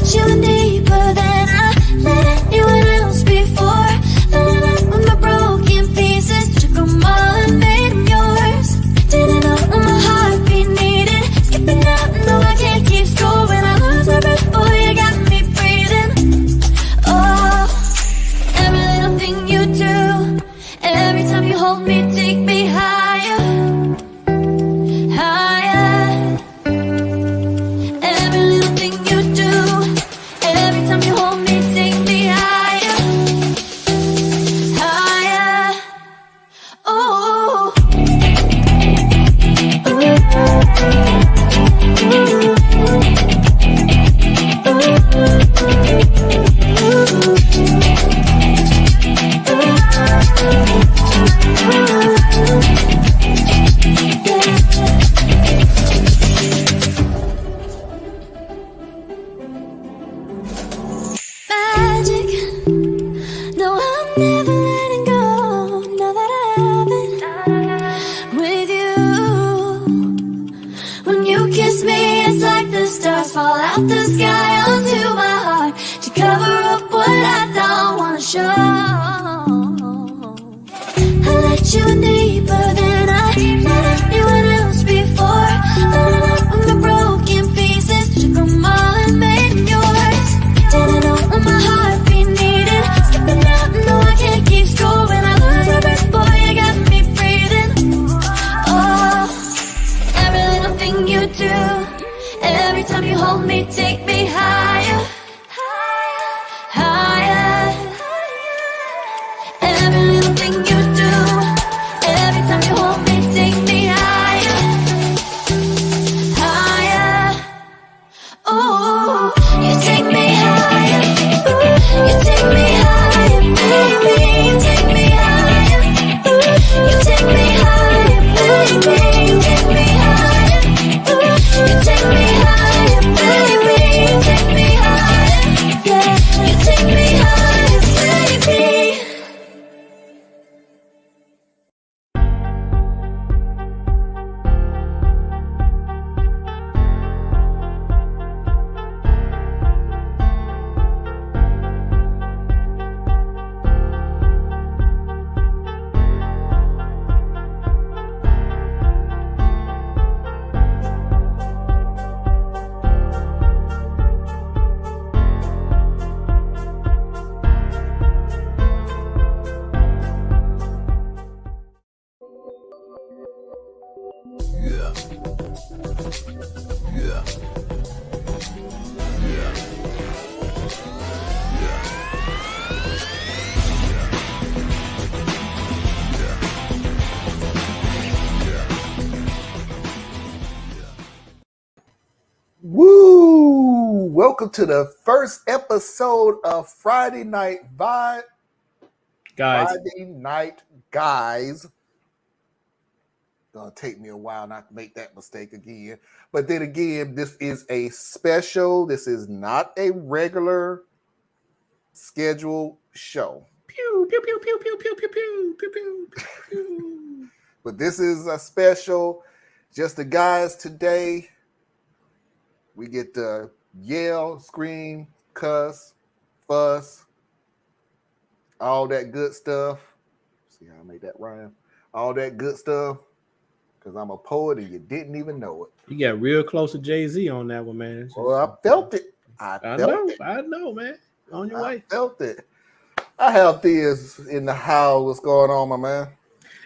let you in deeper than I let anyone else before. Filling up with my broken pieces, took them all and made them yours. Didn't know what my heartbeat needed, skipping out, no I can't keep score. When I lose my breath, boy, you got me breathing. Oh, every little thing you do, every time you hold me, take me higher, higher. Every little thing you do, every time you hold me, take me higher, higher. Oh, magic. No, I'm never letting go. Now that I have it with you. When you kiss me, it's like the stars fall out the sky onto my heart to cover up what I don't wanna show. I let you in deeper than I let anyone else before. Filling up with my broken pieces, took them all and made them yours. Didn't know what my heartbeat needed, skipping out, no I can't keep score. When I lose my breath, boy, you got me breathing. Oh, every little thing you do, every time you hold me, take me higher, higher. Every little thing you do, every time you hold me, take me higher, higher. Oh, you take me higher, you take me higher, baby, you take me higher, you take me higher, baby, you take me higher, you take me higher, baby, you take me higher, yeah, you take me higher, baby. Woo! Welcome to the first episode of Friday Night Vibe. Guys, Friday Night Guys. Gonna take me a while not to make that mistake again. But then again, this is a special. This is not a regular scheduled show. pew pew pew pew pew pew pew pew pew pew pew. But this is a special. Just the guys today. We get to yell, scream, cuss, fuss, all that good stuff. See how I made that rhyme? All that good stuff. Because I'm a poet and you didn't even know it. You got real close to Jay-Z on that one, man. Well, I felt it. I know, man. On your way. I felt it. I have Theas in the house. What's going on, my man?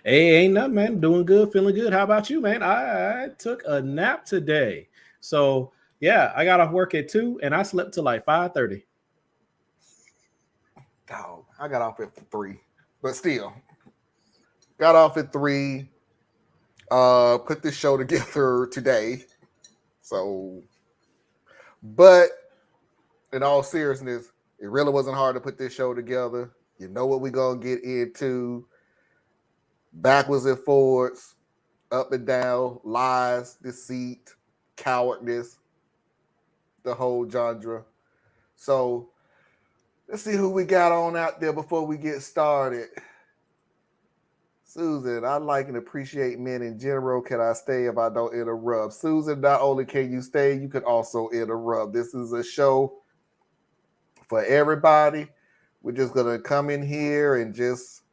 Hey, ain't nothing, man. Doing good, feeling good. How about you, man? I took a nap today. So, yeah, I got off work at 2 and I slept till like 5:30. Dog, I got off at 3. But still, got off at 3. Put this show together today. So, but in all seriousness, it really wasn't hard to put this show together. You know what we're going to get into. Backwards and forwards, up and down, lies, deceit, cowardness, the whole genre. So let's see who we got on out there before we get started. Susan, I like and appreciate men in general. Can I stay if I don't interrupt? Susan, not only can you stay, you can also interrupt. This is a show for everybody. We're just gonna come in here and just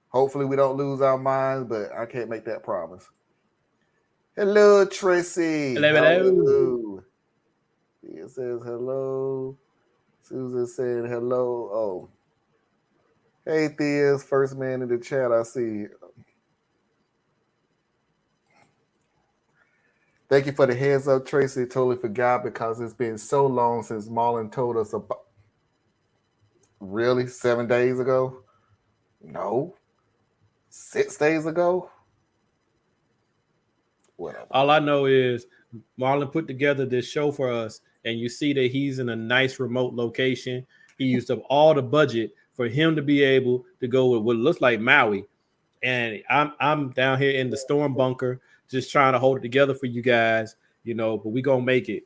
hopefully we don't lose our minds, but I can't make that promise. Hello, Tracy. Hello. It says hello. Susan said hello. Oh. Hey, Thea's first man in the chat. I see. Thank you for the heads up, Tracy. Totally forgot because it's been so long since Marlon told us about. Really? 7 days ago? No. 6 days ago? Whatever. All I know is Marlon put together this show for us, and you see that he's in a nice remote location. He used up all the budget for him to be able to go with what looks like Maui. And I'm down here in the storm bunker, just trying to hold it together for you guys, but we gonna make it.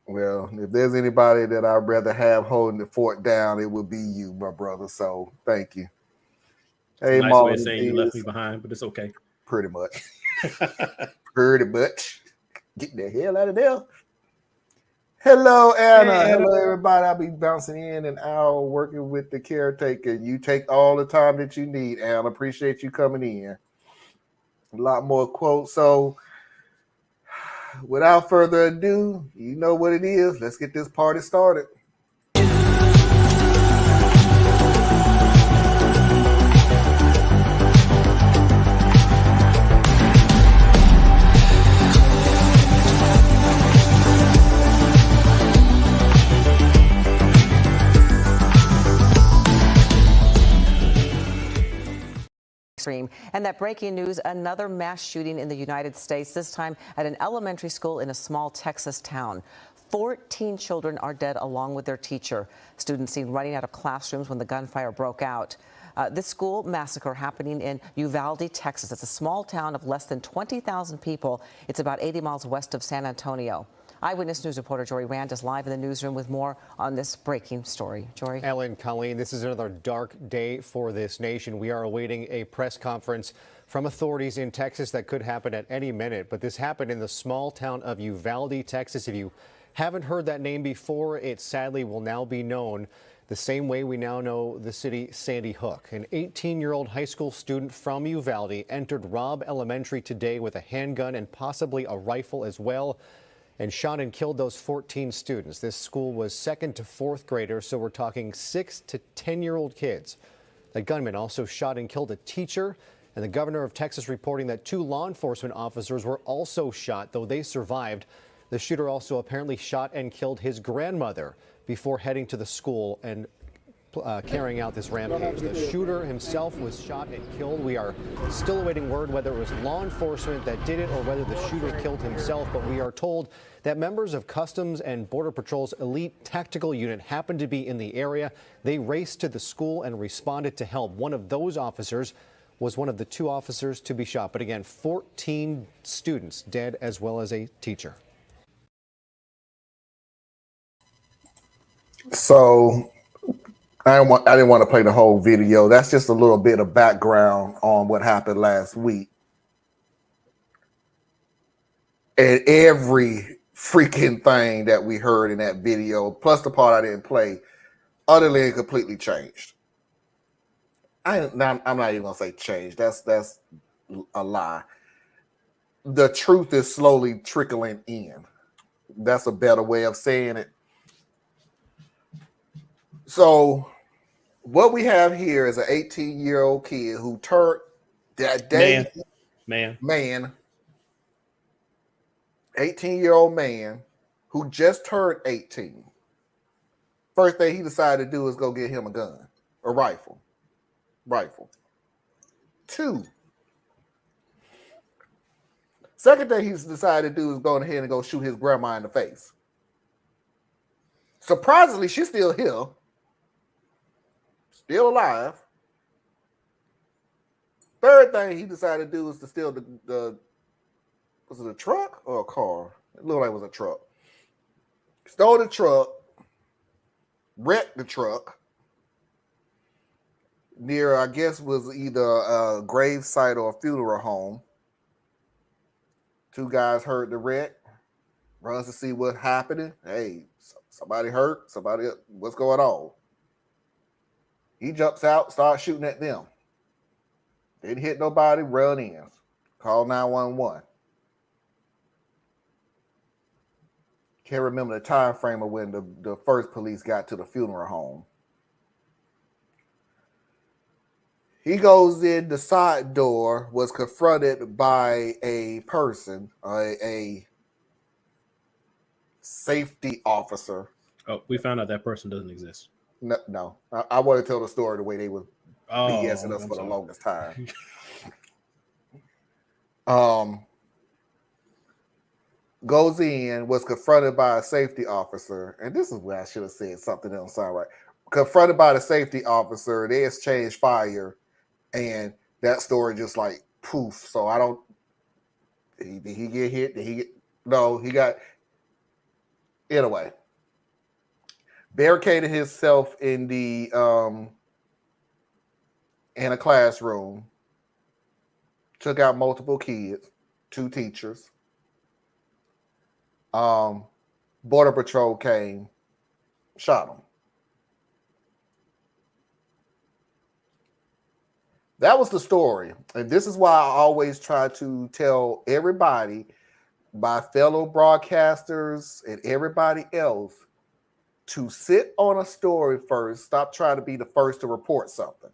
Well, if there's anybody that I'd rather have holding the fort down, it would be you, my brother. So thank you. It's hey, a nice Marlon, way of saying you left me behind, but it's okay. Pretty much. Pretty much. Get the hell out of there. Hello, Anna. Hey, Anna. Hello, everybody. I'll be bouncing in an hour working with the caretaker. You take all the time that you need, Anna. Appreciate you coming in. A lot more quotes. So, without further ado, you know what it is. Let's get this party started. And that breaking news, another mass shooting in the United States, this time at an elementary school in a small Texas town. 14 children are dead along with their teacher. Students seen running out of classrooms when the gunfire broke out. This school massacre happening in Uvalde, Texas. It's a small town of less than 20,000 people. It's about 80 miles west of San Antonio. Eyewitness News reporter Jory Rand is live in the newsroom with more on this breaking story. Jory. Ellen, Colleen, this is another dark day for this nation. We are awaiting a press conference from authorities in Texas that could happen at any minute. But this happened in the small town of Uvalde, Texas. If you haven't heard that name before, it sadly will now be known the same way we now know the city Sandy Hook. An 18-year-old high school student from Uvalde entered Robb Elementary today with a handgun and possibly a rifle as well, and shot and killed those 14 students. This school was second to fourth graders, so we're talking 6 to 10-year-old kids. The gunman also shot and killed a teacher, and the governor of Texas reporting that 2 law enforcement officers were also shot, though they survived. The shooter also apparently shot and killed his grandmother before heading to the school and carrying out this rampage. The shooter himself was shot and killed. We are still awaiting word whether it was law enforcement that did it or whether the shooter killed himself, but we are told that members of Customs and Border Patrol's elite tactical unit happened to be in the area. They raced to the school and responded to help. One of those officers was one of the 2 officers to be shot. But again, 14 students dead as well as a teacher. So I didn't want to play the whole video. That's just a little bit of background on what happened last week. And every freaking thing that we heard in that video, plus the part I didn't play, utterly and completely changed. I'm not even gonna say changed. That's a lie. The truth is slowly trickling in. That's a better way of saying it. So what we have here is an 18-year-old kid who turned that day. Man. 18-year-old man who just turned 18. First thing he decided to do is go get him a gun, a rifle. 2. Second thing he's decided to do is go ahead and go shoot his grandma in the face. Surprisingly, she's still here. Still alive. Third thing he decided to do is to steal the was it a truck or a car? It looked like it was a truck. Stole the truck, wrecked the truck near, I guess, was either a grave site or a funeral home. 2 guys heard the wreck. runs to see what's happening. Hey, somebody hurt, what's going on? He jumps out, starts shooting at them. Didn't hit nobody, run in. Call 911. Can't remember the time frame of when the first police got to the funeral home. He goes in the side door, was confronted by a person, a safety officer. Oh, we found out that person doesn't exist. No. I want to tell the story the way they were BSing us for the longest time. Goes in, was confronted by a safety officer, and this is where I should have said something that don't sound right. Confronted by the safety officer, they exchanged fire, and that story just like poof. So I don't. Did he get hit? Did he get? No, he got. Anyway, barricaded himself in a classroom. Took out multiple kids, 2 teachers. Border Patrol came, shot him. That was the story. And this is why I always try to tell everybody, my fellow broadcasters and everybody else, to sit on a story first. Stop trying to be the first to report something.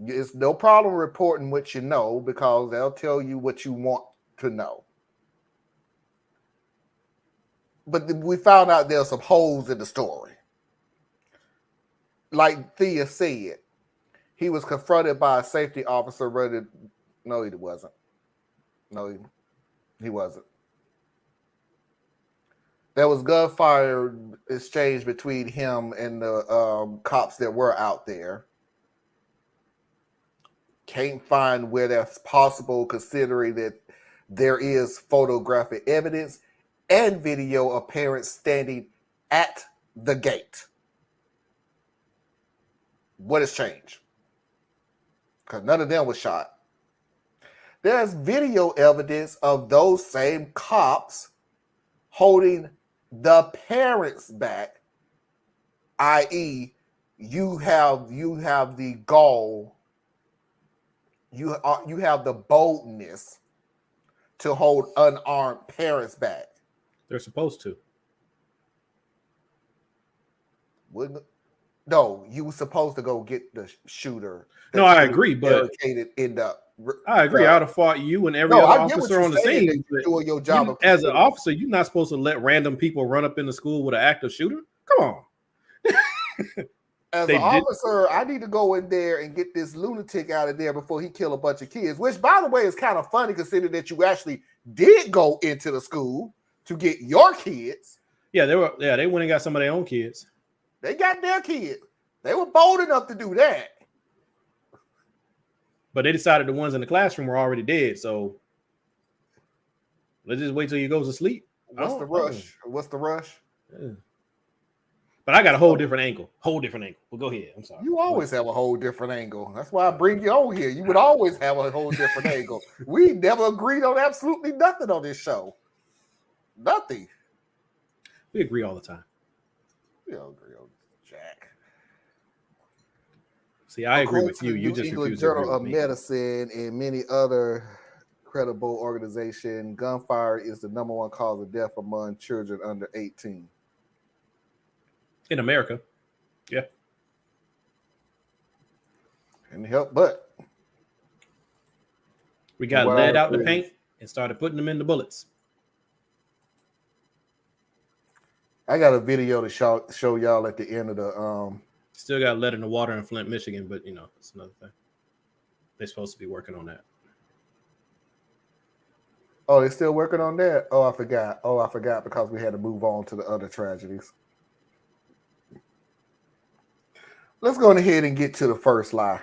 It's no problem reporting what you know, because they'll tell you what you want to know. But we found out there's some holes in the story. Like Thea said, he was confronted by a safety officer. No, he wasn't. No, he wasn't. There was gunfire exchange between him and the cops that were out there. Can't find where that's possible, considering that there is photographic evidence and video of parents standing at the gate. What has changed? Because none of them was shot. There's video evidence of those same cops holding the parents back, i.e., you have the gall, you have the boldness to hold unarmed parents back. They're supposed to. No, you were supposed to go get the shooter. No, I agree, but I agree. I would have fought you and every other officer on the scene. Doing your job as an officer, you're not supposed to let random people run up in the school with an active shooter. Come on. As an officer, I need to go in there and get this lunatic out of there before he kill a bunch of kids. Which, by the way, is kind of funny considering that you actually did go into the school to get your kids. Yeah, they went and got some of their own kids. They got their kids. They were bold enough to do that. But they decided the ones in the classroom were already dead. So let's just wait till he goes to sleep. What's the rush? Yeah. But I got a whole different angle. Well, go ahead. I'm sorry. You always have a whole different angle. That's why I bring you on here. You would always have a whole different angle. We never agreed on absolutely nothing on this show. Nothing. We agree all the time. We don't agree on Jack. See, I agree with you. You just refuse to agree Journal of with me. Medicine and many other credible organizations, gunfire is the #1 cause of death among children under 18. In America. Yeah. Couldn't help but. We got lead out the paint and started putting them in the bullets. I got a video to show y'all at the end of the Still got lead in the water in Flint, Michigan, but it's another thing. They're supposed to be working on that. Oh, they're still working on that? Oh, I forgot because we had to move on to the other tragedies. Let's go ahead and get to the first lie.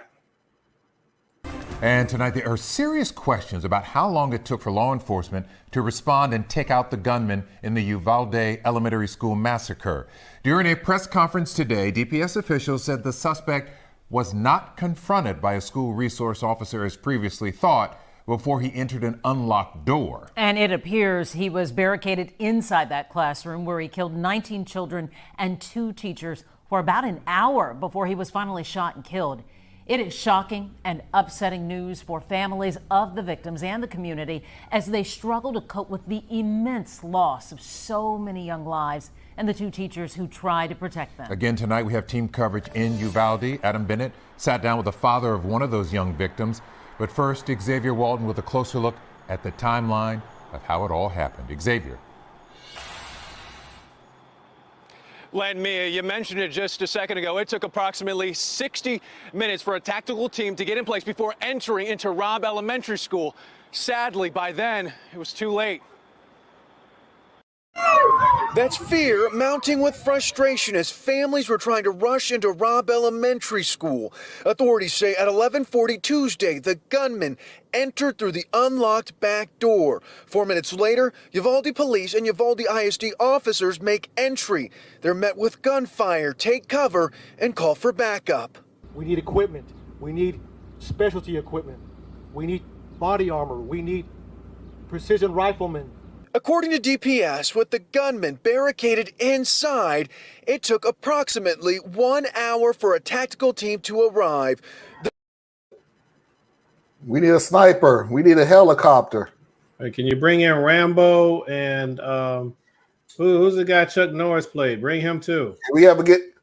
And tonight there are serious questions about how long it took for law enforcement to respond and take out the gunman in the Uvalde elementary school massacre. During a press conference today, DPS officials said the suspect was not confronted by a school resource officer as previously thought, before he entered an unlocked door. And it appears he was barricaded inside that classroom where he killed 19 children and 2 teachers for about an hour before he was finally shot and killed. It is shocking and upsetting news for families of the victims and the community as they struggle to cope with the immense loss of so many young lives and the 2 teachers who tried to protect them. Again tonight, we have team coverage in Uvalde. Adam Bennett sat down with the father of one of those young victims. But first, Xavier Walton with a closer look at the timeline of how it all happened. Xavier. Len, Mia, you mentioned it just a second ago. It took approximately 60 minutes for a tactical team to get in place before entering into Robb Elementary School. Sadly, by then, it was too late. That's fear mounting with frustration as families were trying to rush into Robb Elementary School. Authorities say at 11:40 Tuesday, the gunman entered through the unlocked back door. 4 minutes later, Uvalde police and Uvalde ISD officers make entry. They're met with gunfire, take cover, and call for backup. We need equipment. We need specialty equipment. We need body armor. We need precision riflemen. According to DPS, with the gunman barricaded inside, it took approximately 1 hour for a tactical team to arrive. We need a sniper. We need a helicopter. Hey, can you bring in Rambo and who's the guy Chuck Norris played? Bring him too. We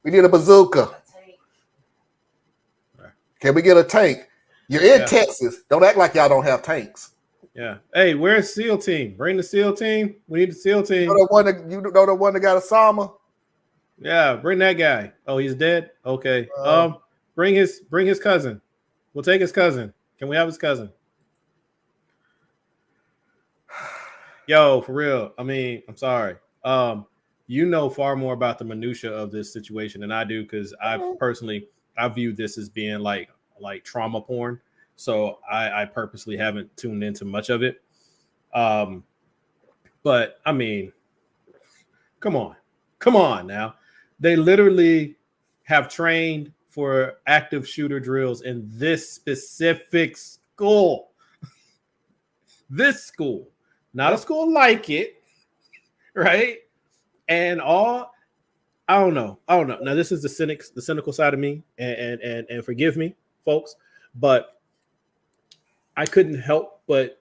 need a bazooka. Can we get a tank? You're in Texas. Don't act like y'all don't have tanks. Yeah. Hey, where's SEAL team? Bring the SEAL team. We need the SEAL team. You know the one that got a Sama? Yeah, bring that guy. Oh, he's dead? Okay. Bring his cousin. We'll take his cousin. Can we have his cousin? Yo, for real. I mean, I'm sorry. You know far more about the minutia of this situation than I do, because I view this as being like trauma porn. So I purposely haven't tuned into much of it. But I mean, come on now. They literally have trained for active shooter drills in this specific school. This school, not a school like it, right? And I don't know. Now this is the cynical side of me, and forgive me, folks, but I couldn't help but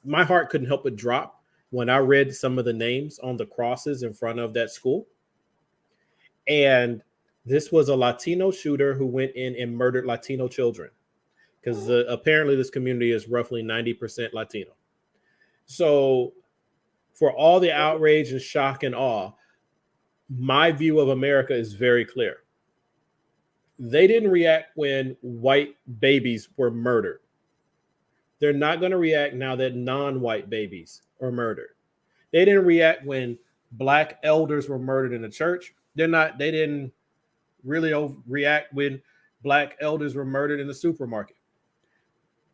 my heart couldn't help but drop when I read some of the names on the crosses in front of that school. And this was a Latino shooter who went in and murdered Latino children, because apparently this community is roughly 90% Latino. So for all the outrage and shock and awe, my view of America is very clear. They didn't react when white babies were murdered. They're not going to react now that non-white babies are murdered. They didn't react when black elders were murdered in the church. They didn't really react when black elders were murdered in the supermarket.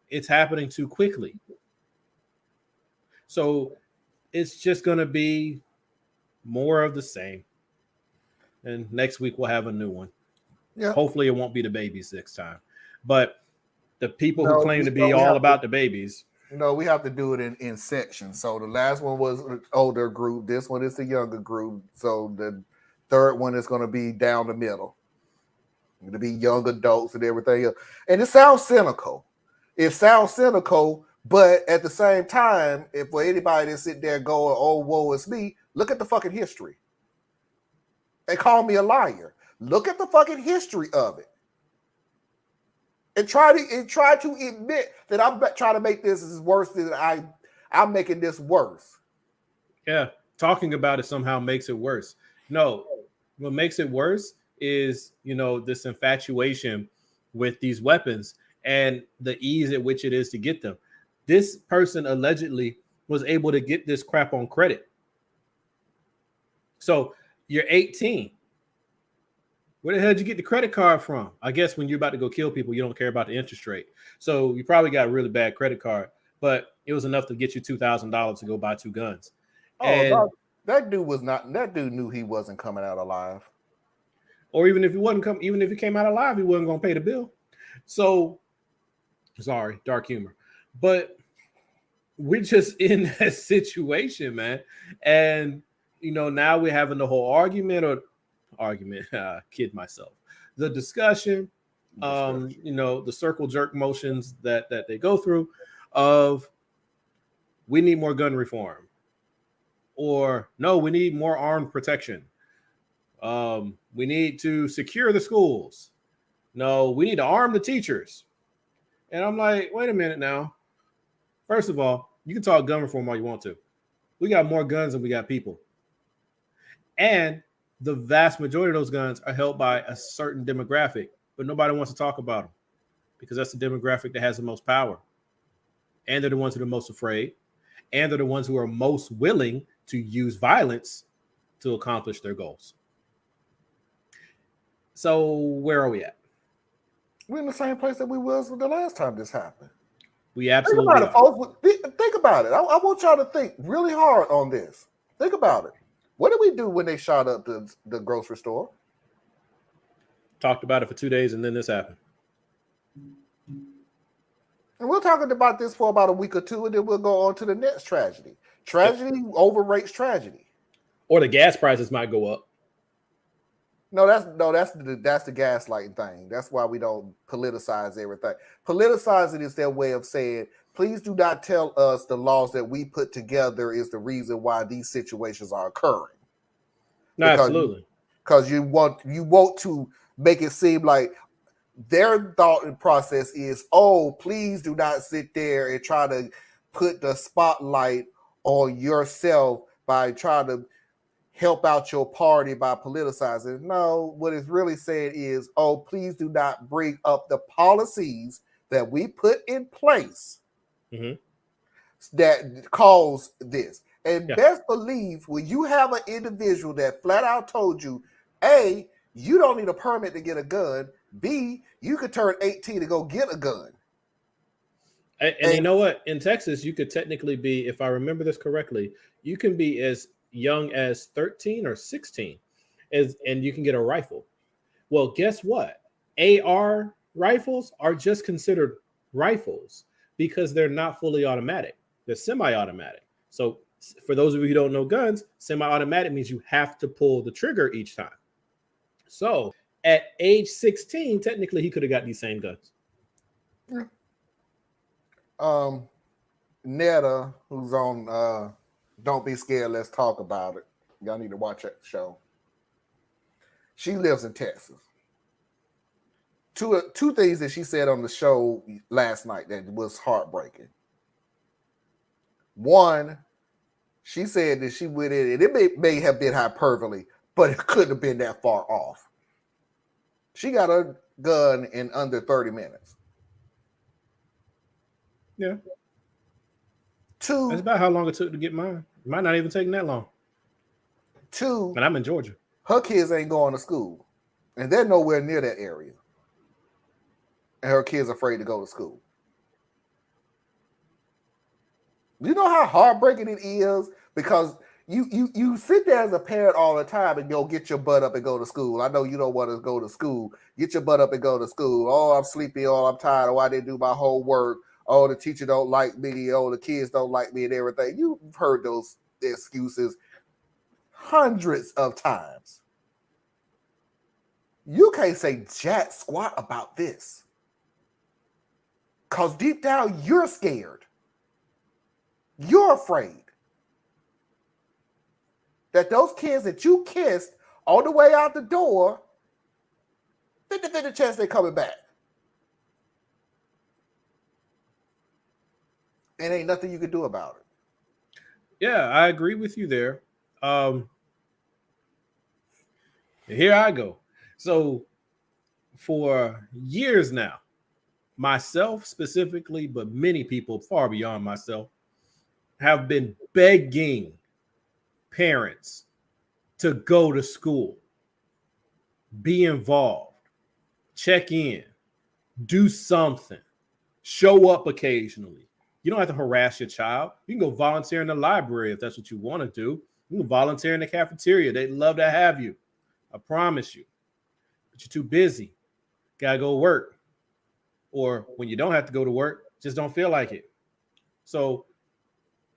It's happening too quickly. So it's just going to be more of the same. And next week we'll have a new one. Yeah. Hopefully it won't be the babies this time. But the people who claim to be all about the babies. We have to do it in sections. So the last one was an older group. This one is the younger group. So the third one is going to be down the middle. It's going to be young adults and everything else. And it sounds cynical. But at the same time, if for anybody to sit there going, oh, woe is me, look at the fucking history. They call me a liar. Look at the fucking history of it. And try to admit that I'm trying to make this as worse than I'm making this worse. Yeah, talking about it somehow makes it worse. No, what makes it worse is, this infatuation with these weapons and the ease at which it is to get them. This person allegedly was able to get this crap on credit. So you're 18. Where the hell did you get the credit card from? I guess when you're about to go kill people, you don't care about the interest rate. So you probably got a really bad credit card, but it was enough to get you $2,000 to go buy 2 guns. That dude knew he wasn't coming out alive. Or even if he came out alive, he wasn't going to pay the bill. So sorry, dark humor. But we're just in that situation, man. And now we're having the whole kid myself. The discussion, the circle jerk motions that they go through of we need more gun reform, or no, we need more armed protection. We need to secure the schools. No, we need to arm the teachers. And I'm like, wait a minute now. First of all, you can talk gun reform all you want to. We got more guns than we got people. And the vast majority of those guns are held by a certain demographic, but nobody wants to talk about them because that's the demographic that has the most power. And they're the ones who are the most afraid. And they're the ones who are most willing to use violence to accomplish their goals. So where are we at? We're in the same place that we was the last time this happened. We absolutely think about it, folks. Think about it. I want y'all to think really hard on this. Think about it. What did we do when they shot up the grocery store? Talked about it for 2 days, and then this happened. And we're talking about this for about a week or two, and then we'll go on to the next tragedy. Tragedy overrates tragedy. Or the gas prices might go up. No, that's the gaslighting thing. That's why we don't politicize everything. Politicizing is their way of saying, please do not tell us the laws that we put together is the reason why these situations are occurring. No, absolutely. Because you want to make it seem like their thought and process is, oh, please do not sit there and try to put the spotlight on yourself by trying to help out your party by politicizing. No, what it's really saying is, oh, please do not bring up the policies that we put in place that cause this. And best believe when you have an individual that flat out told you, A, you don't need a permit to get a gun. B, you could turn 18 to go get a gun. And you know what? In Texas, you could technically be, if I remember this correctly, you can be as young as 13 or 16 and you can get a rifle. Well, guess what? AR rifles are just considered rifles because they're not fully automatic. They're semi-automatic. So for those of you who don't know guns, semi-automatic means you have to pull the trigger each time. So at age 16, technically he could have got these same guns. Netta, who's on Don't Be Scared, Let's Talk About It. Y'all need to watch that show. She lives in Texas. Two things that she said on the show last night that was heartbreaking. One, she said that she went in, and it may have been hyperbole, but it couldn't have been that far off. She got a gun in under 30 minutes. Yeah. Two. That's about how long it took to get mine. It might not even take that long. Two. And I'm in Georgia. Her kids ain't going to school. And they're nowhere near that area. And her kids are afraid to go to school. You know how heartbreaking it is? Because you sit there as a parent all the time and go get your butt up and go to school. I know you don't want to go to school. Get your butt up and go to school. Oh, I'm sleepy. Oh, I'm tired. Oh, I didn't do my homework. Oh, the teacher don't like me. Oh, the kids don't like me and everything. You've heard those excuses hundreds of times. You can't say jack squat about this. Because deep down, you're scared. You're afraid that those kids that you kissed on the way out the door, 50-50 chance they're coming back. And ain't nothing you can do about it. Yeah, I agree with you there. Here I go. So for years now, myself specifically, but many people far beyond myself, have been begging parents to go to school, be involved, check in, do something, show up occasionally. You don't have to harass your child. You can go volunteer in the library if that's what you want to do. You can volunteer in the cafeteria. They'd love to have you. I promise you. But you're too busy. Gotta go work. Or when you don't have to go to work, just don't feel like it. So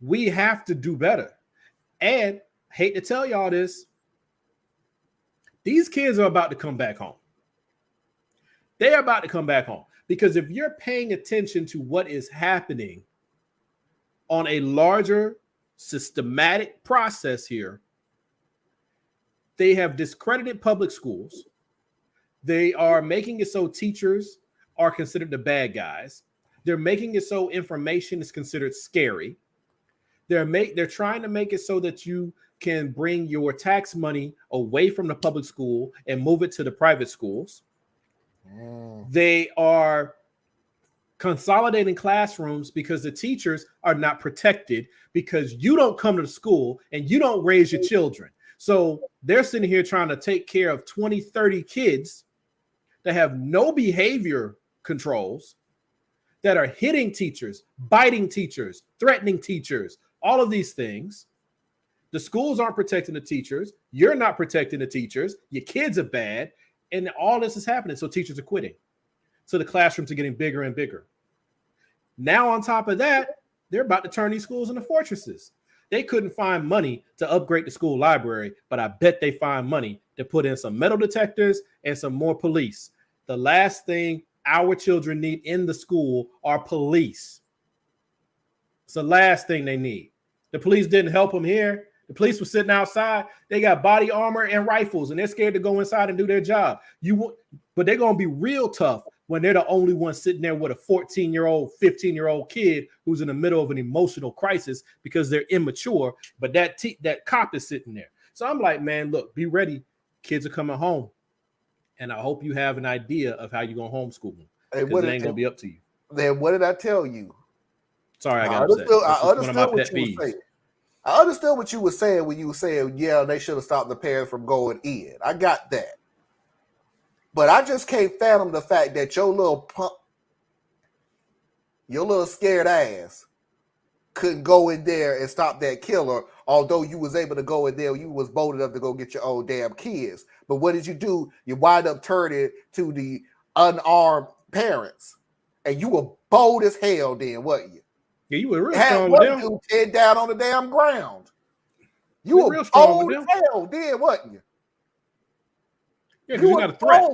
we have to do better. And hate to tell y'all this, these kids are about to come back home. They are about to come back home. Because if you're paying attention to what is happening on a larger systematic process here, they have discredited public schools. They are making it so teachers are considered the bad guys. They're making it so information is considered scary. They're trying to make it so that you can bring your tax money away from the public school and move it to the private schools. They are consolidating classrooms because the teachers are not protected because you don't come to the school and you don't raise your children. So they're sitting here trying to take care of 20, 30 kids that have no behavior controls, that are hitting teachers, biting teachers, threatening teachers, all of these things. The schools aren't protecting the teachers. You're not protecting the teachers. Your kids are bad. And all this is happening. So teachers are quitting. So the classrooms are getting bigger and bigger. Now, on top of that, they're about to turn these schools into fortresses. They couldn't find money to upgrade the school library, but I bet they find money to put in some metal detectors and some more police. The last thing our children need in the school are police. It's the last thing they need. The police didn't help them here. The police were sitting outside. They got body armor and rifles, and they're scared to go inside and do their job. But they're going to be real tough when they're the only one sitting there with a 14-year-old, 15-year-old kid who's in the middle of an emotional crisis because they're immature, but that cop is sitting there. So I'm like, man, look, be ready. Kids are coming home. And I hope you have an idea of how you're going to homeschool them. Because it ain't going to be up to you. Then what did I tell you? Sorry, I got upset. I understood what you were saying. I understood what you were saying when you were saying, yeah, they should have stopped the parents from going in. I got that. But I just can't fathom the fact that your little scared ass couldn't go in there and stop that killer, although you was able to go in there, you was bold enough to go get your own damn kids. But what did you do? You wind up turning to the unarmed parents. And you were bold as hell then, wasn't you? Yeah, you were real strong with them. Head down on the damn ground. You were real strong with them. Hell then, wasn't you? Yeah, because you got a threat.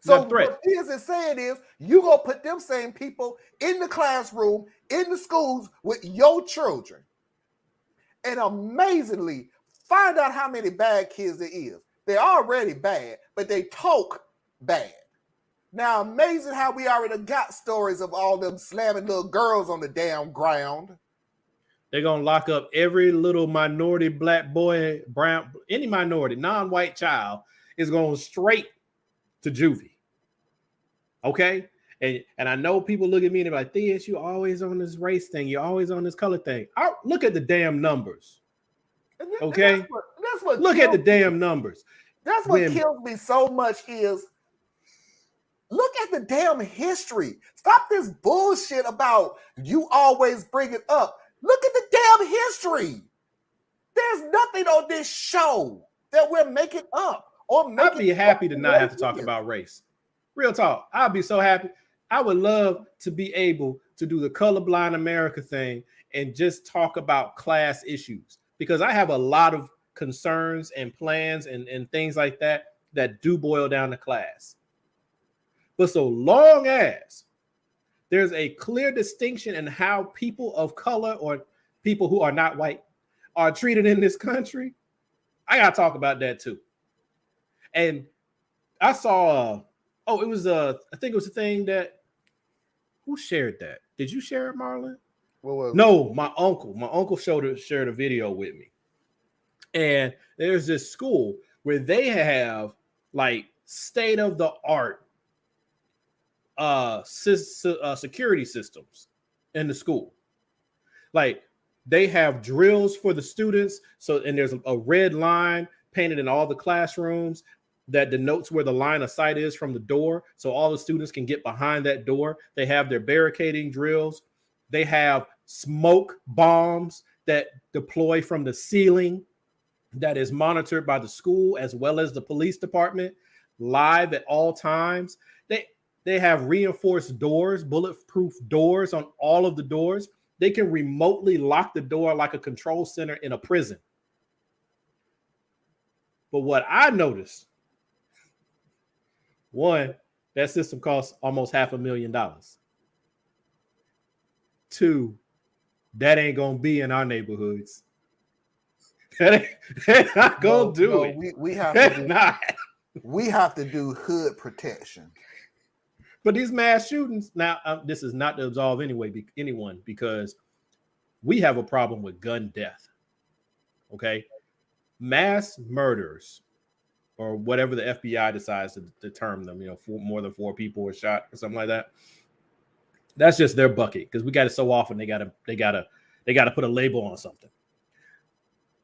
So what is it saying is you gonna put them same people in the classroom, in the schools with your children, and amazingly find out how many bad kids there is. They're already bad, but they talk bad. Now, amazing how we already got stories of all them slamming little girls on the damn ground. They're going to lock up every little minority, black boy, brown, any minority, non-white child is going straight to juvie. Okay? And I know people look at me and they're like, Theus, you always on this race thing. You're always on this color thing. Look at the damn numbers. Okay? That's what look at the damn numbers. That's what kills me so much is look at the damn history. Stop this bullshit about you always bring it up. Look at the damn history. There's nothing on this show that we're making up. I'd be happy to not have to talk about race. Real talk. I'd be so happy. I would love to be able to do the colorblind America thing and just talk about class issues because I have a lot of concerns and plans and things like that do boil down to class. But so long as there's a clear distinction in how people of color or people who are not white are treated in this country, I got to talk about that too. And I saw, I think it was a thing that, who shared that? Did you share it, Marlon? No, my uncle. My uncle shared a video with me. And there's this school where they have like state-of-the-art security systems in the school. Like they have drills for the students. And there's a red line painted in all the classrooms that denotes where the line of sight is from the door. So all the students can get behind that door. They have their barricading drills. They have smoke bombs that deploy from the ceiling that is monitored by the school as well as the police department live at all times. They have reinforced doors, bulletproof doors on all of the doors. They can remotely lock the door like a control center in a prison. But what I noticed, one, that system costs almost $500,000. Two, that ain't gonna be in our neighborhoods. They're not gonna do it. We have to do, we have to do hood protection. But these mass shootings, now this is not to absolve anyone, because we have a problem with gun death. Okay, mass murders, or whatever the FBI decides to term them, more than 4 people were shot or something like that. That's just their bucket, because we got it so often they gotta put a label on something.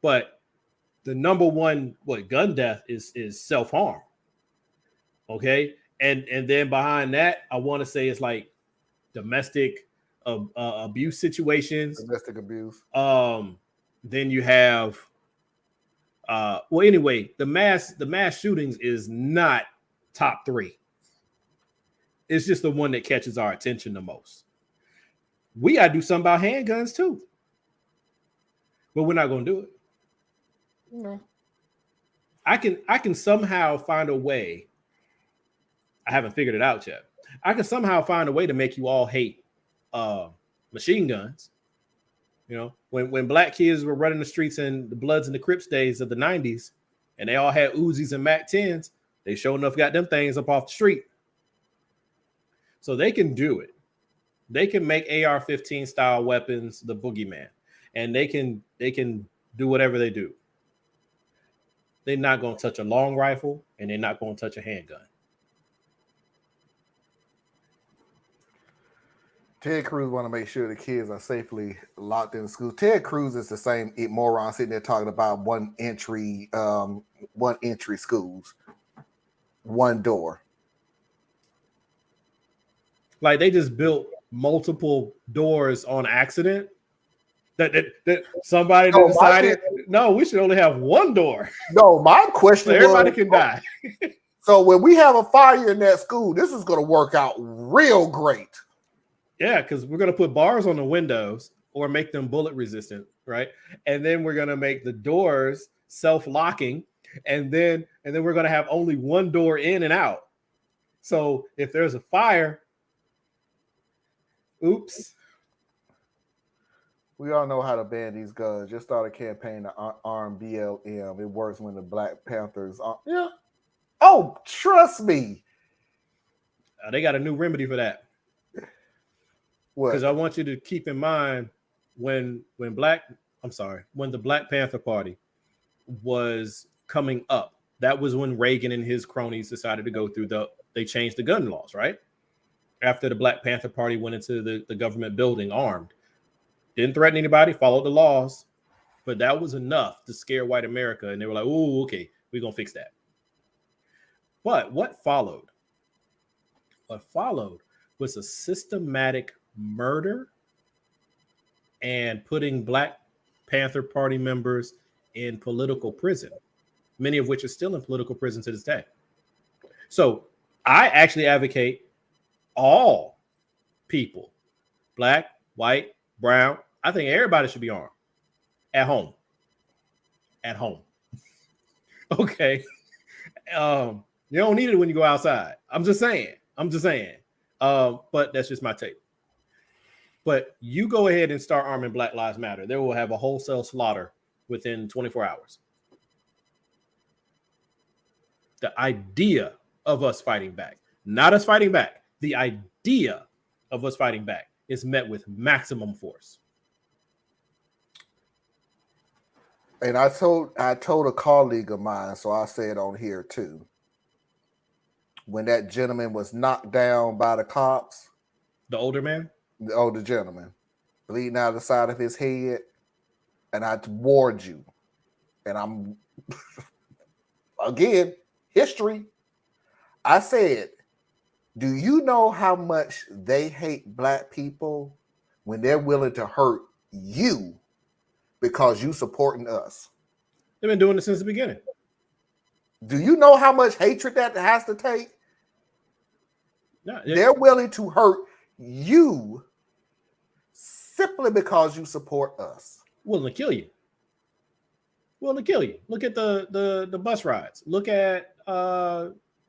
But the number one gun death is self-harm. Okay, and then behind that, I want to say it's like domestic abuse situations. Domestic abuse. Then you have anyway, the mass shootings is not top 3. It's just the one that catches our attention the most. We gotta do something about handguns too, but we're not gonna do it. No. I can somehow find a way. I haven't figured it out yet. I can somehow find a way to make you all hate machine guns. When black kids were running the streets in the Bloods and the Crips days of the 90s, and they all had Uzis and Mac 10s, they sure enough got them things up off the street. So they can do it. They can make AR-15 style weapons the boogeyman, and they can do whatever they do. They're not going to touch a long rifle, and they're not going to touch a handgun. Ted Cruz want to make sure the kids are safely locked in school. Ted Cruz is the same moron sitting there talking about one entry schools, one door. Like they just built multiple doors on accident. That somebody decided, no, we should only have one door. No, my question so everybody can die. So when we have a fire in that school, this is going to work out real great. Yeah, because we're going to put bars on the windows or make them bullet resistant, right? And then we're going to make the doors self-locking, and then we're going to have only one door in and out. So if there's a fire, oops. We all know how to ban these guns. Just start a campaign to arm BLM. It works when the Black Panthers are. Yeah. Oh, trust me. They got a new remedy for that. Because I want you to keep in mind when the Black Panther Party was coming up, that was when Reagan and his cronies decided to go through they changed the gun laws, right? After the Black Panther Party went into the government building armed. Didn't threaten anybody, followed the laws, but that was enough to scare white America. And they were like, oh, okay, we're going to fix that. But what followed? What followed was a systematic murder and putting Black Panther Party members in political prison, many of which are still in political prison to this day. So I actually advocate all people, black, white, brown. I think everybody should be armed at home. At home. Okay. You don't need it when you go outside. I'm just saying. But that's just my take. But you go ahead and start arming Black Lives Matter. They will have a wholesale slaughter within 24 hours. The idea of us fighting back, not us fighting back, the idea of us fighting back is met with maximum force. And I told a colleague of mine, so I'll say it on here too. When that gentleman was knocked down by the cops, the older man, the older gentleman, bleeding out the side of his head, and I warned you, and I'm again history. I said, do you know how much they hate Black people when they're willing to hurt you because you supporting us? They've been doing it since the beginning. Do you know how much hatred that has to take? No, they're willing to hurt you simply because you support us. Willing to kill you. Willing to kill you. Look at the bus rides. Look at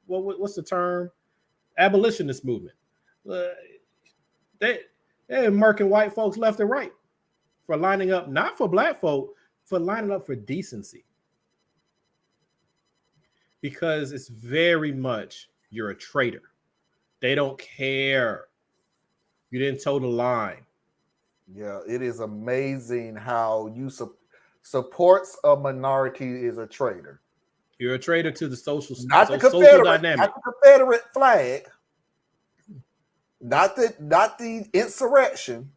what's the term? Abolitionist movement. They're murking white folks left and right for lining up, not for black folk, for lining up for decency. Because it's very much you're a traitor. They don't care. You didn't toe the line. Yeah, it is amazing how you supports a minority is a traitor. You're a traitor to the social Confederate, dynamic. not the Confederate flag, not the insurrection.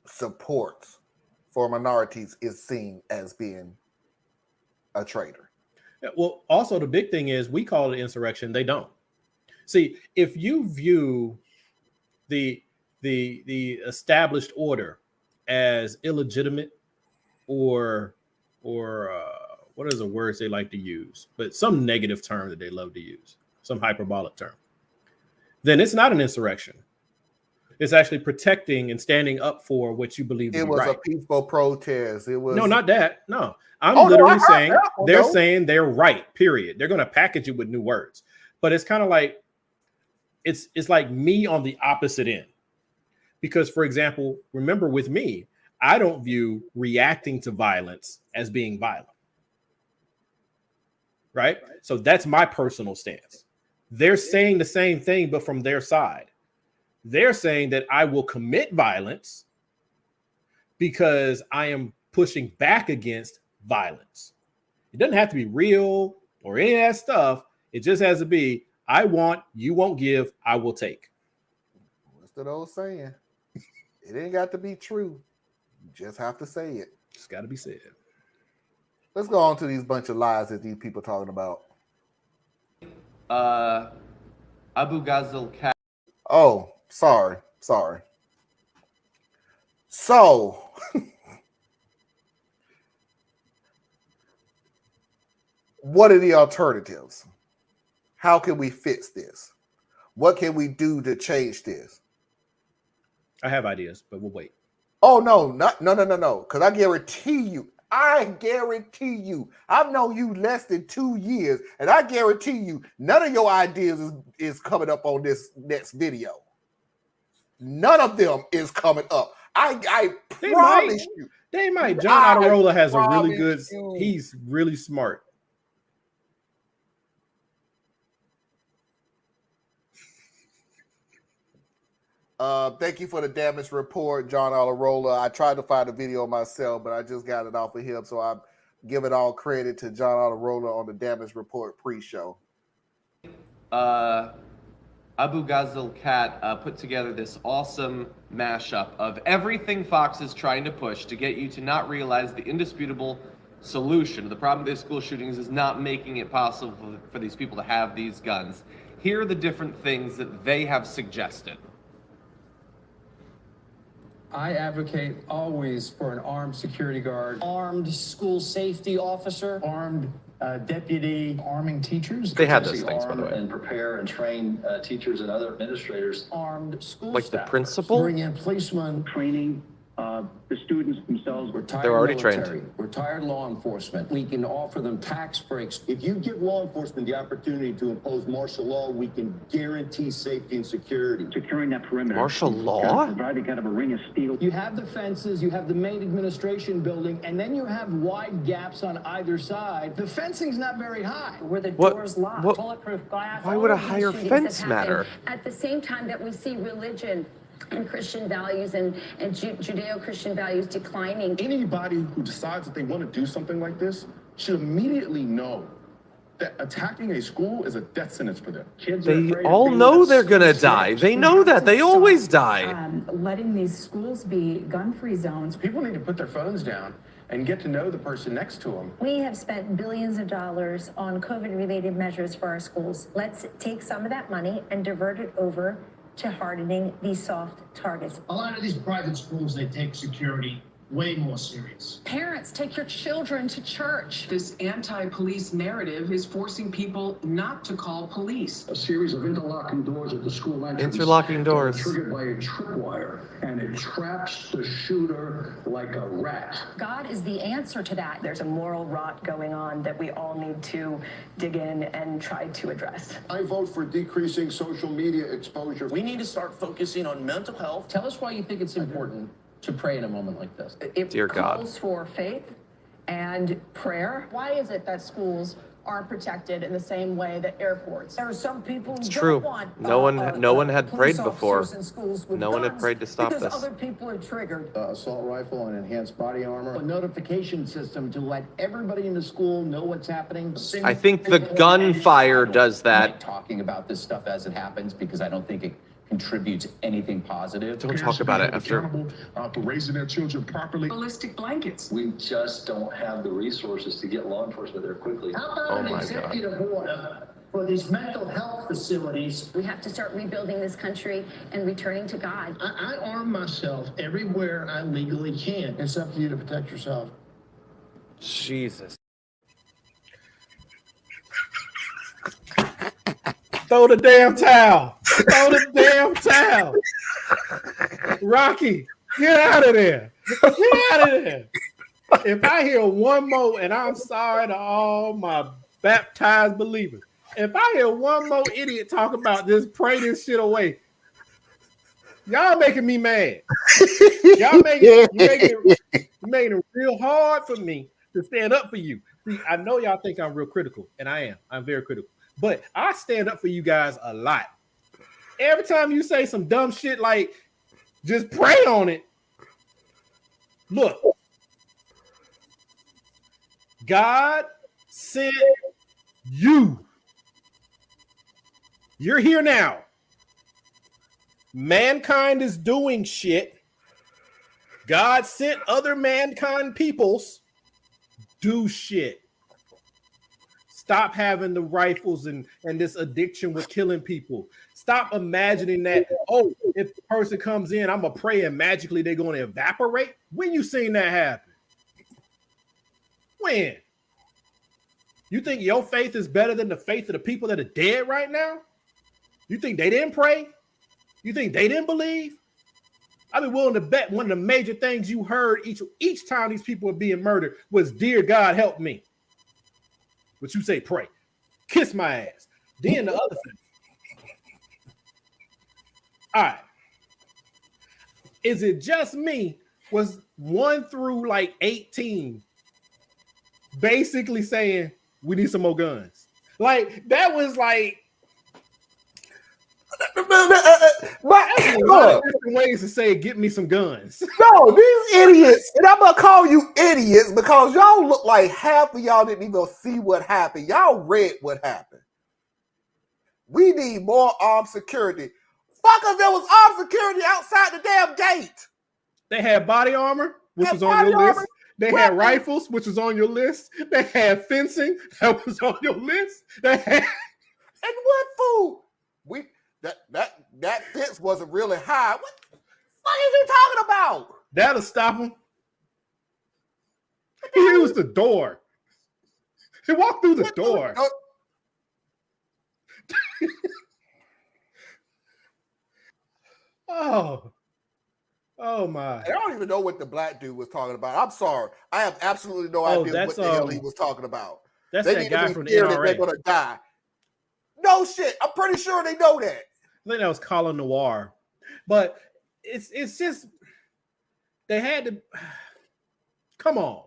Support for minorities is seen as being a traitor. Yeah, well, also the big thing is we call it insurrection. They don't. See, if you view the established order as illegitimate or what is the words they like to use, but some negative term that they love to use, some hyperbolic term, then it's not an insurrection. It's actually protecting and standing up for what you believe It to be was right. a peaceful protest. It was No, not that. No, I'm literally saying they're saying they're right. Period. They're going to package it with new words, but it's kind of like it's like me on the opposite end. Because, for example, remember with me, I don't view reacting to violence as being violent. Right? So that's my personal stance. They're saying the same thing, but from their side. They're saying that I will commit violence because I am pushing back against violence. It doesn't have to be real or any of that stuff. It just has to be, I want, you won't give, I will take. What's that old saying? It ain't got to be true. You just have to say it. It's got to be said. Let's go on to these bunch of lies that these people talking about. Abu Ghazal Cat. Oh, sorry. So, what are the alternatives? How can we fix this? What can we do to change this? I have ideas, but we'll wait. Oh, no. Because I guarantee you, I've known you less than 2 years, and I guarantee you, none of your ideas is coming up on this next video. None of them is coming up. I promise you. They might. John Adorola has a really good, he's really smart. Thank you for the damage report, John Alarola. I tried to find a video myself, but I just got it off of him. So I'm giving all credit to John Alarola on the damage report pre-show. Abu Ghazal Cat put together this awesome mashup of everything Fox is trying to push to get you to not realize the indisputable solution. The problem with these school shootings is not making it possible for these people to have these guns. Here are the different things that they have suggested. I advocate always for an armed security guard. Armed school safety officer. Armed deputy. Arming teachers. They had those things, by the way. And prepare and train teachers and other administrators. Armed school Like staffers. the principal? Bring in policemen. Training the students themselves. Retired They're already military, trained. Retired law enforcement. We can offer them tax breaks. If you give law enforcement the opportunity to impose martial law, we can guarantee safety and security. Securing that perimeter. Martial law? Providing kind of a ring of steel. You have the fences, you have the main administration building, and then you have wide gaps on either side. The fencing's not very high. Where the What- doors locked, what- bulletproof glass. Why all would a of these higher shootings fence have happened matter? At the same time that we see religion and Christian values and Judeo-Christian values declining. Anybody who decides that they want to do something like this should immediately know that attacking a school is a death sentence for them. Kids are They afraid of all being know left they're gonna sick. die. They know that. They always die. Letting these schools be gun-free zones. People need to put their phones down and get to know the person next to them. We have spent billions of dollars on COVID-related measures for our schools. Let's take some of that money and divert it over to hardening these soft targets. A lot of these private schools, they take security way more serious. Parents, take your children to church. This anti-police narrative is forcing people not to call police. A series of interlocking doors at the school entrance. Interlocking doors. Triggered by a tripwire, and it traps the shooter like a rat. God is the answer to that. There's a moral rot going on that we all need to dig in and try to address. I vote for decreasing social media exposure. We need to start focusing on mental health. Tell us why you think it's important to pray in a moment like this. It Dear God. Calls for faith and prayer. Why is it that schools aren't protected in the same way that airports? There are some people who It's don't true. want No one had police prayed before. officers in schools with No one had guns prayed to stop because this. other people are triggered. Assault rifle and enhanced body armor. A notification system to let everybody in the school know what's happening. I think the gunfire does that. Talking about this stuff as it happens because I don't think it contributes anything positive. Don't talk about it after. For raising their children properly. Ballistic blankets. We just don't have the resources to get law enforcement there quickly. How about Oh an my God. executive order for these mental health facilities? We have to start rebuilding this country and returning to God. I arm myself everywhere I legally can. It's up to you to protect yourself. Jesus. Throw the damn towel. Throw the damn towel. Rocky, get out of there. Get out of there. If I hear one more, and I'm sorry to all my baptized believers, if I hear one more idiot talk about this, pray this shit away, y'all making me mad. Y'all making it real hard for me to stand up for you. See, I know y'all think I'm real critical, and I am. I'm very critical. But I stand up for you guys a lot. Every time you say some dumb shit like just pray on it. Look, God sent you. You're here now. Mankind is doing shit. God sent other mankind peoples do shit. Stop having the rifles and this addiction with killing people. Stop imagining that, oh, if the person comes in, I'm going to pray and magically they're going to evaporate. When you seen that happen? When? You think your faith is better than the faith of the people that are dead right now? You think they didn't pray? You think they didn't believe? I'd be willing to bet one of the major things you heard each time these people were being murdered was, "Dear God, help me." But you say pray. Kiss my ass. Then the other thing. All right. Is it just me? Was 1 through like 18 basically saying we need some more guns? Like that was like different ways to say get me some guns. No, these idiots, and I'm gonna call you idiots because y'all look like half of y'all didn't even see what happened. Y'all read what happened. We need more armed security. Fuck if there was armed security outside the damn gate. They had body armor, which was on your list. They had rifles, which was on your list. They had fencing, that was on your list. They had and what food? That fence wasn't really high. What the fuck is you talking about? That'll stop him. He used the door. He walked through the door. Oh my. I don't even know what the black dude was talking about. I'm sorry. I have absolutely no idea what the hell he was talking about. That's they that guy from the that NRA. they're gonna die. No shit. I'm pretty sure they know that. I think that was Colin Noir. But it's just they had to come on.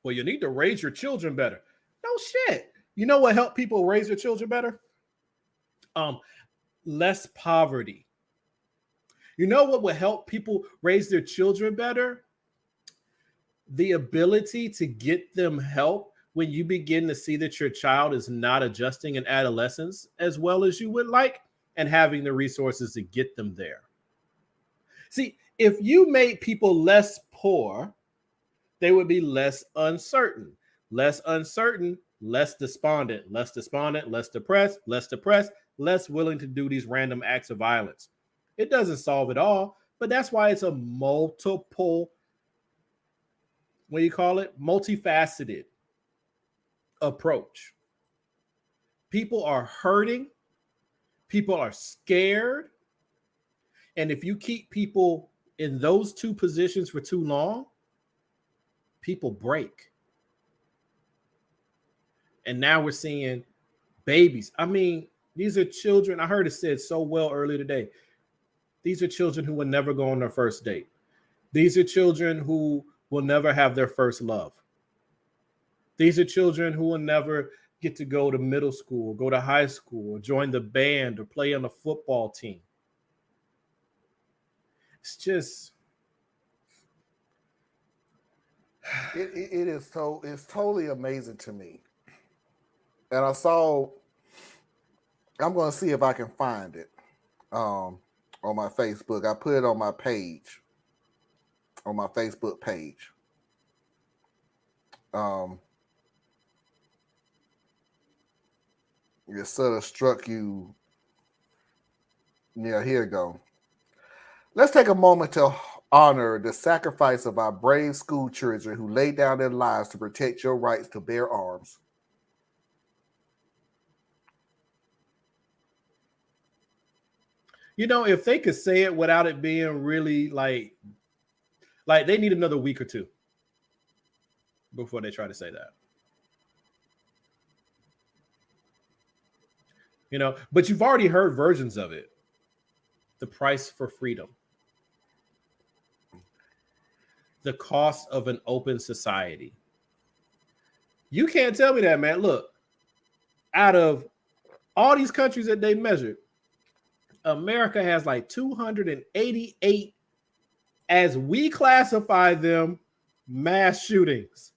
Well, you need to raise your children better. No shit. You know what helped people raise their children better? Less poverty. You know what would help people raise their children better? The ability to get them help when you begin to see that your child is not adjusting in adolescence as well as you would like, and having the resources to get them there. See, if you made people less poor, they would be less uncertain, less despondent, less depressed, less willing to do these random acts of violence. It doesn't solve it all, but that's why it's a multiple what do you call it? Multifaceted approach. People are hurting. People are scared. And if you keep people in those two positions for too long, people break. And now we're seeing babies. I mean, these are children. I heard it said so well earlier today. These are children who will never go on their first date. These are children who will never have their first love. These are children who will never get to go to middle school, go to high school, or join the band, or play on a football team. It's just... It is so, it's totally amazing to me. And I saw, I'm going to see if I can find it on my Facebook. I put it on my page, on my Facebook page. It sort of struck you. Yeah, here you go. Let's take a moment to honor the sacrifice of our brave school children who laid down their lives to protect your rights to bear arms. You know, if they could say it without it being really like they need another week or two before they try to say that. You know, but you've already heard versions of it. The price for freedom. The cost of an open society. You can't tell me that, man. Look, out of all these countries that they measured, America has like 288, as we classify them, mass shootings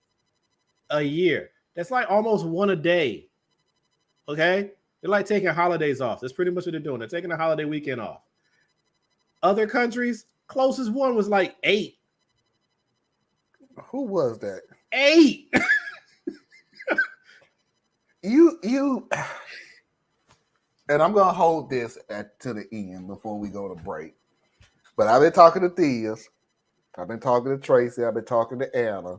a year. That's like almost one a day. Okay? They're like taking holidays off. That's pretty much what they're doing. They're taking a holiday weekend off. Other countries, closest one was like 8. Who was that? 8. You and I'm gonna hold this to the end before we go to break. But I've been talking to Theas, I've been talking to Tracy, I've been talking to Anna,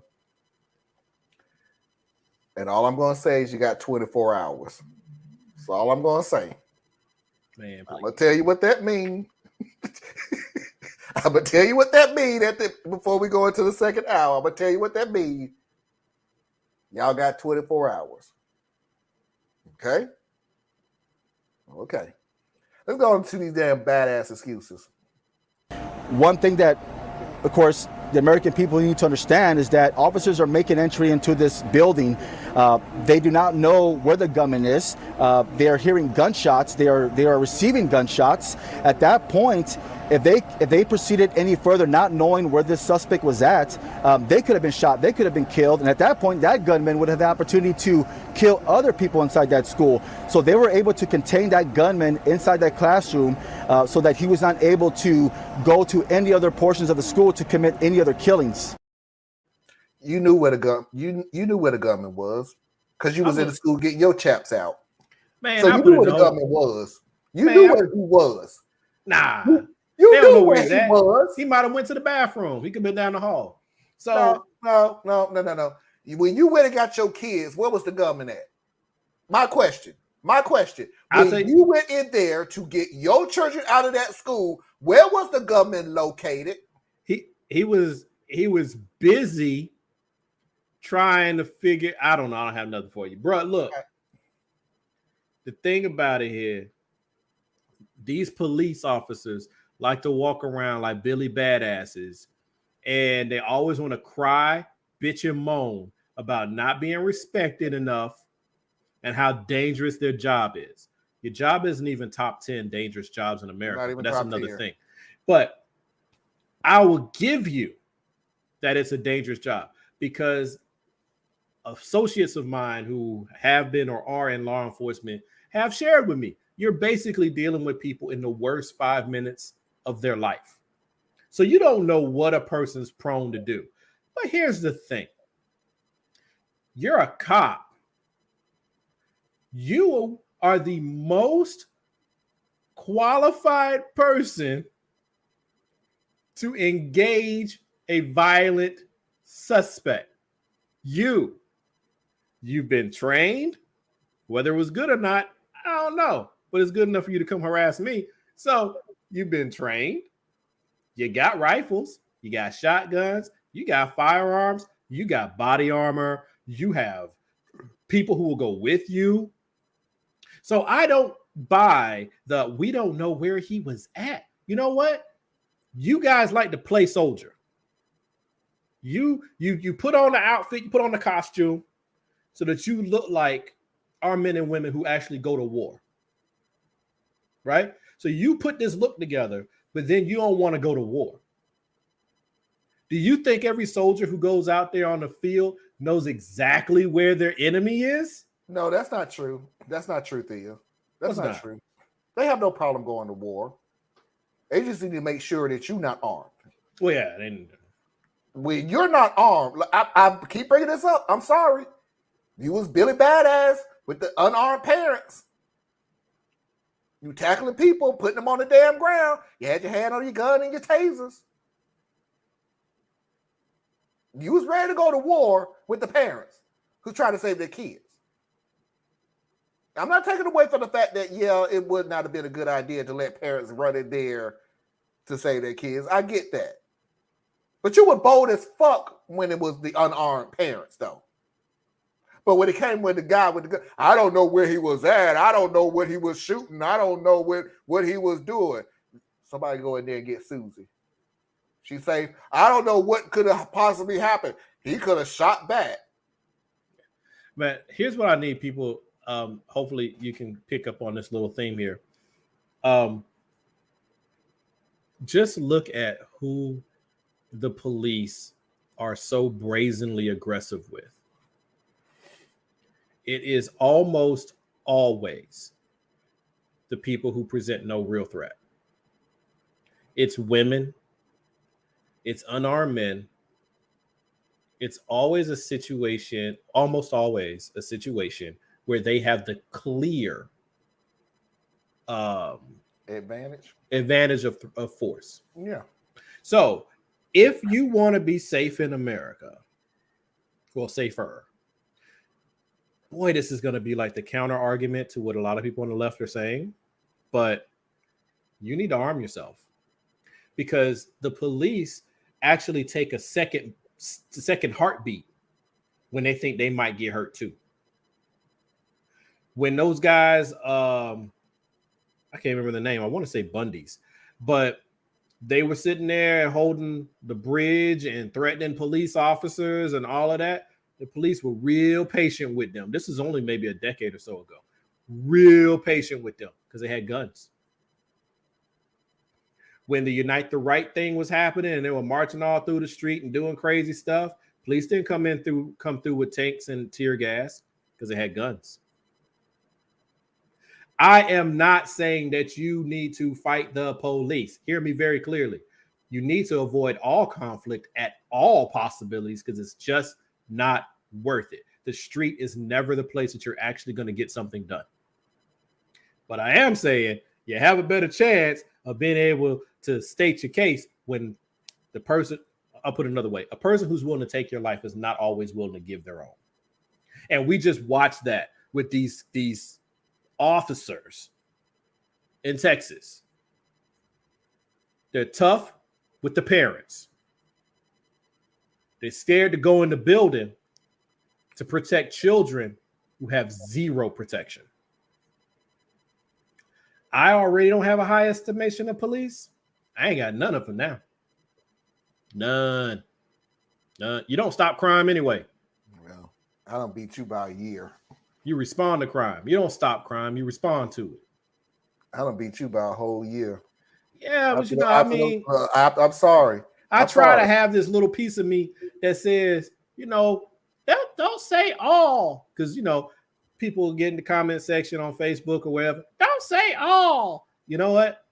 and all I'm gonna say is you got 24 hours. That's all I'm gonna say. Man, I'm gonna tell you what that means. I'm gonna tell you what that means before we go into the second hour. I'm gonna tell you what that means. Y'all got 24 hours. Okay? Okay. Let's go into these damn badass excuses. One thing that, of course, the American people need to understand is that officers are making entry into this building. They do not know where the gunman is. They are hearing gunshots. They are receiving gunshots. At that point, if they proceeded any further, not knowing where this suspect was at, they could have been shot. They could have been killed. And at that point, that gunman would have the opportunity to kill other people inside that school. So they were able to contain that gunman inside that classroom so that he was not able to go to any other portions of the school to commit any other killings. You knew where the gunman was because you was in the school getting your chaps out. Man, so you knew where the gunman was. You knew where he was. Nah. You they don't know knew where he's at. Was. He might have went to the bathroom. He could have been down the hall. So no. When you went and got your kids, where was the gunman at? My question. When you went in there to get your children out of that school, where was the gunman located? He was busy trying to figure. I don't know. I don't have nothing for you, bro. Look, the thing about it here, these police officers like to walk around like Billy Badasses, and they always want to cry, bitch, and moan about not being respected enough and how dangerous their job is. Your job isn't even top 10 dangerous jobs in America, but that's another thing. But I will give you that it's a dangerous job because associates of mine who have been or are in law enforcement have shared with me, you're basically dealing with people in the worst 5 minutes of their life. So you don't know what a person's prone to do. But here's the thing. You're a cop. You are the most qualified person to engage a violent suspect. You've been trained. Whether it was good or not, I don't know. But it's good enough for you to come harass me. So you've been trained. You got rifles. You got shotguns. You got firearms. You got body armor. You have people who will go with you. So I don't buy the we don't know where he was at. You know what? You guys like to play soldier. You put on the outfit, you put on the costume so that you look like our men and women who actually go to war. Right? So you put this look together, but then you don't want to go to war. Do you think every soldier who goes out there on the field knows exactly where their enemy is? No, that's not true. That's not true, Theo. That's What's not not? true. They have no problem going to war. They just need to make sure that you're not armed. Well, yeah. When you're not armed, I keep bringing this up. I'm sorry. You was Billy Badass with the unarmed parents. You tackling people, putting them on the damn ground. You had your hand on your gun and your tasers. You was ready to go to war with the parents who try to save their kids. I'm not taking away from the fact that, yeah, it would not have been a good idea to let parents run in there to save their kids. I get that. But you were bold as fuck when it was the unarmed parents, though. But when it came with the guy with the gun, I don't know where he was at. I don't know what he was shooting. I don't know what he was doing. Somebody go in there and get Susie. She's safe. I don't know what could have possibly happened. He could have shot back. But here's what I need people. Hopefully you can pick up on this little theme here. Just look at who the police are so brazenly aggressive with. It is almost always the people who present no real threat. It's women. It's unarmed men. It's always a situation, almost always a situation where they have the clear advantage of force. Yeah. So if you want to be safe in America, well, safer, boy, this is going to be like the counter argument to what a lot of people on the left are saying, but you need to arm yourself because the police actually take a second heartbeat when they think they might get hurt too. When those guys, I can't remember the name. I want to say Bundy's, but they were sitting there holding the bridge and threatening police officers and all of that. The police were real patient with them. This is only maybe a decade or so ago. Real patient with them because they had guns. When the Unite the Right thing was happening and they were marching all through the street and doing crazy stuff, police didn't come through with tanks and tear gas because they had guns. I am not saying that you need to fight the police. Hear me very clearly. You need to avoid all conflict at all possibilities because it's just not worth it. The street is never the place that you're actually going to get something done. But I am saying you have a better chance of being able to state your case when the person, I'll put it another way, a person who's willing to take your life is not always willing to give their own. And we just watched that with these officers in Texas. They're tough with the parents. They're scared to go in the building to protect children who have zero protection. I already don't have a high estimation of police. I ain't got none of them now. None. You don't stop crime anyway. Well, I don't beat you by a year. You respond to crime. You don't stop crime. You respond to it. I don't beat you by a whole year. Yeah, but I'm sorry. I try to have this little piece of me that says, don't say all, because people get in the comment section on Facebook or wherever. Don't say all. You know what?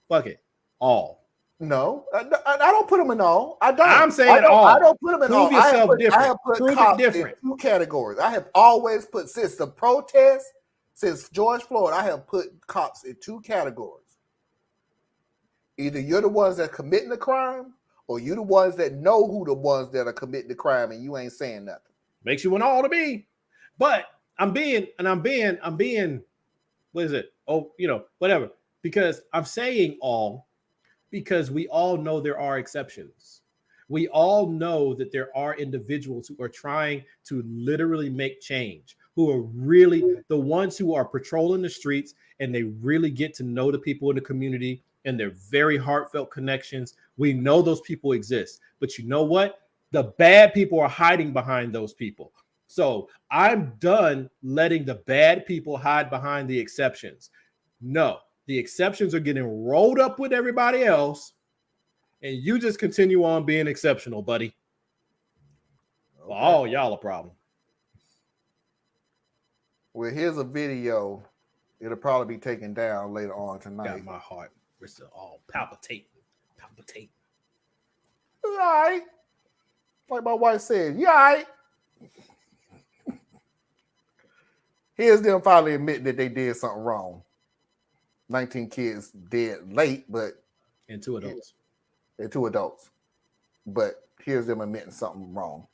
Fuck it. All. No, I don't put them in all. I don't. I'm saying all. I don't put them in all. Prove yourself different. I have put Prove cops it different. in 2 categories. I have always put, since the protest, since George Floyd, I have put cops in 2 categories. Either you're the ones that are committing the crime, or you the ones that know who the ones that are committing the crime and you ain't saying nothing? Makes you want all to be. But I'm being, what is it? Oh, whatever. Because I'm saying all because we all know there are exceptions. We all know that there are individuals who are trying to literally make change, who are really the ones who are patrolling the streets, and they really get to know the people in the community and their very heartfelt connections. We know those people exist, but you know what? The bad people are hiding behind those people. So I'm done letting the bad people hide behind the exceptions. No, the exceptions are getting rolled up with everybody else, and you just continue on being exceptional, buddy. Okay. Well, all y'all a problem. Well, here's a video. It'll probably be taken down later on tonight. Got my heart. It's all palpitating. All right. Like my wife said, yeah, all right. Here's them finally admitting that they did something wrong. 19 kids dead late, but and 2 adults. And 2 adults. But here's them admitting something wrong.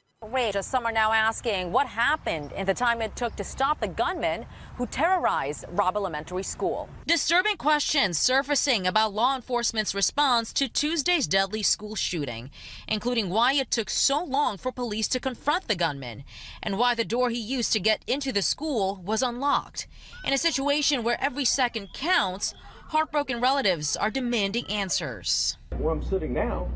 Some are now asking what happened in the time it took to stop the gunman who terrorized Robb Elementary School. Disturbing questions surfacing about law enforcement's response to Tuesday's deadly school shooting, including why it took so long for police to confront the gunman and why the door he used to get into the school was unlocked. In a situation where every second counts, heartbroken relatives are demanding answers. Where I'm sitting now,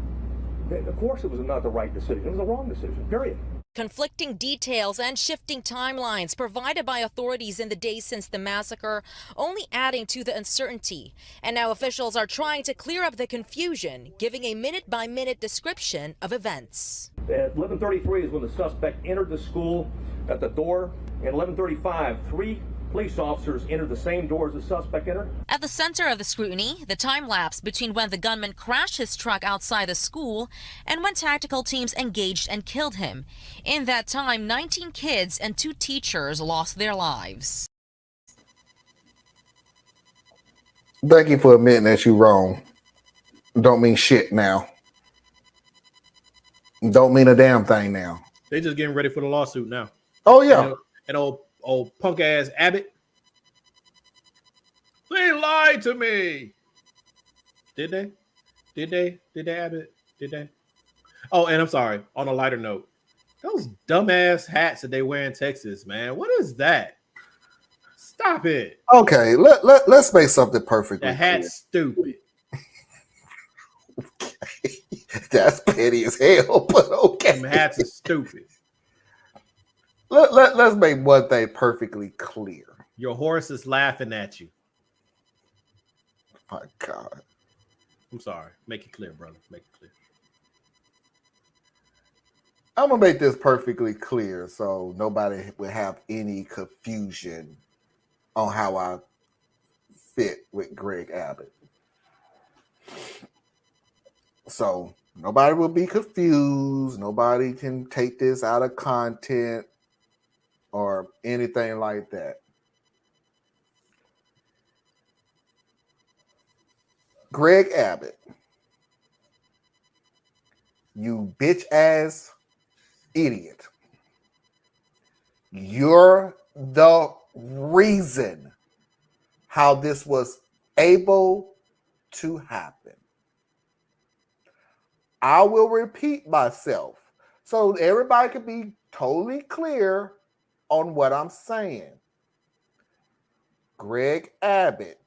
of course it was not the right decision. It was the wrong decision, period. Conflicting details and shifting timelines provided by authorities in the days since the massacre, only adding to the uncertainty. And now officials are trying to clear up the confusion, giving a minute-by-minute description of events. At 11:33 is when the suspect entered the school at the door. At 11:35, 3 police officers entered the same door as the suspect entered. At the center of the scrutiny, the time lapse between when the gunman crashed his truck outside the school and when tactical teams engaged and killed him. In that time, 19 kids and 2 teachers lost their lives. Thank you for admitting that you're wrong. Don't mean shit now. Don't mean a damn thing now. They just getting ready for the lawsuit now. Oh yeah. And old punk ass Abbott. They lied to me. Did they? Did they, Abbott? Did they? Oh, and I'm sorry. On a lighter note, those dumbass hats that they wear in Texas, man. What is that? Stop it. Okay, let's make something perfectly The hat's stupid. Okay. That's petty as hell, but okay. Them hats are stupid. Let's make one thing perfectly clear. Your horse is laughing at you. My God. I'm sorry. Make it clear, brother. Make it clear. I'm going to make this perfectly clear so nobody will have any confusion on how I fit with Greg Abbott. So nobody will be confused. Nobody can take this out of content or anything like that. Greg Abbott, you bitch ass idiot. You're the reason how this was able to happen. I will repeat myself so everybody can be totally clear on what I'm saying. Greg Abbott,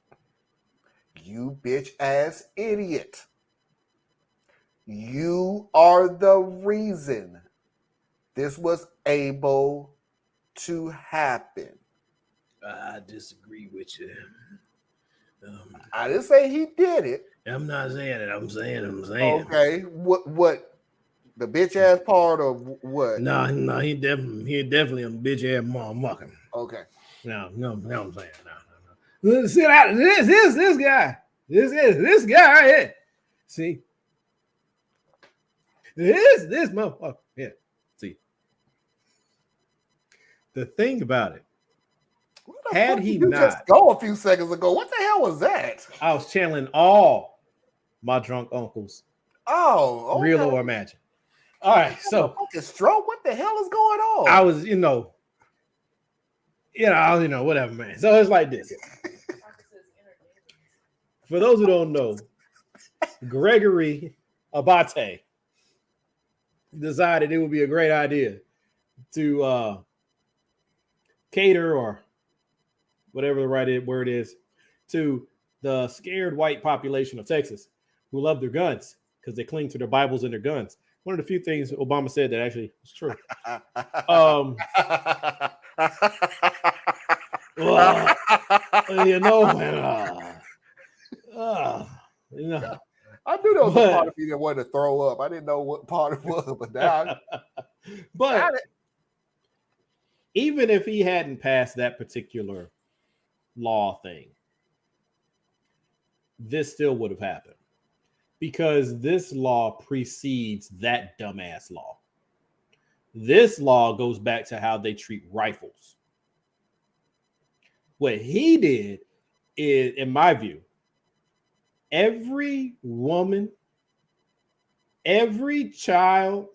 you bitch ass idiot. You are the reason this was able to happen. I disagree with you. I didn't say he did it. I'm not saying it. I'm saying. Okay, what? The bitch ass part of what? No, he definitely a bitch ass motherfucker. Okay. No, I'm saying no. See that? This guy. This guy right here. See, this motherfucker. Yeah. See, the thing about it. Had he not just go a few seconds ago, what the hell was that? I was channeling all my drunk uncles Oh, okay. Real or imagined. All right, so fucking stroke. What the hell is going on? I was, whatever, man. So it's like this. For those who don't know, Gregory Abate decided it would be a great idea to cater, or whatever the right word is, to the scared white population of Texas who love their guns because they cling to their Bibles and their guns. One of the few things Obama said that actually was true. I knew there was a part of me that wanted to throw up. I didn't know what part it was, but now. But even if he hadn't passed that particular law thing, this still would have happened, because this law precedes that dumbass law. This law goes back to how they treat rifles. What he did is, in my view, every woman, every child,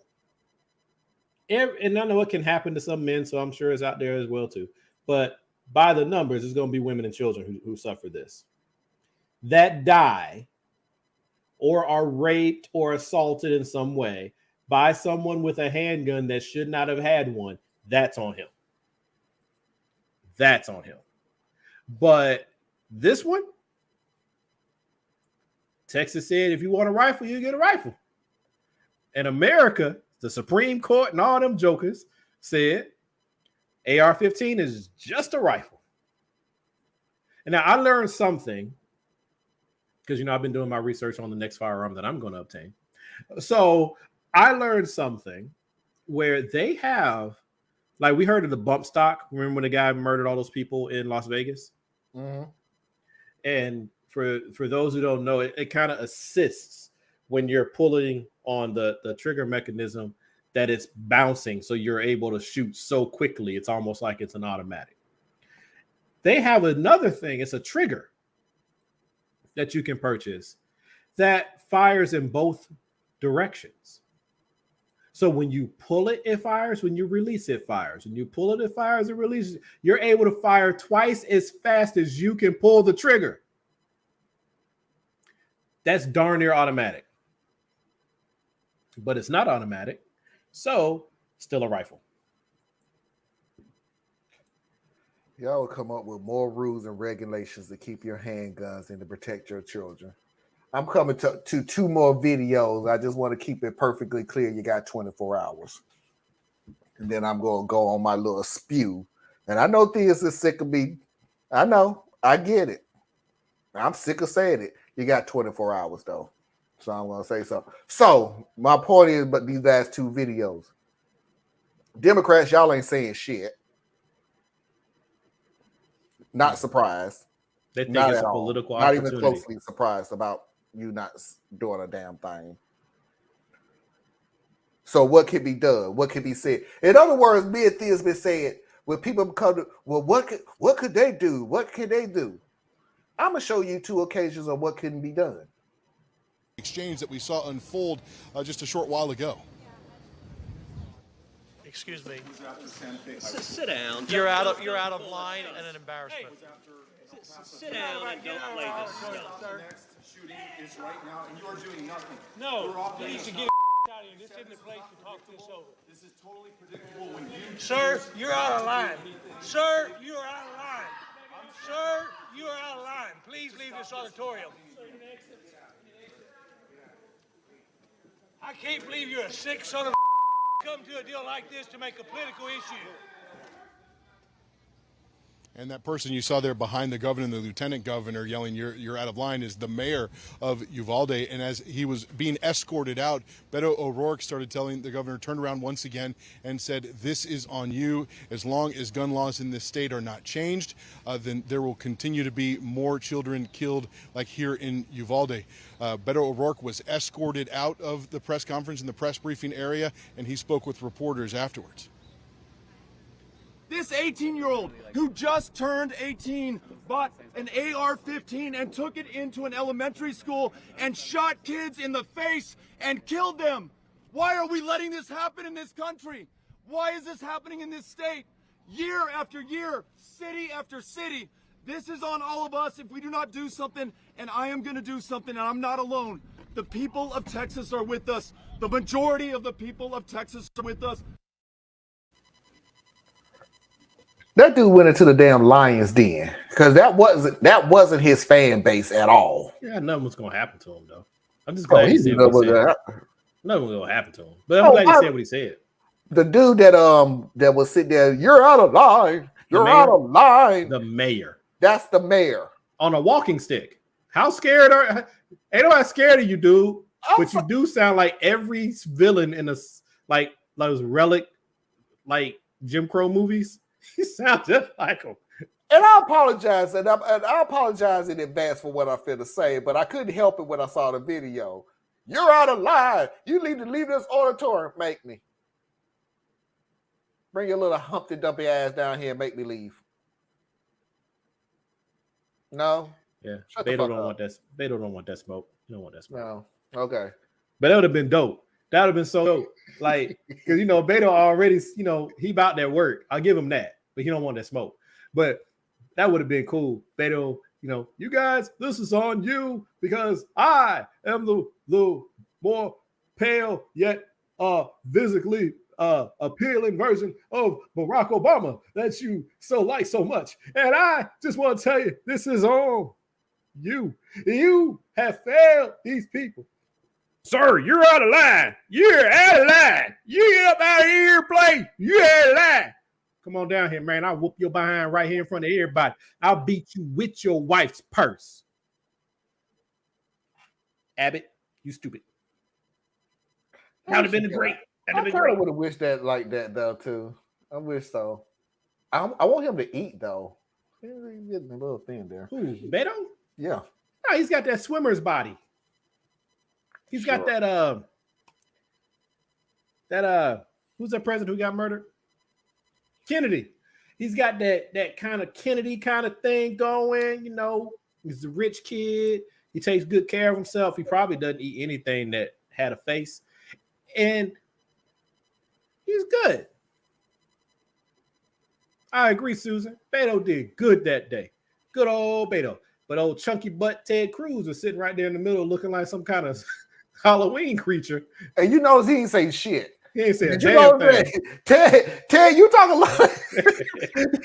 and I know it can happen to some men, so I'm sure it's out there as well too. But by the numbers, it's going to be women and children who suffer this, that die or are raped or assaulted in some way by someone with a handgun that should not have had one. That's on him. That's on him. But this one, Texas said, if you want a rifle, you get a rifle. And America, the Supreme Court and all them jokers said AR-15 is just a rifle. And now I learned something, because, I've been doing my research on the next firearm that I'm going to obtain. So I learned something where they have, like, we heard of the bump stock. Remember when the guy murdered all those people in Las Vegas? Mm-hmm. And for those who don't know, it kind of assists when you're pulling on the trigger mechanism, that it's bouncing, so you're able to shoot so quickly. It's almost like it's an automatic. They have another thing. It's a trigger that you can purchase that fires in both directions. So when you pull it, it fires. When you release, it fires. When you pull it, it fires and releases. You're able to fire twice as fast as you can pull the trigger. That's darn near automatic. But it's not automatic, so still a rifle. Y'all will come up with more rules and regulations to keep your handguns and to protect your children. I'm coming to 2 more videos. I just want to keep it perfectly clear. You got 24 hours. And then I'm going to go on my little spew. And I know Theus is sick of me. I know. I get it. I'm sick of saying it. You got 24 hours, though. So I'm going to say something. So my point is, but these last 2 videos, Democrats, y'all ain't saying shit. Not surprised. They think not it's a all. political Not opportunity. even closely surprised about you not doing a damn thing. So what can be done? What can be said? In other words, me and Thea's been saying, when people come to, well, what could they do? What can they do? I'm going to show you 2 occasions of what can be done. Exchange that we saw unfold just a short while ago. Excuse me. Sit down. You're out of line and an embarrassment. Sit down and don't play this stuff. Next shooting is right now, and you are doing nothing. No, you need to get out of here. This isn't the place to talk this over. This is totally predictable when you. Sir, you're out of line. Sir, you are out of line. Sir, you are out of line. Please leave this auditorium. I can't believe you're a sick son of a come to a deal like this to make a political issue. And that person you saw there behind the governor and the lieutenant governor yelling, you're out of line, is the mayor of Uvalde. And as he was being escorted out, Beto O'Rourke started telling the governor, turned around once again and said, this is on you. As long as gun laws in this state are not changed, then there will continue to be more children killed like here in Uvalde. Beto O'Rourke was escorted out of the press conference in the press briefing area, and he spoke with reporters afterwards. This 18-year-old who just turned 18 bought an AR-15 and took it into an elementary school and shot kids in the face and killed them. Why are we letting this happen in this country? Why is this happening in this state? Year after year, city after city. This is on all of us if we do not do something, and I am going to do something, and I'm not alone. The people of Texas are with us. The majority of the people of Texas are with us. That dude went into the damn lion's den because that wasn't his fan base at all. Yeah, nothing was gonna happen to him though. I'm just glad he said knew what he said. Nothing was gonna happen to him, but I'm glad he said what he said. The dude that was sitting there, you're out of line. You're out of line. The mayor. That's the mayor on a walking stick. How scared are? Ain't nobody scared of you, dude. But you do sound like every villain in like those relic, like Jim Crow movies. You sound just like him. And I apologize, and I apologize in advance for what I feel to say, but I couldn't help it when I saw the video. You're out of line. You need to leave this auditorium. Make me. Bring your little Humpty Dumpty ass down here and make me leave. No? Yeah. Beto don't want that. Beto don't want that smoke. You don't want that smoke. No. Okay. But that would have been dope. That would have been so dope. Like, because Beto already, he about that work. I'll give him that. But he don't want that smoke. But that would have been cool. Beto, you guys, this is on you because I am the more pale yet physically appealing version of Barack Obama that you like so much. And I just want to tell you, this is on you. You have failed these people. Sir, you're out of line. You're out of line. You get up out of here, play. You're out of line. Come on down here, man. I'll whoop your behind right here in front of everybody. I'll beat you with your wife's purse. Abbott, you stupid. That would have been great. I kind of would have wished that like that though too. I wish so. I want him to eat though. He's getting a little thin there. Who, Beto? Yeah. No, he's got that swimmer's body. He's got that who's that president who got murdered? Kennedy. He's got that kind of Kennedy kind of thing going, He's a rich kid. He takes good care of himself. He probably doesn't eat anything that had a face. And he's good. I agree, Susan. Beto did good that day. Good old Beto. But old chunky butt Ted Cruz was sitting right there in the middle looking like some kind of Halloween creature. And you notice he ain't say shit. He ain't say a Did you damn know thing. Ted, you talk a lot.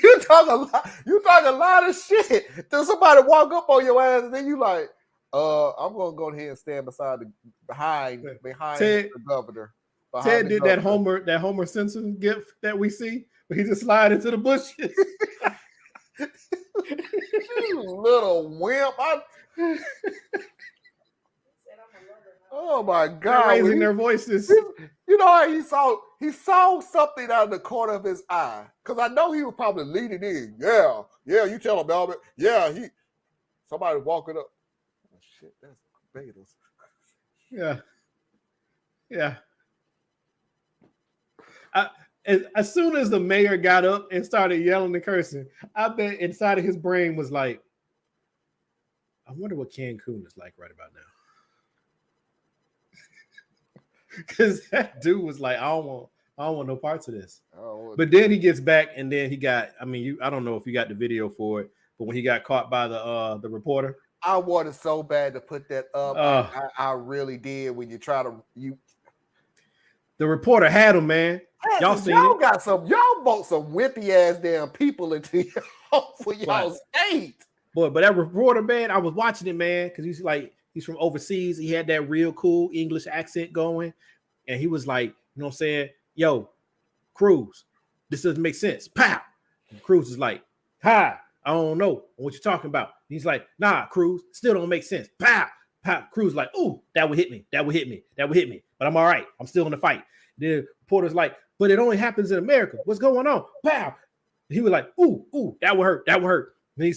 you talk a lot of shit. Till somebody walk up on your ass and then you like, I'm gonna go ahead and stand behind Ted, the governor. Ted did that Homer Simpson gift that we see, where he just slide into the bushes. You little wimp. Oh my God. They're raising their voices. You know how he saw something out of the corner of his eye. Because I know he was probably leaning in. Yeah, you tell him, Albert. Yeah, somebody walking up. Oh shit, that's Beta's. Yeah. As soon as the mayor got up and started yelling and cursing, I bet inside of his brain was like, I wonder what Cancun is like right about now. Because that dude was like, I don't want no parts of this. But then he gets back and then he got, I don't know if you got the video for it, but when he got caught by the reporter. I wanted so bad to put that up. I really did. When you try to the reporter had him, man. Y'all bought some wimpy ass damn people into y'all state. Boy, but that reporter, man, I was watching it, man, because he's from overseas. He had that real cool English accent going. And he was like, you know what I'm saying? Yo, Cruz, this doesn't make sense. Pow. And Cruz is like, hi, I don't know what you're talking about. And he's like, nah, Cruz, still don't make sense. Pow. Pow. Cruz like, ooh, that would hit me. But I'm all right. I'm still in the fight. The reporter's like, but it only happens in America. What's going on? Pow. He was like, ooh, that would hurt. And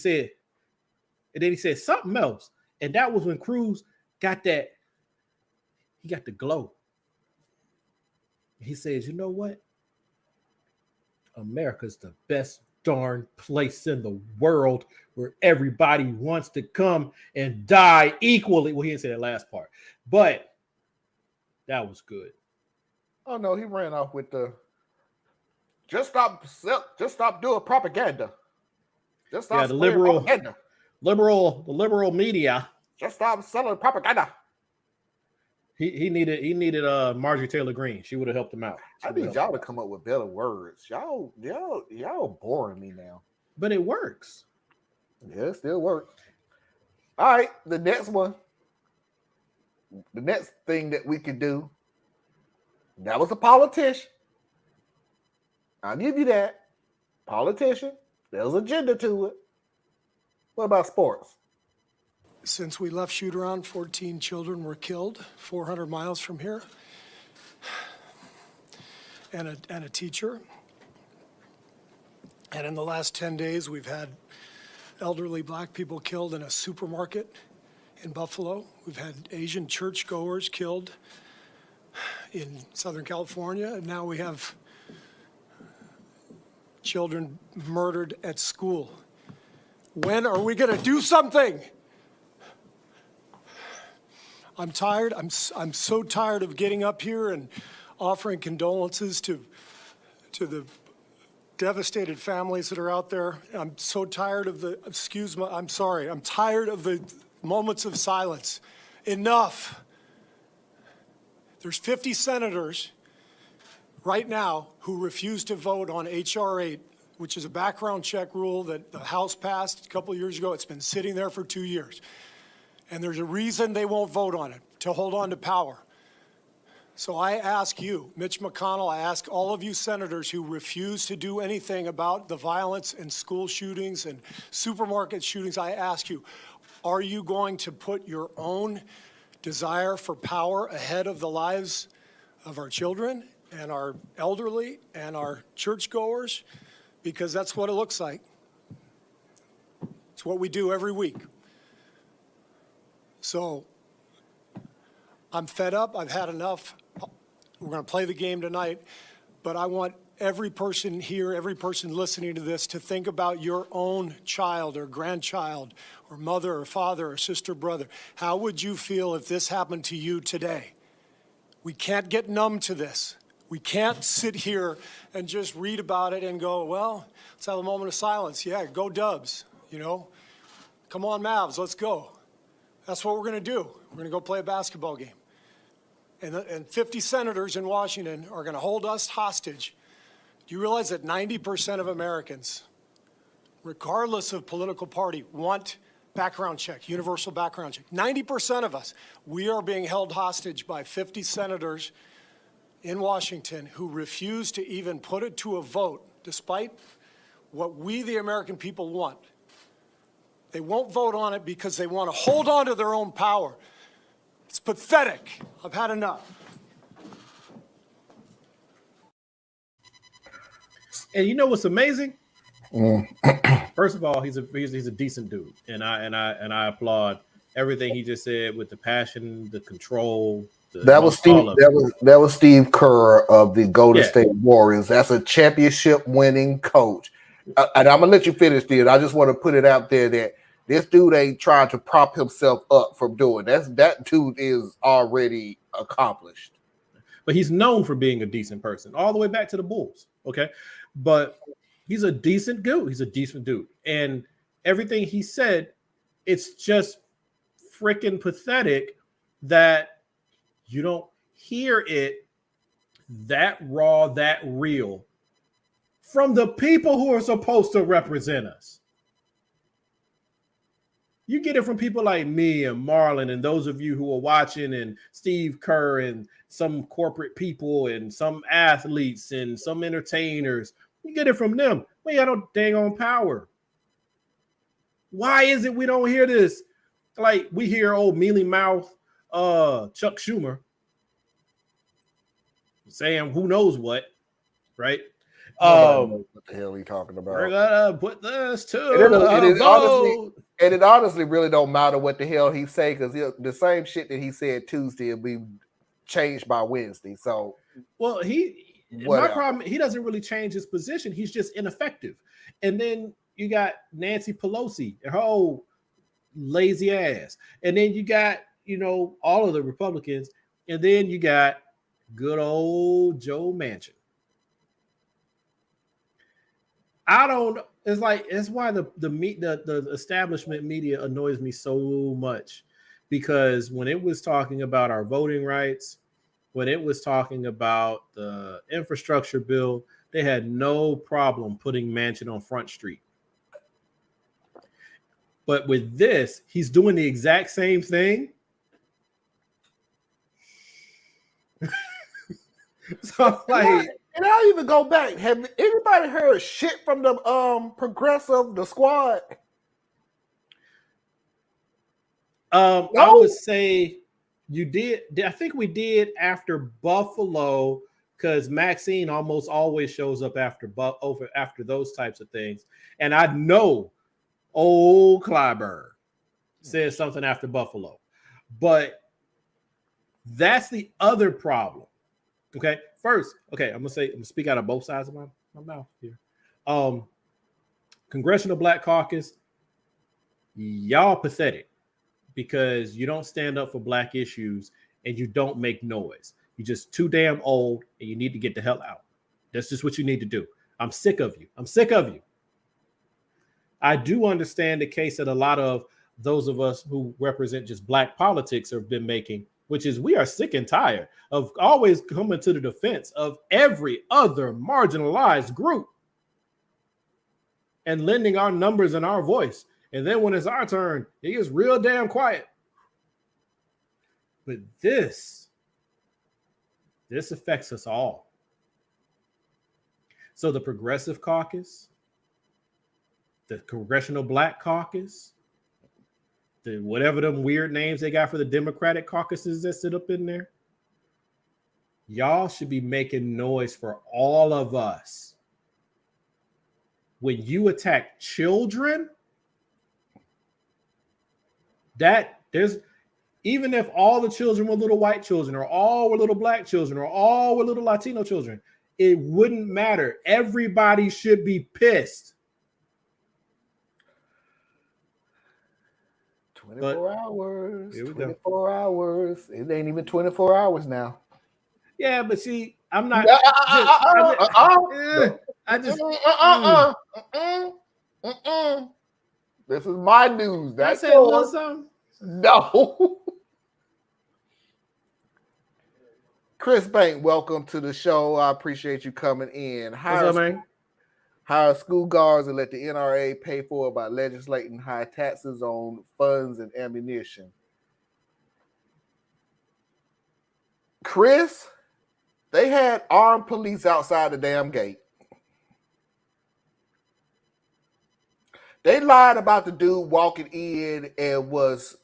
then he said something else. And that was when Cruz got the glow. He says, you know what? America's the best darn place in the world where everybody wants to come and die equally. Well, he didn't say that last part, but that was good. Oh no, he ran off with the just stop doing propaganda. Just stop the liberal propaganda. The liberal media. Just stop selling propaganda. He needed Marjorie Taylor Greene. She would have helped him out. I need y'all to come up with better words. Y'all boring me now. But it works. Yeah, it still works. All right, the next one. The next thing that we could do. That was a politician. I'll give you that. Politician. There's agenda to it. What about sports? Since we left shoot around, 14 children were killed 400 miles from here, and a teacher. And in the last 10 days, we've had elderly black people killed in a supermarket in Buffalo. We've had Asian churchgoers killed in Southern California. And now we have children murdered at school. When are we going to do something? I'm tired. I'm so tired of getting up here and offering condolences to the devastated families that are out there. I'm so tired of the, I'm sorry. I'm tired of the moments of silence. Enough. There's 50 senators right now who refuse to vote on H.R. 8, which is a background check rule that the House passed a couple of years ago. It's been sitting there for 2 years. And there's a reason they won't vote on it, to hold on to power. So I ask you, Mitch McConnell, I ask all of you senators who refuse to do anything about the violence and school shootings and supermarket shootings, I ask you, are you going to put your own desire for power ahead of the lives of our children and our elderly and our churchgoers? Because that's what it looks like. It's what we do every week. So I'm fed up. I've had enough. We're going to play the game tonight, but I want every person here, every person listening to this to think about your own child or grandchild or mother or father or sister, brother. How would you feel if this happened to you today? We can't get numb to this. We can't sit here and just read about it and go, well, let's have a moment of silence. Yeah, go Dubs, you know. Come on, Mavs, let's go. That's what we're going to do. We're going to go play a basketball game. And 50 senators in Washington are going to hold us hostage. Do you realize that 90% of Americans, regardless of political party, want background check, universal background check? 90% of us, we are being held hostage by 50 senators in Washington who refuse to even put it to a vote, despite what we, the American people, want. They won't vote on it because they want to hold on to their own power. It's pathetic. I've had enough. And you know what's amazing? First of all, he's a decent dude, and I applaud everything he just said with the passion, the control. That was Steve Kerr of the Golden State Warriors. That's a championship-winning coach. And I'm gonna let you finish, dude. I just want to put it out there that this dude ain't trying to prop himself up from doing that dude is already accomplished. But he's known for being a decent person, all the way back to the Bulls. Okay, but he's a decent dude. He's a decent dude, and everything he said, it's just freaking pathetic that you don't hear it that raw, that real from the people who are supposed to represent us. You get it from people like me and Marlon and those of you who are watching, and Steve Kerr and some corporate people and some athletes and some entertainers. You get it from them. We got no dang on power. Why is it we don't hear this? Like we hear old mealy mouth Chuck Schumer saying who knows what, right? What the hell are you talking about? We're gonna put this to it honestly really don't matter what the hell he say, because the same shit that he said Tuesday will be changed by Wednesday. So, well, My problem, he doesn't really change his position. He's just ineffective. And then you got Nancy Pelosi and her old lazy ass. And then you got, all of the Republicans. And then you got good old Joe Manchin. It's why the establishment media annoys me so much, because when it was talking about our voting rights, when it was talking about the infrastructure bill, they had no problem putting Manchin on Front Street. But with this, he's doing the exact same thing. So and I'll even go back. Have anybody heard shit from the progressive, the squad? No? I would say you did. I think we did after Buffalo, because Maxine almost always shows up after those types of things. And I know old Clyburn said something after Buffalo, but that's the other problem. Okay, first, I'm gonna speak out of both sides of my mouth here. Congressional Black Caucus, y'all pathetic, because you don't stand up for Black issues and you don't make noise. You're just too damn old and you need to get the hell out. That's just what you need to do. I'm sick of you. I do understand the case that a lot of those of us who represent just Black politics have been making, which is we are sick and tired of always coming to the defense of every other marginalized group and lending our numbers and our voice. And then when it's our turn, it gets real damn quiet. But this affects us all. So the Progressive Caucus, the Congressional Black Caucus, whatever them weird names they got for the Democratic caucuses that sit up in there, y'all should be making noise for all of us. When you attack children, even if all the children were little white children, or all were little Black children, or all were little Latino children, it wouldn't matter. Everybody should be pissed. 24 hours. 24 hours. It ain't even 24 hours now. Yeah, but see, I'm not. This is my news. That's it. No. Chris Bank, welcome to the show. I appreciate you coming in. What's up, man? Hire school guards and let the NRA pay for it by legislating high taxes on funds and ammunition. Chris, they had armed police outside the damn gate. They lied about the dude walking in and was,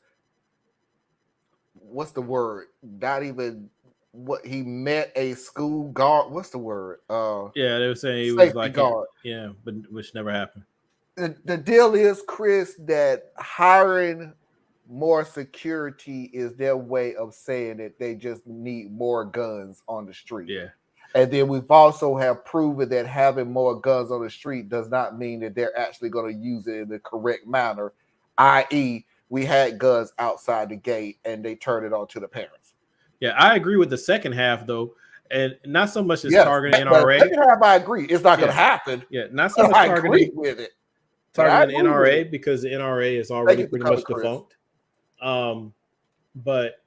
what's the word? Not even what he met a school guard. What's the word? Yeah, they were saying he was like guard. Yeah, but which never happened. The deal is, Chris, that hiring more security is their way of saying that they just need more guns on the street. Yeah. And then we've also have proven that having more guns on the street does not mean that they're actually going to use it in the correct manner, i.e., we had guns outside the gate and they turned it on to the parents. Yeah, I agree with the second half, though, and not so much as targeting NRA. The second half, I agree. It's not going to happen. Yeah, not so much targeting with it. Targeting NRA, because the NRA is already pretty much defunct. But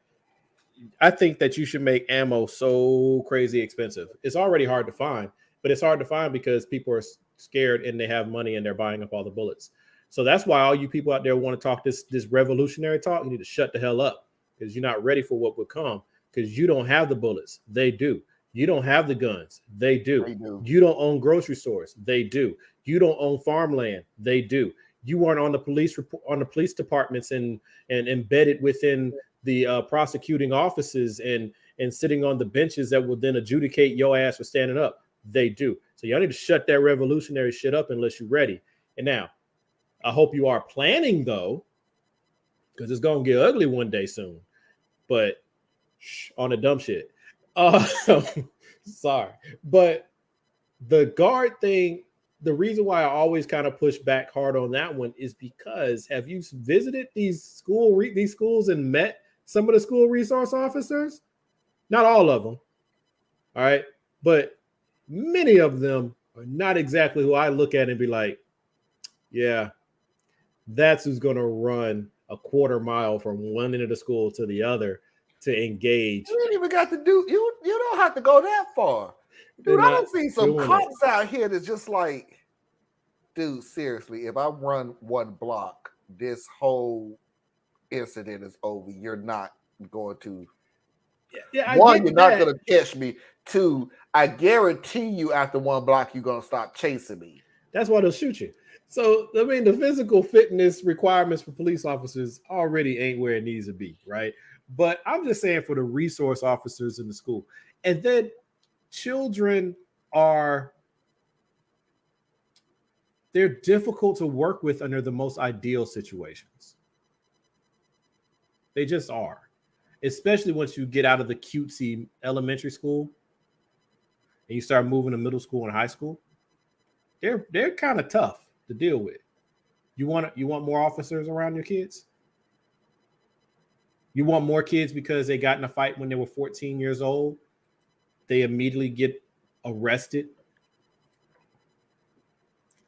I think that you should make ammo so crazy expensive. It's already hard to find, but it's hard to find because people are scared and they have money and they're buying up all the bullets. So that's why all you people out there want to talk this revolutionary talk, you need to shut the hell up, because you're not ready for what would come, because you don't have the bullets. They do. You don't have the guns. They do. You don't own grocery stores. They do. You don't own farmland. They do. You weren't on the police departments and embedded within the prosecuting offices and sitting on the benches that will then adjudicate your ass for standing up. They do. So y'all need to shut that revolutionary shit up unless you're ready. And now, I hope you are planning, though, because it's going to get ugly one day soon. But on the dumb shit. Sorry. But the guard thing, the reason why I always kind of push back hard on that one is because have you visited these schools and met some of the school resource officers? Not all of them. All right. But many of them are not exactly who I look at and be like, yeah, that's who's going to run a quarter mile from one end of the school to the other to engage. You ain't even got to do, you don't have to go that far. Dude, I don't see some cops out here that's just like, dude, seriously, if I run one block, this whole incident is over. You're not going to. One, you're not going to catch me. Two, I guarantee you after one block, you're going to stop chasing me. That's why they'll shoot you. So, I mean, the physical fitness requirements for police officers already ain't where it needs to be, right? But I'm just saying for the resource officers in the school. And then children they're difficult to work with under the most ideal situations. They just are. Especially once you get out of the cutesy elementary school and you start moving to middle school and high school. They're kind of tough to deal with. You want more officers around your kids? You want more kids because they got in a fight when they were 14 years old? They immediately get arrested?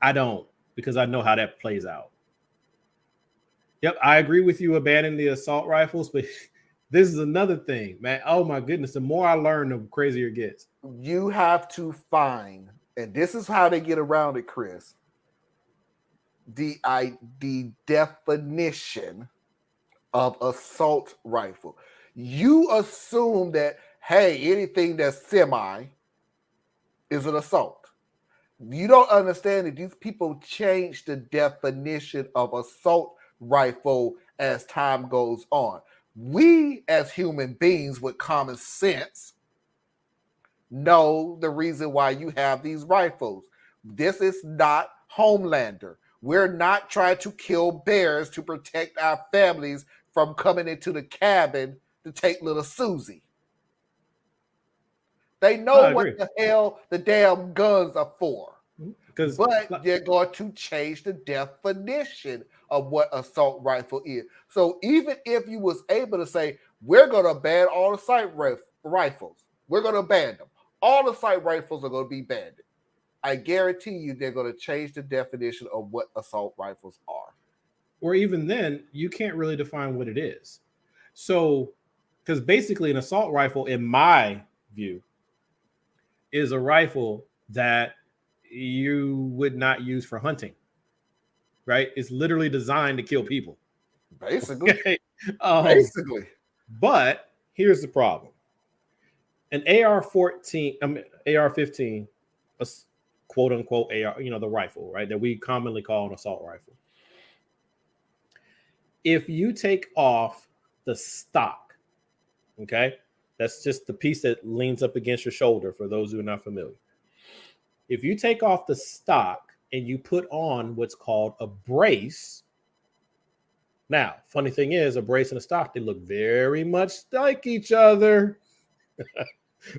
I don't, because I know how that plays out. Yep, I agree with you abandoning the assault rifles, but this is another thing, man. Oh my goodness, the more I learn, the crazier it gets. You have to find, and this is how they get around it, Chris, the definition of assault rifle. You assume that, hey, anything that's semi is an assault. You don't understand that these people change the definition of assault rifle as time goes on. We, as human beings with common sense, know the reason why you have these rifles. This is not Homelander. We're not trying to kill bears to protect our families from coming into the cabin to take little Susie. They know what the hell the damn guns are for. But they're going to change the definition of what assault rifle is. So even if you was able to say, we're going to ban all the sight rifles, we're going to ban them. All the sight rifles are going to be banned. I guarantee you they're going to change the definition of what assault rifles are. Or even then, you can't really define what it is. So, because basically an assault rifle, in my view, is a rifle that you would not use for hunting, right? It's literally designed to kill people. Basically. Okay? Basically. But here's the problem. An AR-15, a quote unquote AR, the rifle, right? That we commonly call an assault rifle. If you take off the stock, okay? That's just the piece that leans up against your shoulder for those who are not familiar. If you take off the stock and you put on what's called a brace. Now, funny thing is, a brace and a stock, they look very much like each other.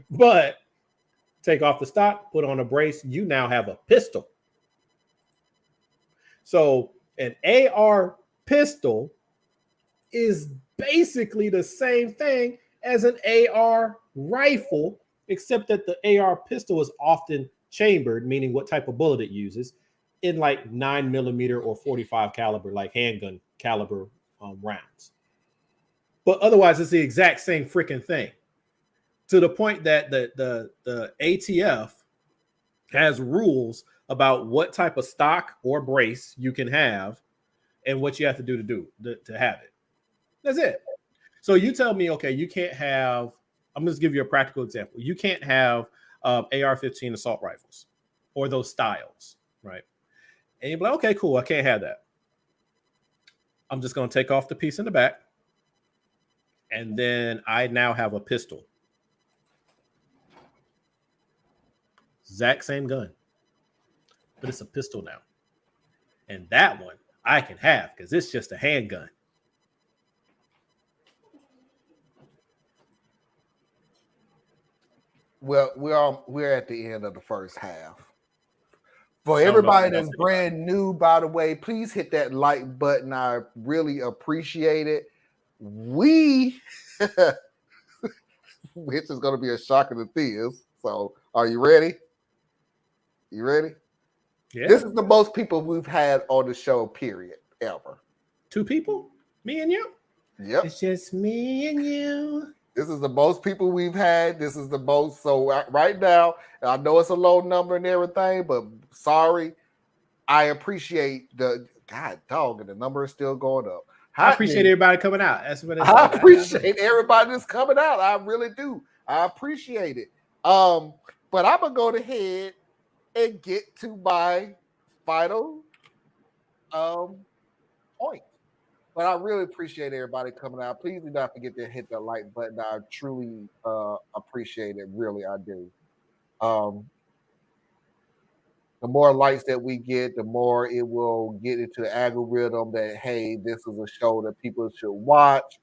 But take off the stock, put on a brace, you now have a pistol. So an AR pistol is basically the same thing as an AR rifle, except that the AR pistol is often chambered, meaning what type of bullet it uses, in like 9mm or 45 caliber, like handgun caliber rounds. But otherwise, it's the exact same freaking thing. To the point that the ATF has rules about what type of stock or brace you can have and what you have to do to have it. That's it. So you tell me, okay, you can't have, I'm just give you a practical example. You can't have AR-15 assault rifles or those styles, right? And you're like, okay, cool, I can't have that. I'm just going to take off the piece in the back. And then I now have a pistol. Exact same gun, but it's a pistol now. And that one I can have because it's just a handgun. Well, we're at the end of the first half. For I don't know everybody what else that's to do. brand new, by the way, please hit that like button. I really appreciate it. Which is going to be a shocker to Theas. So, are you ready? You ready? Yeah. This is the most people we've had on the show, period, ever. 2 people? Me and you? Yep. It's just me and you. This is the most people we've had. This is the most. So right now, I know it's a low number and everything, but sorry. I appreciate the God dog, and the number is still going up. I appreciate everybody coming out. That's what it's I like. appreciate everybody that's coming out. I really do. I appreciate it. But I'm gonna go ahead and get to my final point. But I really appreciate everybody coming out. Please do not forget to hit that like button. I truly appreciate it. Really, I do. The more likes that we get, the more it will get into the algorithm that, hey, this is a show that people should watch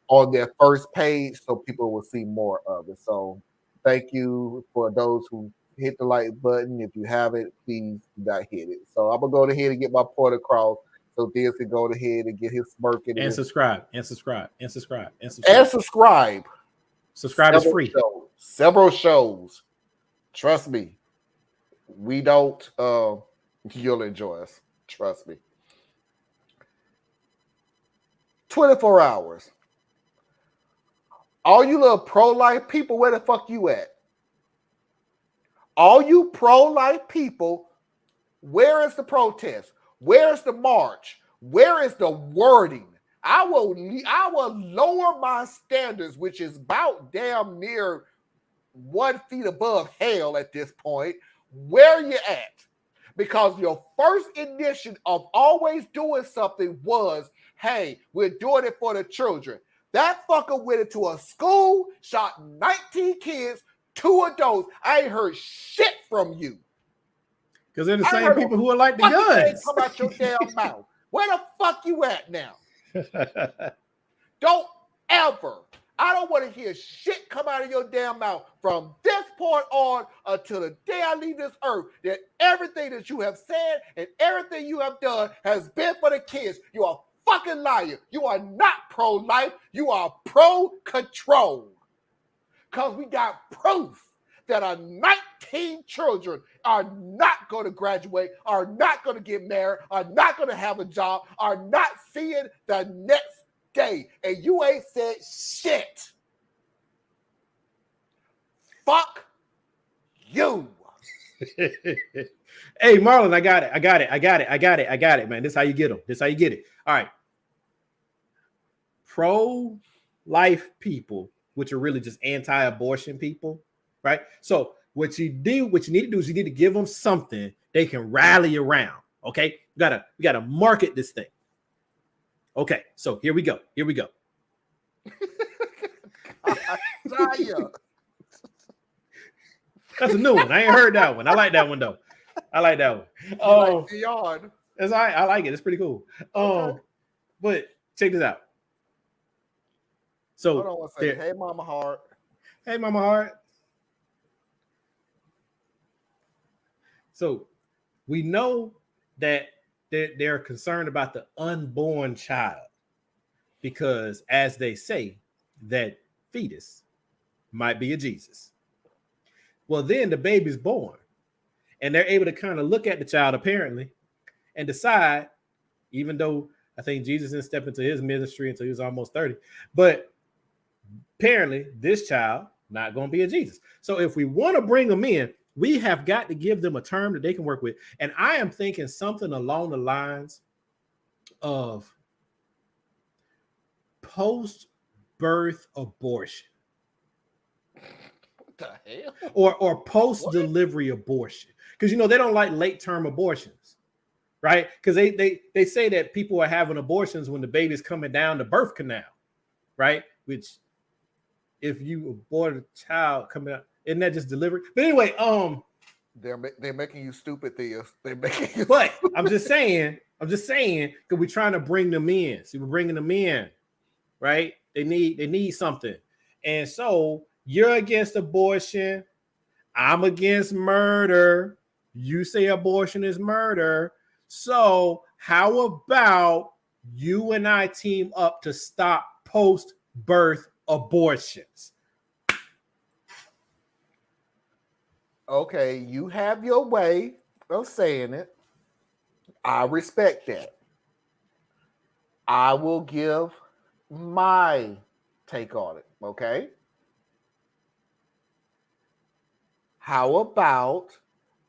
on their first page so people will see more of it. So thank you for those who hit the like button. If you haven't, please do not hit it. So I'm going to go ahead and get my point across so Diaz can go ahead and get his smirk in. And subscribe, and subscribe, and subscribe, and subscribe. subscribe. And subscribe. Subscribe is free. Several shows. Trust me. We don't, you'll enjoy us. Trust me. 24 hours. All you little pro-life people, where the fuck you at? All you pro-life people, where is the protest? Where is the march? Where is the wording? I will lower my standards, which is about damn near 1 feet above hell at this point. Where you at? Because your first initiative of always doing something was, hey, we're doing it for the children. That fucker went into a school, shot 19 kids, 2 adults. I ain't heard shit from you. Because they're the same people who are like the guns. Come out your damn mouth. Where the fuck you at now? Don't ever. I don't want to hear shit come out of your damn mouth from this point on until the day I leave this earth, that everything that you have said and everything you have done has been for the kids. You are a fucking liar. You are not pro-life. You are pro-control. Because we got proof that 19 children are not going to graduate, are not going to get married, are not going to have a job, are not seeing the next day, and you ain't said shit. Fuck you. Hey, Marlon, I got it, man. This is how you get them. This is how you get it. All right. Pro-life people, which are really just anti-abortion people, right? So what you need to do is you need to give them something they can rally around. Okay, we gotta market this thing. Okay, so here we go. That's a new one. I ain't heard that one. I like that one though. Oh, like Beyond. That's all right. I like it. It's pretty cool. Okay. But check this out. So hold on one second. Hey, Mama Heart. Hey, Mama Heart. So we know that they're concerned about the unborn child because, as they say, that fetus might be a Jesus. Well, then the baby's born, and they're able to kind of look at the child apparently and decide, even though I think Jesus didn't step into his ministry until he was almost 30, but apparently this child not going to be a Jesus. So if we want to bring them in, we have got to give them a term that they can work with. And I am thinking something along the lines of post-birth abortion. What the hell? Or post-delivery abortion. Because, you know, they don't like late-term abortions, right? Because they say that people are having abortions when the baby's coming down the birth canal, right? Which, if you abort a child coming out, isn't that just delivery? But anyway, they're making you stupid, Thea. They're making you. But I'm just saying, because we're trying to bring them in. See, we're bringing them in, right? They need something, and so You're against abortion. I'm against murder. You say abortion is murder. So how about you and I team up to stop post-birth abortions? Okay, you have your way of saying it. I respect that. I will give my take on it, okay? How about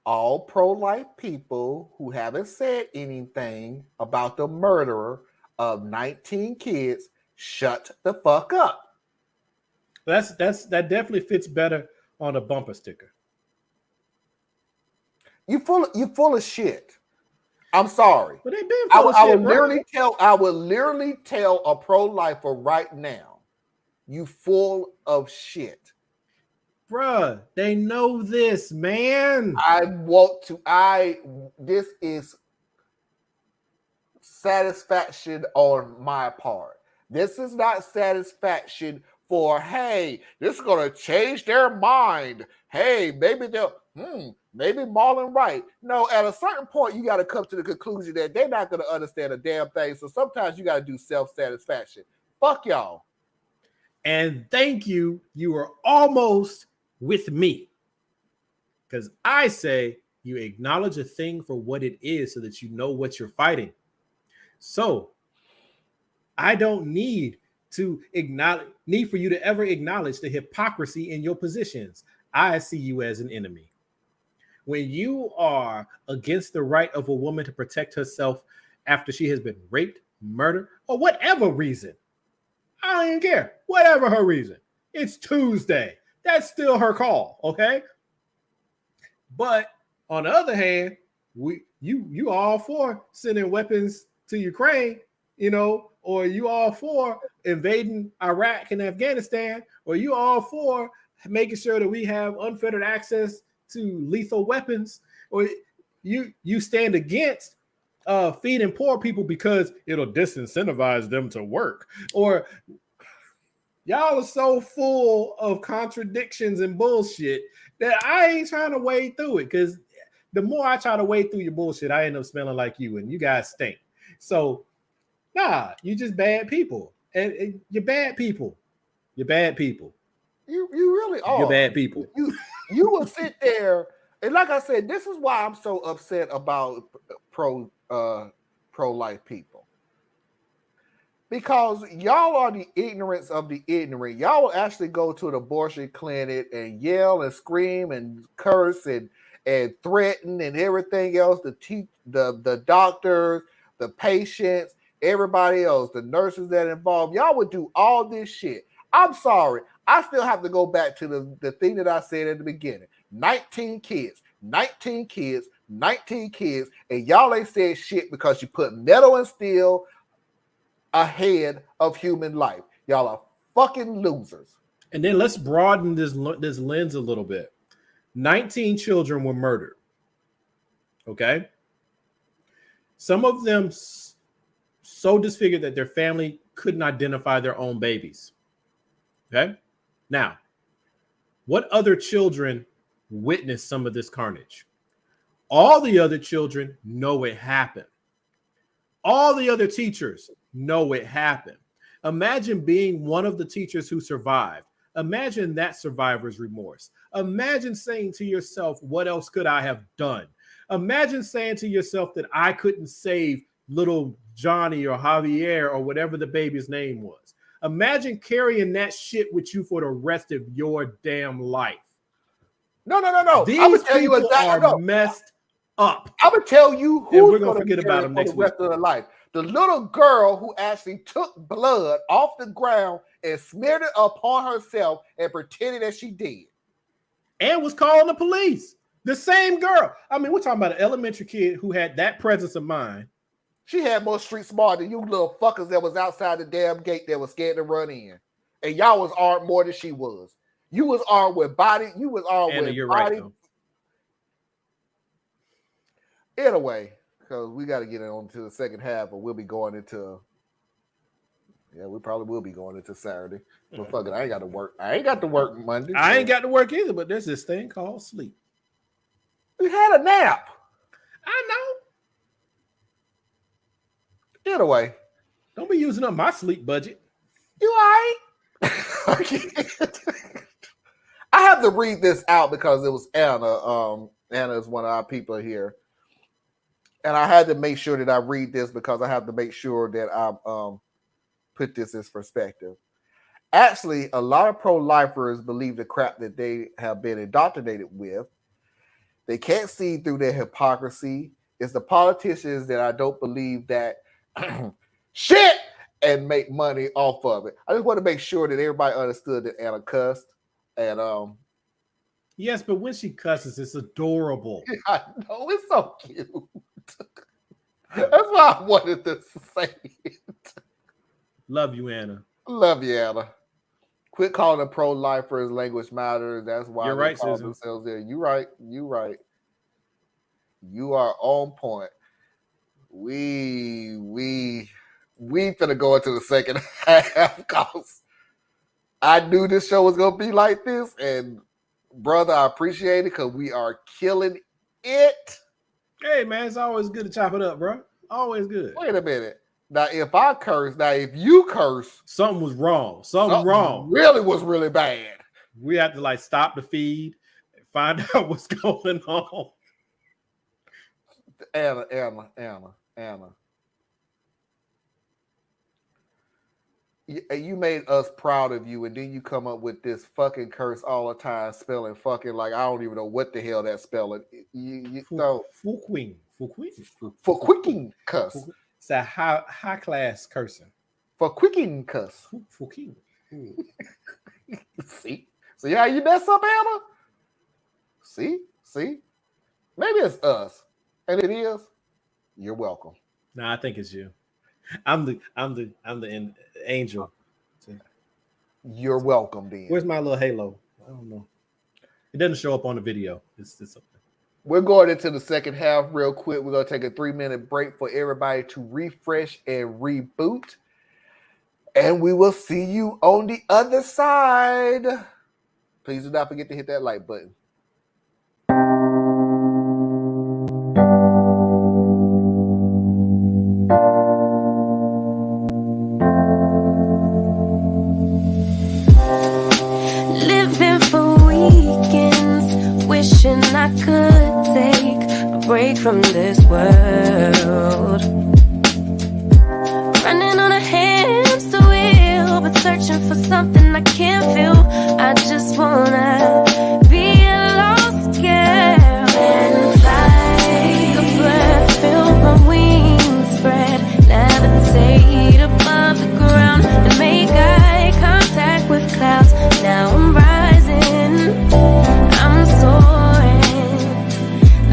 all pro-life people who haven't said anything about the murderer of 19 kids shut the fuck up? That definitely fits better on a bumper sticker. You full of shit. I'm sorry. But they've been full of shit, I would literally tell a pro-lifer right now, you full of shit. Bruh, they know this, man. This is satisfaction on my part. This is not satisfaction for, hey, this is going to change their mind. Hey, maybe maybe Marlon right. No, at a certain point, you got to come to the conclusion that they're not going to understand a damn thing. So sometimes you got to do self-satisfaction. Fuck y'all. And thank you. You were almost with me. Because I say you acknowledge a thing for what it is so that you know what you're fighting. So I don't need for you to ever acknowledge the hypocrisy in your positions. I see you as an enemy. When you are against the right of a woman to protect herself after she has been raped, murdered, or whatever reason, I don't even care. Whatever her reason. It's Tuesday. That's still her call, okay? But on the other hand, you all for sending weapons to Ukraine, or you all for invading Iraq and Afghanistan, or you all for making sure that we have unfettered access to lethal weapons, or you stand against feeding poor people because it'll disincentivize them to work, or y'all are so full of contradictions and bullshit that I ain't trying to wade through it, because the more I try to wade through your bullshit, I end up smelling like you, and you guys stink. So, nah, you just bad people. And you're bad people. You're bad people. You really are. You're bad people. You will sit there, and like I said, this is why I'm so upset about pro-life people. Because y'all are the ignorance of the ignorant. Y'all will actually go to an abortion clinic and yell and scream and curse and threaten and everything else. The doctors, the patients, everybody else, the nurses that involved. Y'all would do all this shit. I'm sorry. I still have to go back to the thing that I said at the beginning. 19 kids, and y'all ain't said shit because you put metal and steel ahead of human life. Y'all are fucking losers. And then let's broaden this lens a little bit. 19 children were murdered. Okay? Some of them so disfigured that their family couldn't identify their own babies. Okay? Now, what other children witnessed some of this carnage? All the other children know it happened. All the other teachers know it happened. Imagine being one of the teachers who survived. Imagine that survivor's remorse. Imagine saying to yourself, what else could I have done? Imagine saying to yourself that I couldn't save little Johnny or Javier or whatever the baby's name was. Imagine carrying that shit with you for the rest of your damn life. No. These people are messed up. I'm going to tell you who's going to forget about them next the rest of their life. The little girl who actually took blood off the ground and smeared it upon herself and pretended that she did. And was calling the police. The same girl. I mean, we're talking about an elementary kid who had that presence of mind. She had more street smart than you little fuckers that was outside the damn gate that was scared to run in. And y'all was armed more than she was. You was armed with body. You was armed Anna, with you're body. right, Anyway, because we got to get on to the second half, or we'll be going into Yeah, we probably will be going into Saturday. But fuck it, I ain't got to work. I ain't got to work Monday. I ain't got to work either, but there's this thing called sleep. We had a nap. I know. Anyway. Don't be using up my sleep budget. You all right? I have to read this out because it was Anna. Anna is one of our people here. And I had to make sure that I read this because I have to make sure that I put this in perspective. Actually, a lot of pro-lifers believe the crap that they have been indoctrinated with. They can't see through their hypocrisy. It's the politicians that I don't believe that shit and make money off of it. I just want to make sure that everybody understood that Anna cussed. And yes, but when she cusses, it's adorable. I know, it's so cute. That's why I wanted to say it. Love you, Anna. Love you, Anna. Quit calling the pro-lifers language matters. That's why you're they right, call Susan. themselves there. You right. You right. You are on point. We finna go into the second half because I knew this show was gonna be like this, and brother, I appreciate it because we are killing it. Hey man, it's always good to chop it up, bro. Always good. Wait a minute. Now, if I curse, if you curse, something was wrong. Something wrong. Really was really bad. We have to like stop the feed and find out what's going on. Anna. You made us proud of you, and then you come up with this fucking curse all the time, spelling fucking like I don't even know what the hell that spelling. Fucking cuss. It's a high class cursing. For quicking cuss. Fucking. See how you mess up, Anna? See, maybe it's us, and it is. You're welcome. No, I think it's you. I'm the angel. You're welcome, then. Where's my little halo? I don't know. It doesn't show up on the video. It's something. We're going into the second half real quick. We're going to take a 3-minute break for everybody to refresh and reboot. And we will see you on the other side. Please do not forget to hit that like button. Living for weekends, wishing I could take a break from this world. Running on a hamster wheel, but searching for something I can't feel. I just wanna be a lost girl and fly. Take a breath, feel my wings spread, levitate above the ground and make eye contact with clouds. Now I'm rising, I'm soaring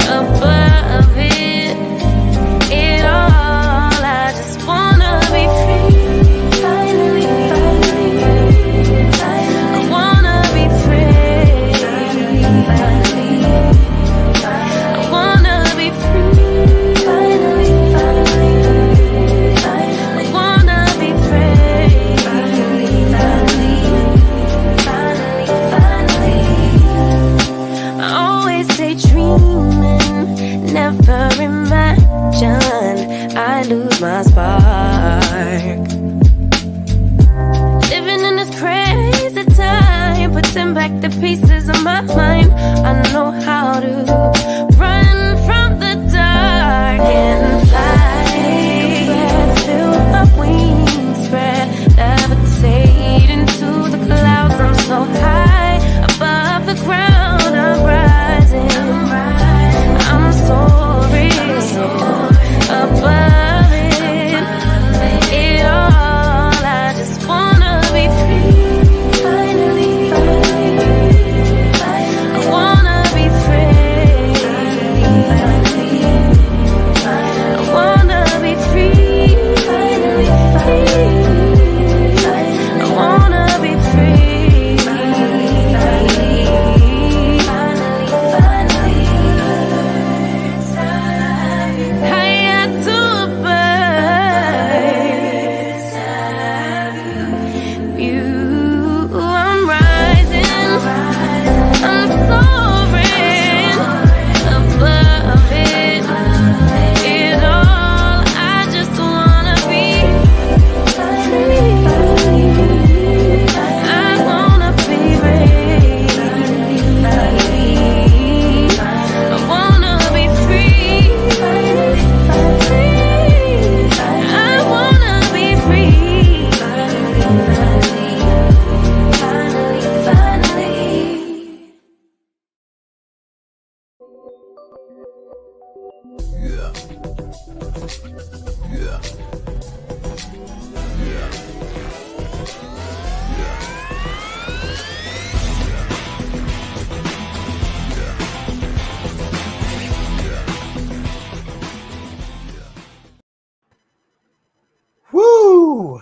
above it all. I just wanna be free, finally. I wanna be free, I wanna be free, finally. I wanna be free, finally. I always daydreaming, never imagine I lose my spark. Living in this crazy time, putting back the pieces of my mind. I know how to run from the dark and fly. Feel my wings spread, levitate into the clouds. I'm so high above the ground. I'm rising, I'm soaring above it all. I just wanna be free, finally. I wanna be free, I wanna Whew.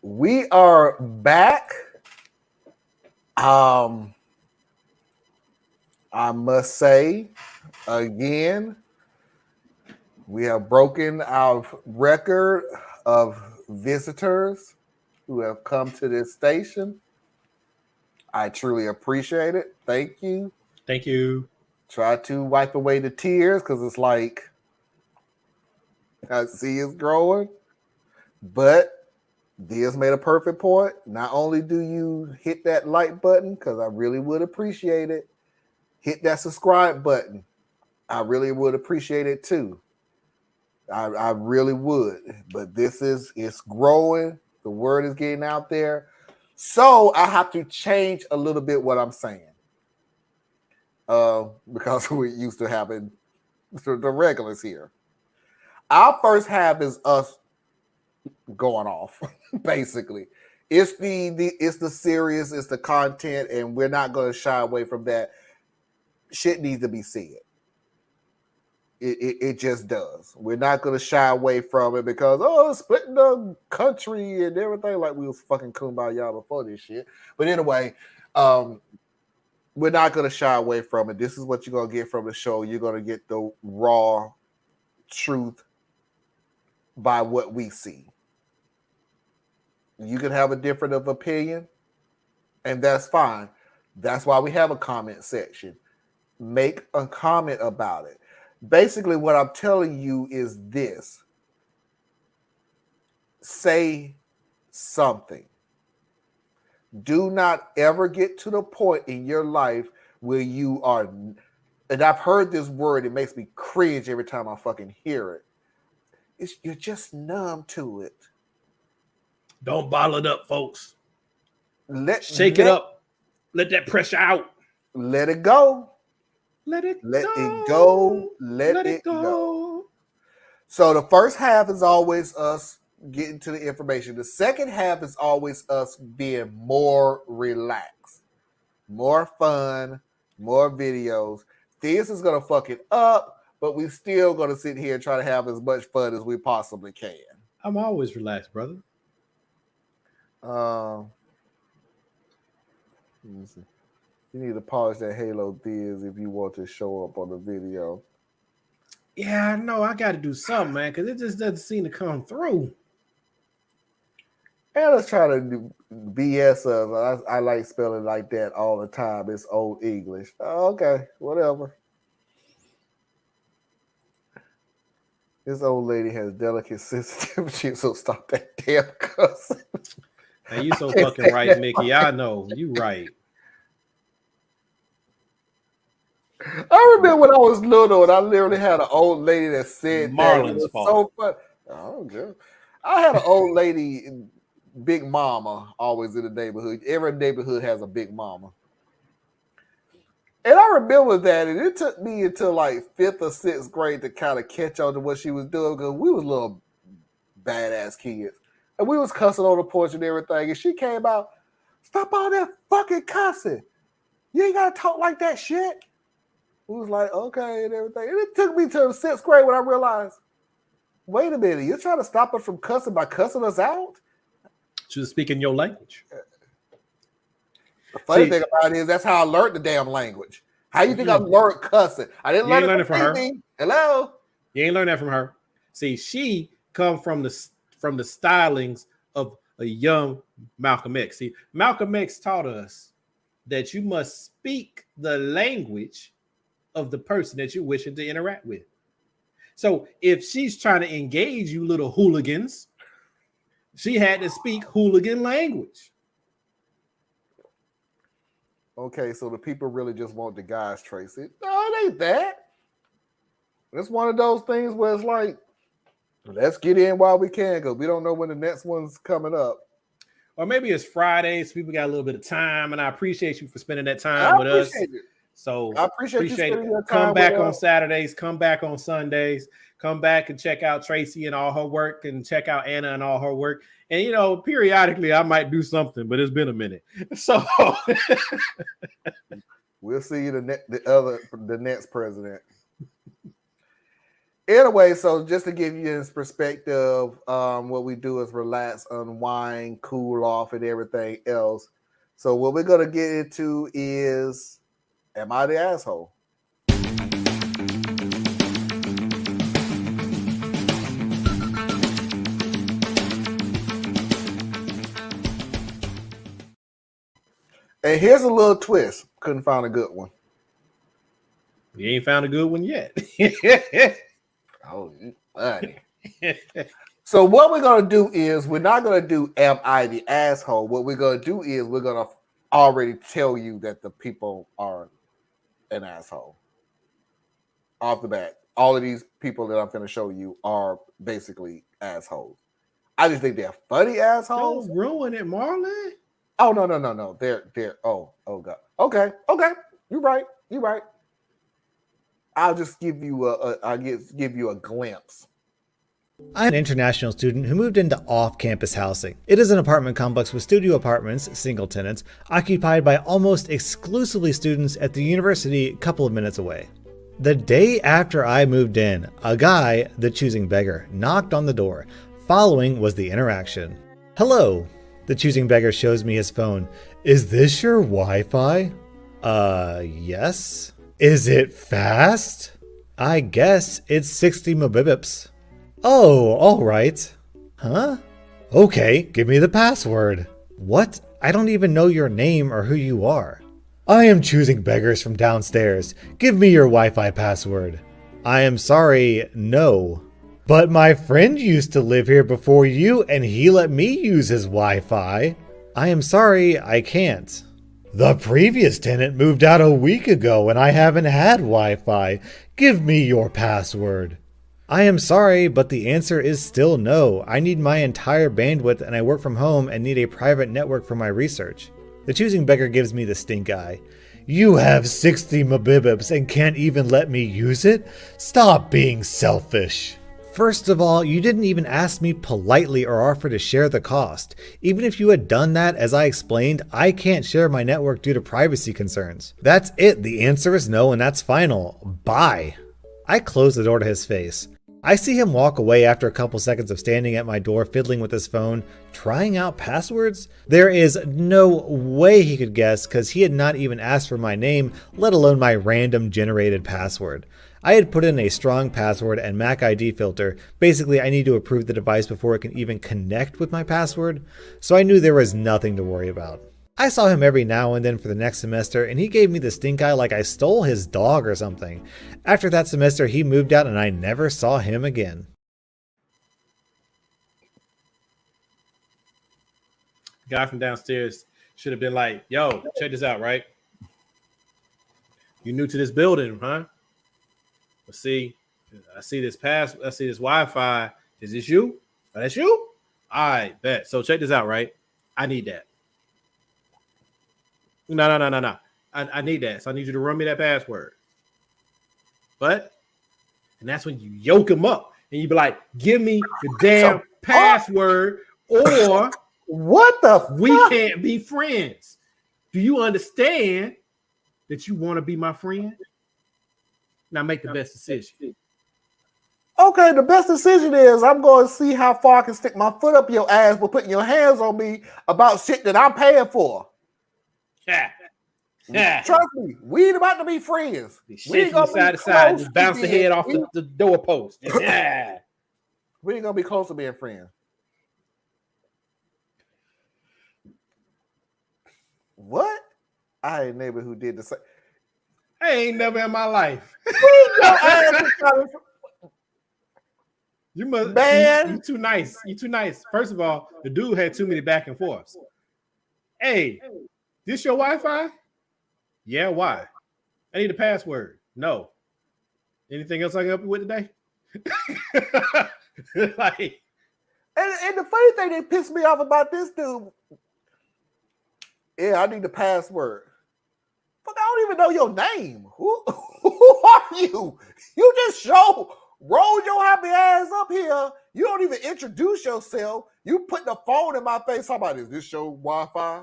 We are back. I must say again, we have broken our record of visitors who have come to this station. I truly appreciate it. Thank you. Thank you. Try to wipe away the tears because it's like I see it's growing. But Diaz made a perfect point. Not only do you hit that like button, because I really would appreciate it, hit that subscribe button. I really would appreciate it too. I really would. But it's growing. The word is getting out there. So I have to change a little bit what I'm saying. Because we used to having the regulars here. Our first half is us going off, basically. It's the serious, it's the content, and we're not going to shy away from that. Shit needs to be said. It just does. We're not going to shy away from it because it's splitting the country and everything like we was fucking kumbaya before this shit. But anyway, we're not going to shy away from it. This is what you're going to get from the show. You're going to get the raw truth by what we see. You can have a different of opinion, and that's fine. That's why we have a comment section. Make a comment about it. Basically, what I'm telling you is this. Say something. Do not ever get to the point in your life where you are, and I've heard this word, it makes me cringe every time I fucking hear it. You're just numb to it. Don't bottle it up, folks. Shake it up. Let that pressure out. Let it go. Let it go. Let it go. So the first half is always us getting to the information. The second half is always us being more relaxed, more fun, more videos. This is going to fuck it up, but we still going to sit here and try to have as much fun as we possibly can. I'm always relaxed, brother. Let me see. You need to polish that Halo Diz if you want to show up on the video. Yeah, I know. I got to do something, man, because it just doesn't seem to come through. And let's try to do BS us. I like spelling like that all the time. It's old English. Okay, whatever. This old lady has delicate sensitivity, so stop that damn cussing. Hey, you so fucking right, Mickey. I know. You right. I remember when I was little and I literally had an old lady that said Marlon's that. fault. So fun. Oh, good. I had an old lady, big mama, always in the neighborhood. Every neighborhood has a big mama. And I remember that, and it took me until like 5th or 6th grade to kind of catch on to what she was doing because we was little badass kids. And we was cussing on the porch and everything. And she came out, stop all that fucking cussing. You ain't got to talk like that shit. We was like, okay, and everything. And it took me to the 6th grade when I realized, wait a minute, you're trying to stop us from cussing by cussing us out? She was speaking your language. The funny thing about it is that's how I learned the damn language. How you think I learned cussing? I didn't learn it from her. Hello? You ain't learned that from her. See, she come from the stylings of a young Malcolm X. See, Malcolm X taught us that you must speak the language of the person that you're wishing to interact with. So if she's trying to engage you little hooligans, she had to speak hooligan language. Okay, so the people really just want the guys, Tracy. No, it ain't that. It's one of those things where it's like, let's get in while we can because we don't know when the next one's coming up. Or maybe it's Friday, so people got a little bit of time, and I appreciate you for spending that time with us. It. So I appreciate you spending your time. Come back on Saturdays, come back on Sundays, come back and check out Tracy and all her work, and check out Anna and all her work. And you know, periodically I might do something, but it's been a minute. So we'll see you the next president. Anyway, so just to give you this perspective, what we do is relax, unwind, cool off, and everything else. So what we're gonna get into is, am I the asshole? And here's a little twist. Couldn't find a good one. You ain't found a good one yet. Oh, buddy. So what we're gonna do is we're not gonna do am I the asshole? What we're gonna do is we're gonna already tell you that the people are an asshole. Off the bat. All of these people that I'm gonna show you are basically assholes. I just think they're funny assholes. Don't ruin it, Marlon. Oh no. They're oh god. Okay. You're right. I'll just give you a glimpse. I'm an international student who moved into off-campus housing. It is an apartment complex with studio apartments, single tenants, occupied by almost exclusively students at the university a couple of minutes away. The day after I moved in, a guy, the choosing beggar, knocked on the door. Following was the interaction. Hello. The choosing beggar shows me his phone. Is this your Wi-Fi? Yes. Is it fast? I guess it's 60 Mbps. Oh, alright. Huh? Okay, give me the password. What? I don't even know your name or who you are. I am choosing beggars from downstairs. Give me your Wi-Fi password. I am sorry, no. But my friend used to live here before you and he let me use his Wi-Fi. I am sorry, I can't. The previous tenant moved out a week ago and I haven't had Wi-Fi. Give me your password. I am sorry, but the answer is still no. I need my entire bandwidth and I work from home and need a private network for my research. The choosing beggar gives me the stink eye. You have 60 Mbps and can't even let me use it? Stop being selfish. First of all, you didn't even ask me politely or offer to share the cost. Even if you had done that, as I explained, I can't share my network due to privacy concerns. That's it. The answer is no, and that's final. Bye. I close the door to his face. I see him walk away after a couple seconds of standing at my door fiddling with his phone, trying out passwords. There is no way he could guess because he had not even asked for my name, let alone my random generated password. I had put in a strong password and Mac ID filter. Basically, I need to approve the device before it can even connect with my password, so I knew there was nothing to worry about. I saw him every now and then for the next semester, and he gave me the stink eye like I stole his dog or something. After that semester, he moved out and I never saw him again. Guy from downstairs should have been like, yo, check this out, right? You new to this building, huh? Let's see. I see this Wi-Fi. Is this you? Oh, that's you? All right, bet. So check this out, right? I need that. No. I need that. So I need you to run me that password. But, and that's when you yoke him up and you be like, give me the damn password or what the fuck? We can't be friends. Do you understand that you want to be my friend? Now make the best decision. Okay, the best decision is I'm going to see how far I can stick my foot up your ass for putting your hands on me about shit that I'm paying for. Yeah. Trust me, we ain't about to be friends. We ain't gonna side to side, just bounce the head off the doorpost. Yeah. We ain't gonna be close to being friends. What? I ain't neighbor who did the same. I ain't never in my life. You must, man. You too nice. You too nice. First of all, the dude had too many back and forths. Hey, this your Wi-Fi? Yeah, why? I need a password. No. Anything else I can help you with today? Like, and the funny thing that pissed me off about this dude, yeah, I need the password. Fuck, I don't even know your name. Who are you? You just rolled your happy ass up here. You don't even introduce yourself. You put the phone in my face. How about, is this your Wi-Fi?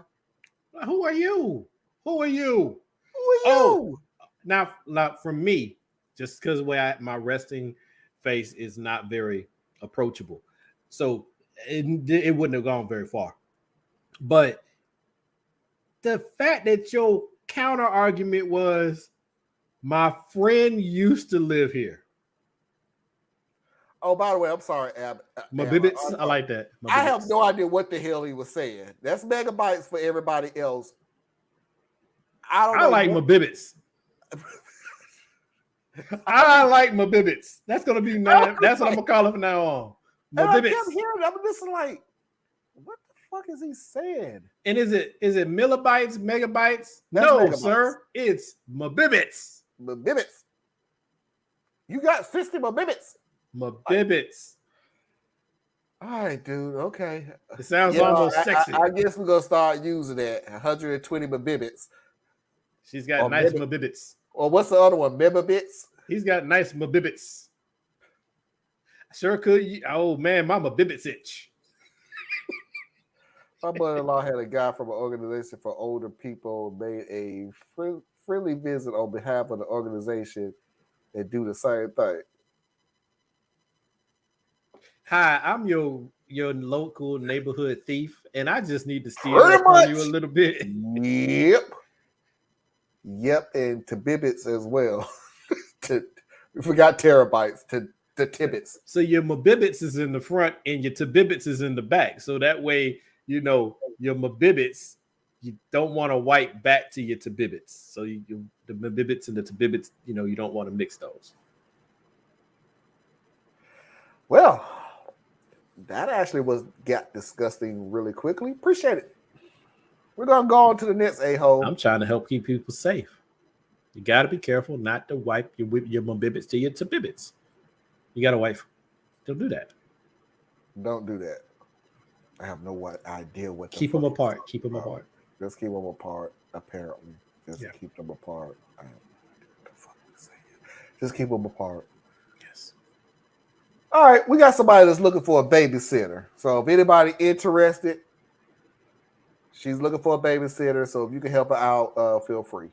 Who are you? Who are you? Who are you? Now for me, just because of the way my resting face is not very approachable. So it wouldn't have gone very far. But the fact that your counter argument was, my friend used to live here. Oh, by the way, I'm sorry, Ab. Mabibits, I like that. I have no idea what the hell he was saying. That's megabytes for everybody else. I like Mabibits. I like Mabibits. That's gonna be that's what I'm gonna call it from now on. And I Mabibits. kept hearing, I'm just like, what the fuck is he saying? And is it millibytes, megabytes? That's no, megabytes. sir. It's Mabibits. Mabibits. You got 60 Mabibits. Mabibits. All right, dude. Okay. It sounds almost sexy. I guess we're gonna start using that. 120 Mabibits. She's got nice Mabibits. Or what's the other one? Mabibits? He's got nice Mabibits. Sure could. Oh man, my Mabibits itch. My mother-in-law had a guy from an organization for older people made a friendly visit on behalf of the organization and do the same thing. Hi, I'm your local neighborhood thief, and I just need to steal from you a little bit. Yep, and to Bibbits as well. We forgot terabytes to Tibbits. So your Mabibits is in the front and your Tabibits is in the back. So that way, you know, your Mabibits, you don't want to wipe back to your Tabibits. So the Mabibits and the Tabibits, you know, you don't want to mix those. Well, that actually got disgusting really quickly. Appreciate it. We're gonna go on to the next a-hole. I'm trying to help keep people safe. You got to be careful not to wipe your Mabibits to your Tabibits. You got to wipe. Don't do that. Don't do that. I have no idea what. Keep them apart. Keep them apart. Just keep them apart. Apparently, just keep them apart. I don't know what the fuck to say. Just keep them apart. Yes. All right, we got somebody that's looking for a babysitter. So if anybody interested, she's looking for a babysitter. So if you can help her out, feel free.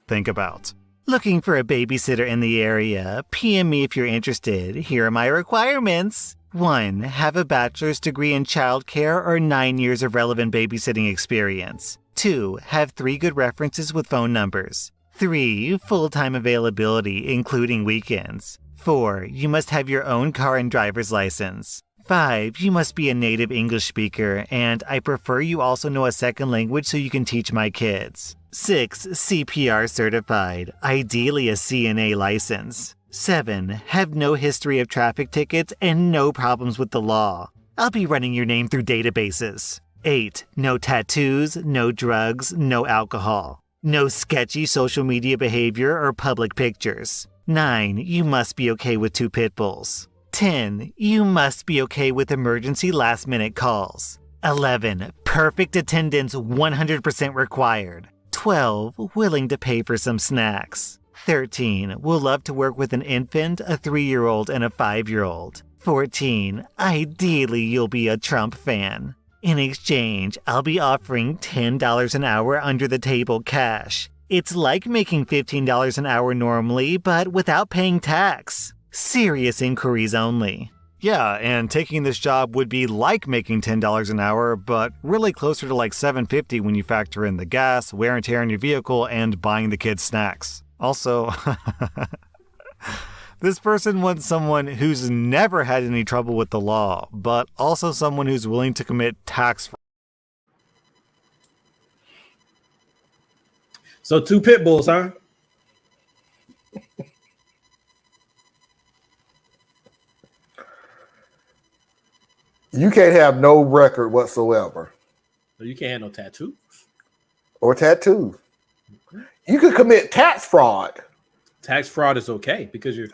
Think about. Looking for a babysitter in the area? PM me if you're interested. Here are my requirements. 1. Have a bachelor's degree in childcare or 9 years of relevant babysitting experience. 2. Have 3 good references with phone numbers. 3. Full-time availability, including weekends. 4. You must have your own car and driver's license. 5. You must be a native English speaker, and I prefer you also know a second language so you can teach my kids. 6. CPR certified, ideally a CNA license. 7. Have no history of traffic tickets and no problems with the law. I'll be running your name through databases. 8. No tattoos, no drugs, no alcohol. No sketchy social media behavior or public pictures. 9. You must be okay with 2 pit bulls. 10. You must be okay with emergency last-minute calls. 11. Perfect attendance 100% required. 12. Willing to pay for some snacks. 13. Will love to work with an infant, a 3-year-old, and a 5-year-old. 14. Ideally, you'll be a Trump fan. In exchange, I'll be offering $10 an hour under the table cash. It's like making $15 an hour normally, but without paying tax. Serious inquiries only. Yeah, and taking this job would be like making $10 an hour, but really closer to like $7.50 when you factor in the gas, wear and tear on your vehicle, and buying the kids snacks. Also, this person wants someone who's never had any trouble with the law, but also someone who's willing to commit tax fraud. So 2 pit bulls, huh? You can't have no record whatsoever. You can't have no tattoos. Or tattoos. You could commit tax fraud. Tax fraud is okay because you're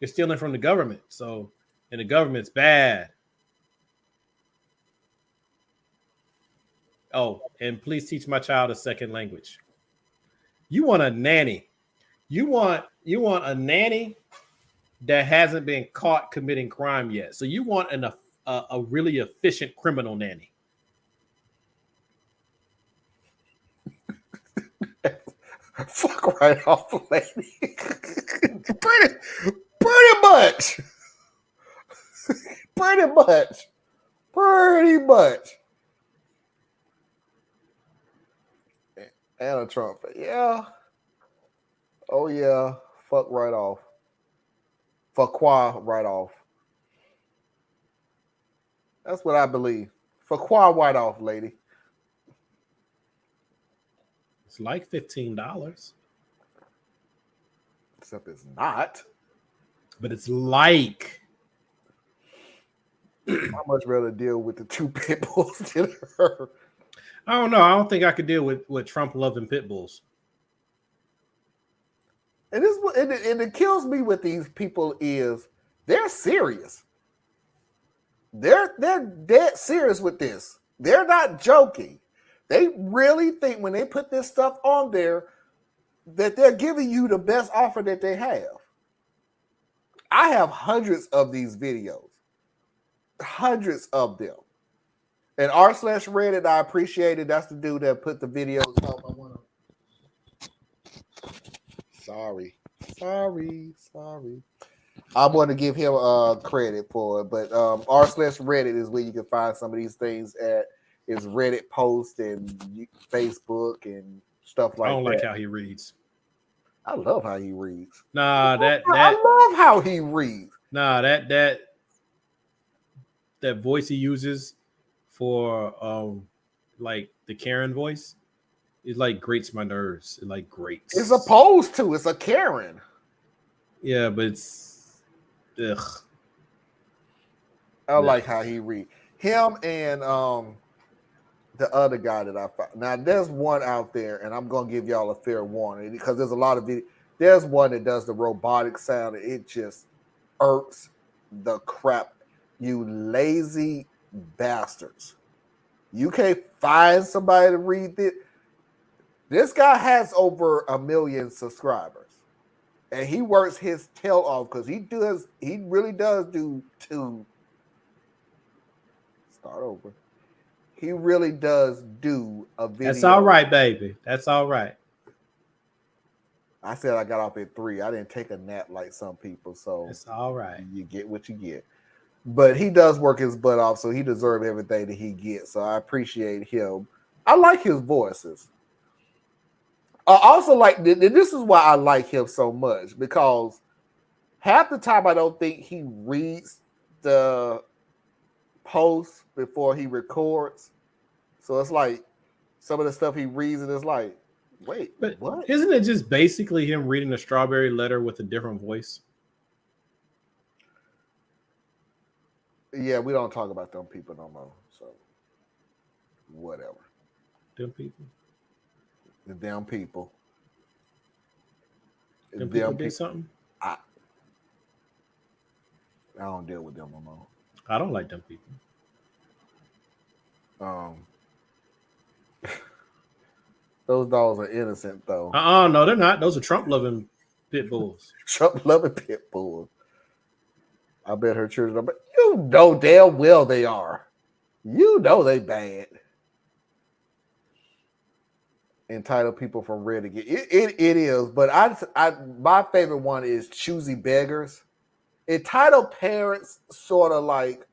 stealing from the government. So, and the government's bad. Oh, and please teach my child a second language. You want a nanny. You want a nanny that hasn't been caught committing crime yet. So you want a really efficient criminal nanny. Fuck right off, lady. Pretty much. Pretty much. Pretty much. Anna Trump. Yeah. Oh, yeah. Fuck right off. Fuck right off. That's what I believe. Fuck right off, lady. It's like $15. Except it's not. But it's like. I'd much rather deal with the two pit bulls than her. I don't know. I don't think I could deal with Trump loving pit bulls. And it kills me with these people is they're serious. They're dead serious with this. They're not joking. They really think when they put this stuff on there that they're giving you the best offer that they have. I have hundreds of these videos. Hundreds of them. And r/Reddit, I appreciate it. That's the dude that put the videos up. Sorry. I want to give him credit for it, but r/Reddit is where you can find some of these things at his Reddit post and Facebook and stuff like that. I don't like how he reads. I love how he reads. Nah, I love how he reads. Nah, that voice he uses for like the Karen voice, it like grates my nerves. It like grates. It's opposed to. It's a Karen. Yeah, but it's ugh. I like how he read him and the other guy that I found. Now there's one out there, and I'm gonna give y'all a fair warning because there's a lot of video. There's one that does the robotic sound. It just irks the crap. You lazy bastards. You can't find somebody to read this. This guy has over 1 million subscribers. And he works his tail off because he really does do to start over. He really does do a video. That's all right, baby. That's all right. I said I got off at 3. I didn't take a nap like some people, so it's all right. You get what you get. But he does work his butt off, so he deserves everything that he gets. So I appreciate him. I like his voices. I also like this is why I like him so much, because half the time I don't think he reads the post before he records. So it's like some of the stuff he reads and it's like, wait, but what? Isn't it just basically him reading a strawberry letter with a different voice? Yeah, we don't talk about them people no more. So whatever. Them people. The damn people. Them people did something? I don't deal with them no more. I don't like them people. Those dogs are innocent though. No, they're not. Those are Trump loving pit bulls. Trump loving pit bulls. I bet her children are, but you know damn well they are. You know they bad. Entitled people from Reddit. It is, but I my favorite one is choosy beggars. Entitled parents sort of like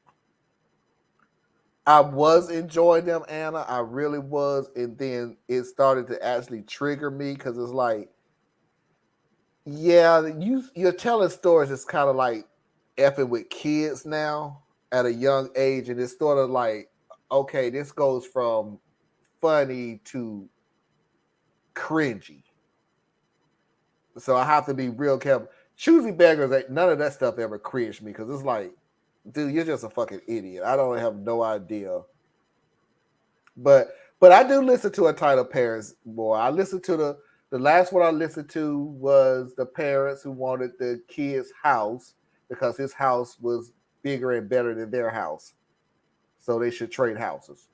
I was enjoying them, Anna. I really was, and then it started to actually trigger me because it's like, yeah, you're telling stories. It's kind of like effing with kids now at a young age, and it's sort of like, okay, this goes from funny to cringy. So I have to be real careful. Choosy beggars, none of that stuff ever cringed me because it's like, dude, you're just a fucking idiot. I don't have no idea. But I do listen to Entitled Parents more. I listened to the last one I listened to was the parents who wanted the kid's house because his house was bigger and better than their house. So they should trade houses.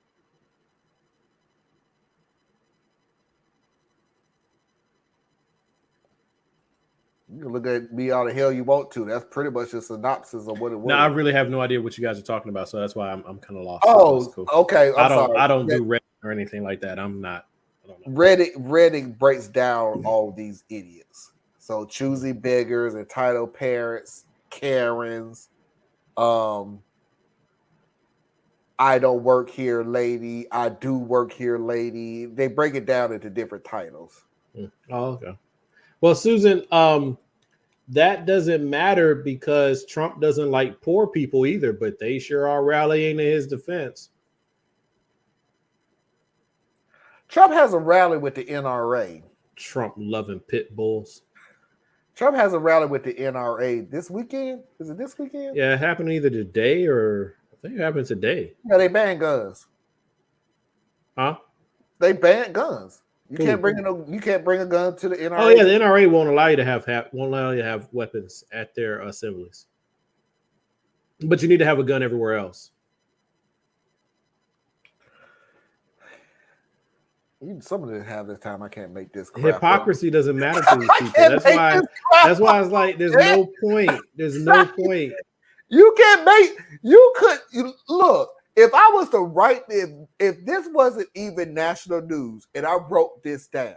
You can look at me all the hell you want to. That's pretty much a synopsis of what it was. No, I really have no idea what you guys are talking about, so that's why I'm kind of lost. Oh, cool. Okay. I don't do Reddit or anything like that. I'm not. I don't know. Reddit breaks down all these idiots. So choosy beggars, entitled parents, Karens, I don't work here, lady. I do work here, lady. They break it down into different titles. Oh, okay. Well, Susan, that doesn't matter because Trump doesn't like poor people either, but they sure are rallying in his defense. Trump has a rally with the NRA. Trump loving pit bulls. Trump has a rally with the NRA this weekend. Is it this weekend? Yeah, it happened either today or I think it happened today. Yeah, they banned guns. Huh? They banned guns. You Cool. can't bring a gun to the NRA. Oh yeah, the NRA won't allow you to have weapons at their assemblies, but you need to have a gun everywhere else. Some of them have this time. I can't make this crap Hypocrisy doesn't matter to these people. That's why it's like there's no point. There's no point. Look. If I was to write this, if this wasn't even national news, and I wrote this down,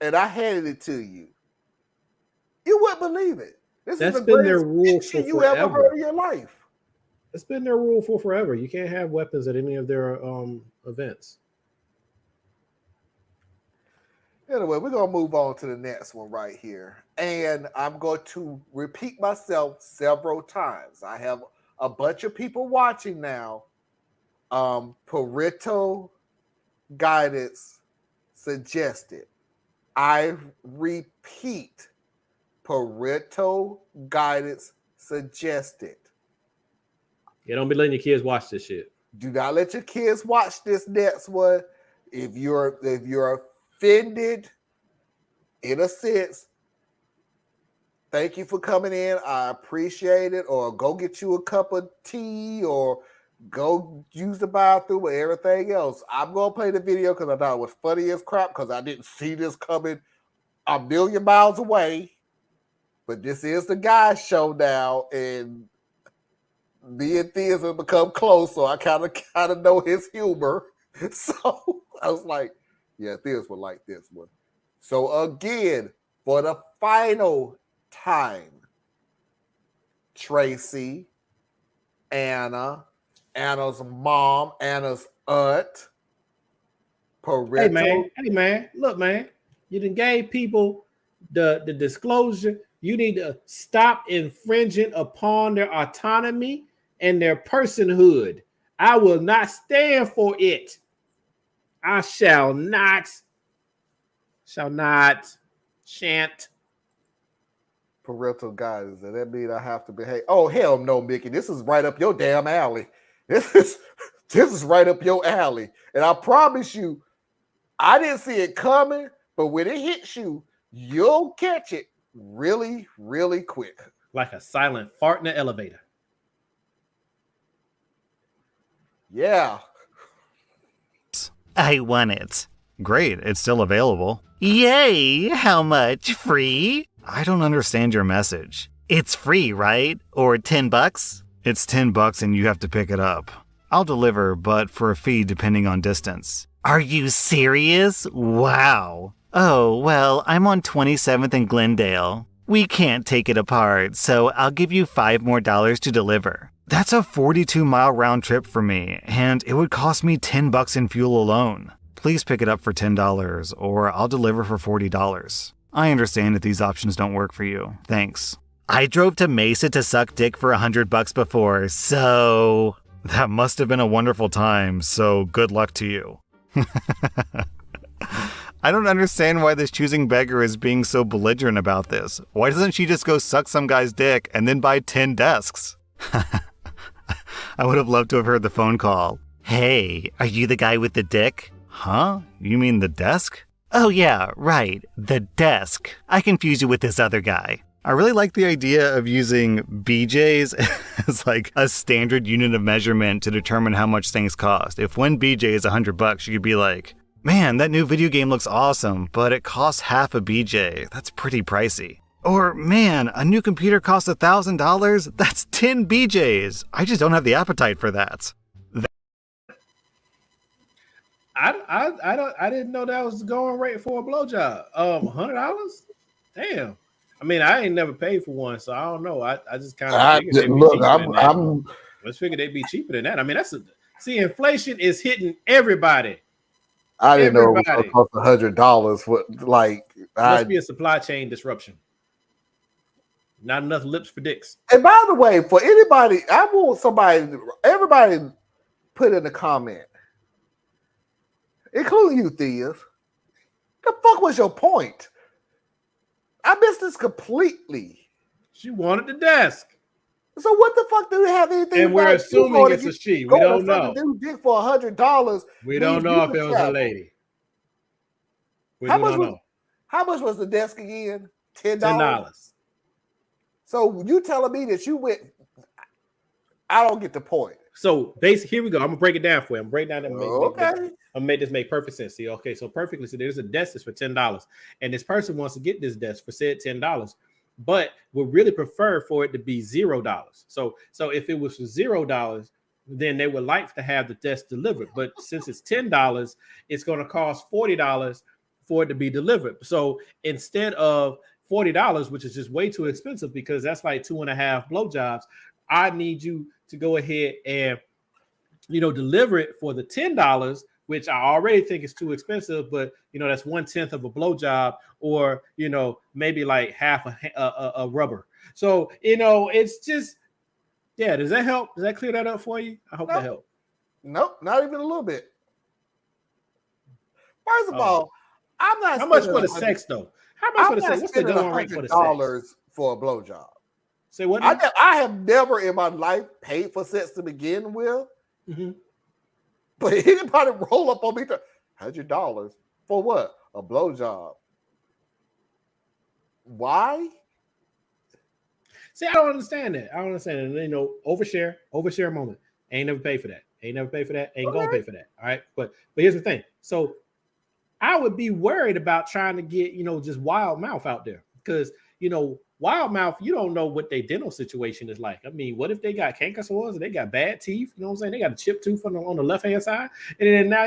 and I handed it to you, you wouldn't believe it. That's been their rule for you ever forever. heard in your life. It's been their rule for forever. You can't have weapons at any of their events. Anyway, we're going to move on to the next one right here. And I'm going to repeat myself several times. I have a bunch of people watching now. Parental guidance suggested. I repeat, parental guidance suggested. Yeah, don't be letting your kids watch this shit. Do not let your kids watch this next one. If you're offended, in a sense, thank you for coming in. I appreciate it. Or go get you a cup of tea or go use the bathroom or everything else. I'm going to play the video because I thought it was funny as crap because I didn't see this coming a million miles away. But this is the guy's show now, and me and Thea's have become close, so I kind of know his humor. So I was like, yeah, Thea's would like this one. So again, for the final time, Tracy, Anna's mom, Anna's aunt, parental. Hey man, look, man, you done gave people the disclosure. You need to stop infringing upon their autonomy and their personhood. I will not stand for it. I shan't. Parental guidance. Does that mean I have to behave? Oh, hell no, Mickey. This is right up your damn alley. This is right up your alley. And I promise you, I didn't see it coming, but when it hits you, you'll catch it really, really quick. Like a silent fart in the elevator. Yeah. I won it. Great, it's still available. Yay! How much? Free? I don't understand your message. It's free, right? Or $10? It's $10 and you have to pick it up. I'll deliver, but for a fee depending on distance. Are you serious? Wow. Oh, well, I'm on 27th and Glendale. We can't take it apart, so I'll give you $5 more to deliver. That's a 42-mile round trip for me, and it would cost me $10 in fuel alone. Please pick it up for $10, or I'll deliver for $40. I understand if these options don't work for you. Thanks. I drove to Mesa to suck dick for $100 before, so... That must have been a wonderful time, so good luck to you. I don't understand why this choosing beggar is being so belligerent about this. Why doesn't she just go suck some guy's dick and then buy 10 desks? I would have loved to have heard the phone call. Hey, are you the guy with the dick? Huh? You mean the desk? Oh yeah, right, the desk. I confused you with this other guy. I really like the idea of using BJs as like a standard unit of measurement to determine how much things cost. If one BJ is $100, you could be like, man, that new video game looks awesome, but it costs half a BJ. That's pretty pricey. Or, man, a new computer costs $1,000? That's 10 BJs. I just don't have the appetite for that. I didn't know that was the going rate for a blowjob. $100? Damn. I mean, I ain't never paid for one, so I don't know. I just kind of figured they'd be look, cheaper than that. I'm Let's figure they'd be cheaper than that. I mean, see, inflation is hitting everybody. I didn't know it was going to cost $100. Must be a supply chain disruption. Not enough lips for dicks. And by the way, for anybody, I want everybody put in a comment, including you, Thea. The fuck was your point? I missed this completely. She wanted the desk. So what the fuck do we have anything? And we're assuming it's a she. We don't know. Do dick for $100. We don't know if it was a lady. How much was the desk again? $10. So you telling me that you went? I don't get the point. So basically, here we go. I'm gonna break it down for you. I'm breaking down. Okay. I'm make this make perfect sense. See, okay, so perfectly. So there's a desk that's for $10, and this person wants to get this desk for said $10, but would really prefer for it to be $0. So if it was for $0, then they would like to have the desk delivered. But since it's $10, it's going to cost $40 for it to be delivered. So instead of $40, which is just way too expensive because that's like 2.5 blowjobs, I need you to go ahead and deliver it for the $10, which I already think is too expensive, but that's 1/10 of a blowjob, or maybe like half a rubber. So it's just, yeah. Does that help? Does that clear that up for you? I hope that helped. Nope, not even a little bit. First of all, I'm not. How much for the sex though? How much for the sex? What's the going rate for the sex? For a blowjob? Say what? I have never in my life paid for sex to begin with. Mm-hmm. But anybody roll up on me $100 for what? A blowjob? Why? See, I don't understand that. I don't understand it. Overshare moment. Ain't never paid for that. Ain't never paid for that. Ain't gonna pay for that. All right. But here's the thing. So I would be worried about trying to get, just wild mouth out there, because, wild mouth, you don't know what their dental situation is like. I mean, what if they got canker sores and they got bad teeth? You know what I'm saying? They got a chipped tooth on the left hand side, and then now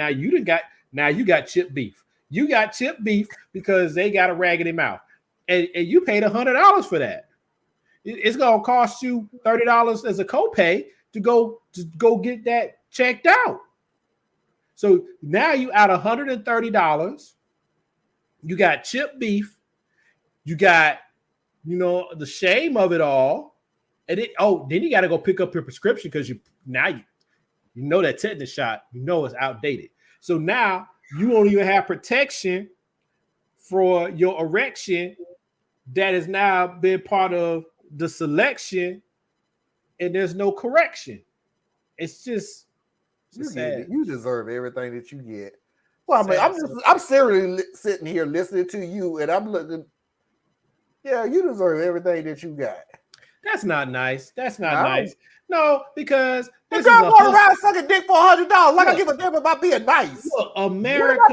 you got chipped beef. You got chipped beef because they got a raggedy mouth, and you paid $100 for that. It's gonna cost you $30 as a copay to go get that checked out. So now you out $130. You got chipped beef. You got, the shame of it all. And then you got to go pick up your prescription because you know that tetanus shot, it's outdated. So now you won't even have protection for your erection that has now been part of the selection, and there's no correction. It's just you deserve everything that you get. Well, I mean, I'm seriously sitting here listening to you, and I'm looking. Yeah, you deserve everything that you got. That's not nice. That's not nice. No, because this girl walk around sucking dick for $100. Like I give a damn about being nice. Look, America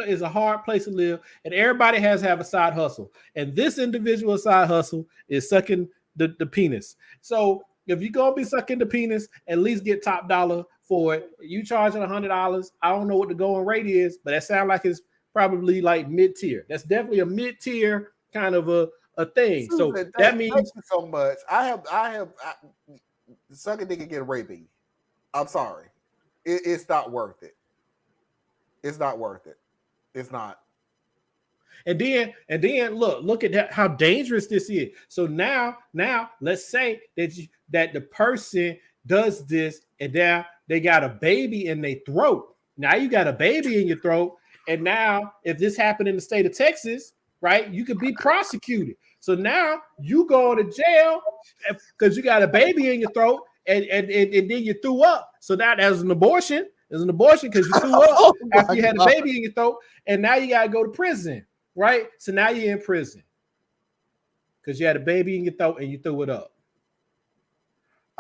is a hard place to live, and everybody has to have a side hustle. And this individual side hustle is sucking the penis. So if you're gonna be sucking the penis, at least get top dollar for it. You charging $100. I don't know what the going rate is, but that sounds like it's probably like mid-tier. That's definitely a mid-tier kind of a thing. Susan, so that means thank you so much. I have sucking dick and get rapey. I'm sorry. It's not worth it. It's not worth it. It's not. And then look at that, how dangerous this is. So now let's say that the person does this, and now they got a baby in their throat. Now you got a baby in your throat, and now if this happened in the state of Texas, right, you could be prosecuted. So now you go to jail because you got a baby in your throat, and then you threw up. So now there's an abortion. There's an abortion because you threw up after you had a baby in your throat, and now you got to go to prison, right? So now you're in prison because you had a baby in your throat and you threw it up.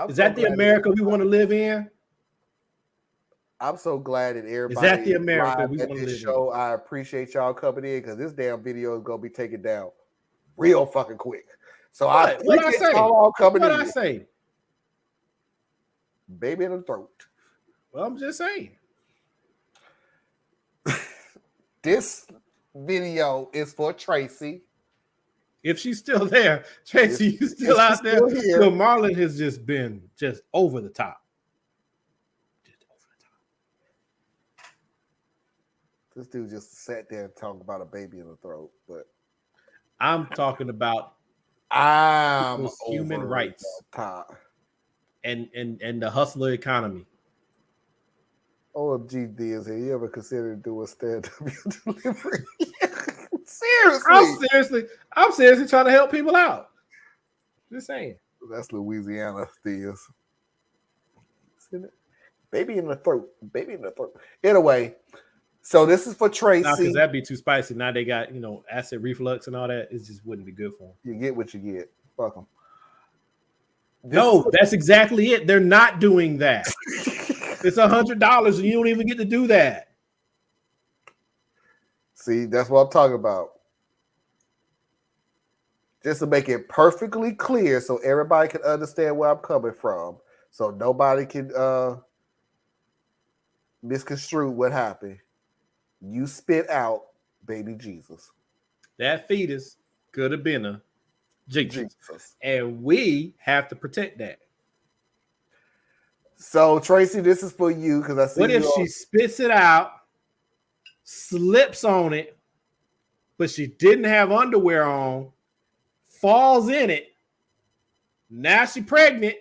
Is that the America we want to live in? I'm so glad that everybody is that the America we want to live show. In? I appreciate y'all coming in because this damn video is gonna be taken down real fucking quick. So I appreciate y'all all coming in. What I say? Baby in the throat. Well, I'm just saying. This video is for Tracy. If she's still there, Tracy, you still if out she's there? still here. So Marlon has just been over the top. This dude just sat there and talked about a baby in the throat, but I'm talking about I'm human over rights the top. and the hustler economy. OMG Diaz, have you ever considered doing stand-up delivery? Seriously. I'm seriously trying to help people out. Just saying. That's Louisiana, Diaz. Baby in the throat. Baby in the throat. Anyway, so this is for Tracy. Now, because that'd be too spicy. Now they got, acid reflux and all that. It just wouldn't be good for them. You get what you get. Fuck them. No, that's exactly it. They're not doing that. It's $100 and you don't even get to do that. See, that's what I'm talking about. Just to make it perfectly clear so everybody can understand where I'm coming from. So nobody can misconstrue what happened. You spit out baby Jesus. That fetus could have been a Jesus. And we have to protect that. So Tracy, this is for you because I see. What if she spits it out, slips on it, but she didn't have underwear on, falls in it. Now she's pregnant.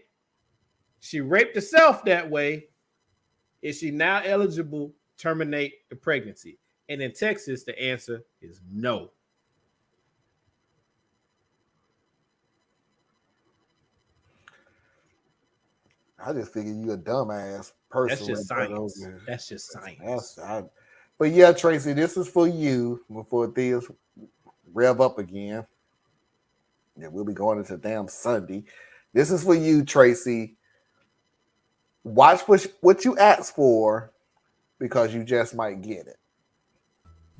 She raped herself that way. Is she now eligible to terminate the pregnancy? And in Texas, the answer is no. I just figured you a dumbass person. That's just science. That's just science. But yeah, Tracy, this is for you before things rev up again. Yeah, we'll be going into damn Sunday. This is for you, Tracy. Watch what you ask for because you just might get it.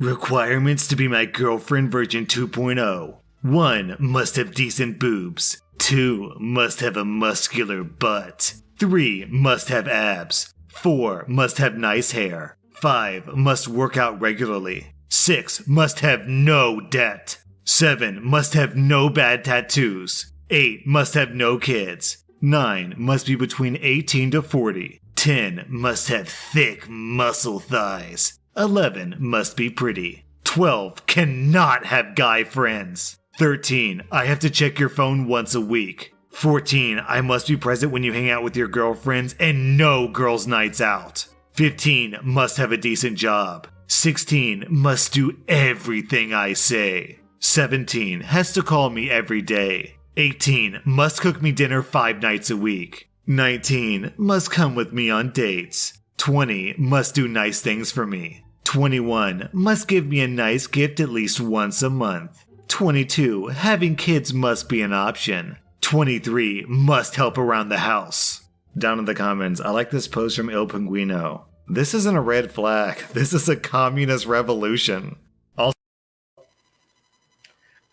Requirements to be my girlfriend version 2.0. 1. Must have decent boobs. 2. Must have a muscular butt. 3. Must have abs. 4. Must have nice hair. 5. Must work out regularly. 6. Must have no debt. 7. Must have no bad tattoos. 8. Must have no kids. 9. Must be between 18 to 40. 10. Must have thick muscle thighs. 11. Must be pretty. 12. Cannot have guy friends. 13. I have to check your phone once a week. 14. I must be present when you hang out with your girlfriends and no girls' nights out. 15. Must have a decent job. 16. Must do everything I say. 17. Has to call me every day. 18. Must cook me dinner 5 nights a week. 19. Must come with me on dates. 20. Must do nice things for me. 21. Must give me a nice gift at least once a month. 22. Having kids must be an option. 23. Must help around the house. Down in the comments, I like this post from Il Pinguino. This isn't a red flag. This is a communist revolution. Also,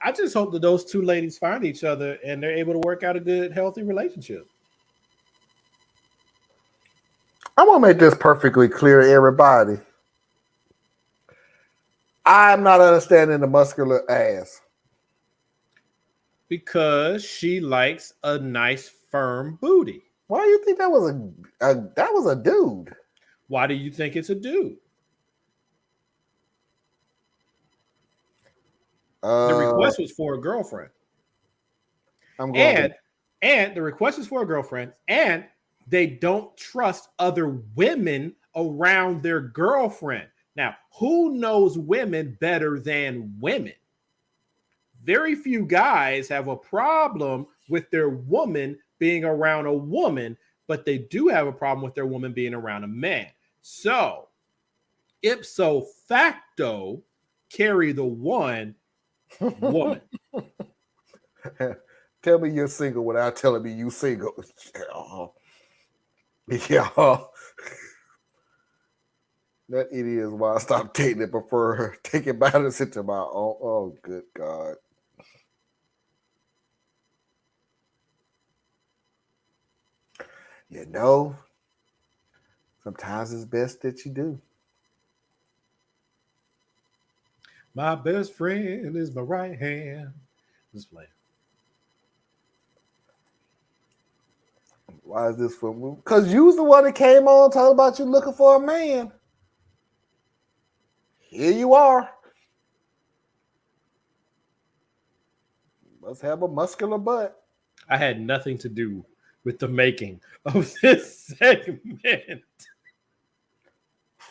I just hope that those two ladies find each other and they're able to work out a good, healthy relationship. I want to make this perfectly clear to everybody. I'm not understanding the muscular ass. Because she likes a nice, firm booty. Why do you think that was a dude? Why do you think it's a dude? The request was for a girlfriend. And the request is for a girlfriend, and they don't trust other women around their girlfriend. Now, who knows women better than women? Very few guys have a problem with their woman being around a woman, but they do have a problem with their woman being around a man. So, ipso facto, carry the one woman. Tell me you're single without telling me you single. Yeah. That idiot is why I stopped dating and prefer taking matters into my own. Oh, good God. You know, sometimes it's best that you do. My best friend is my right hand. Just playing. Why is this for movie? Because you was the one that came on talking about you looking for a man. Here you are. Must have a muscular butt. I had nothing to do with the making of this segment.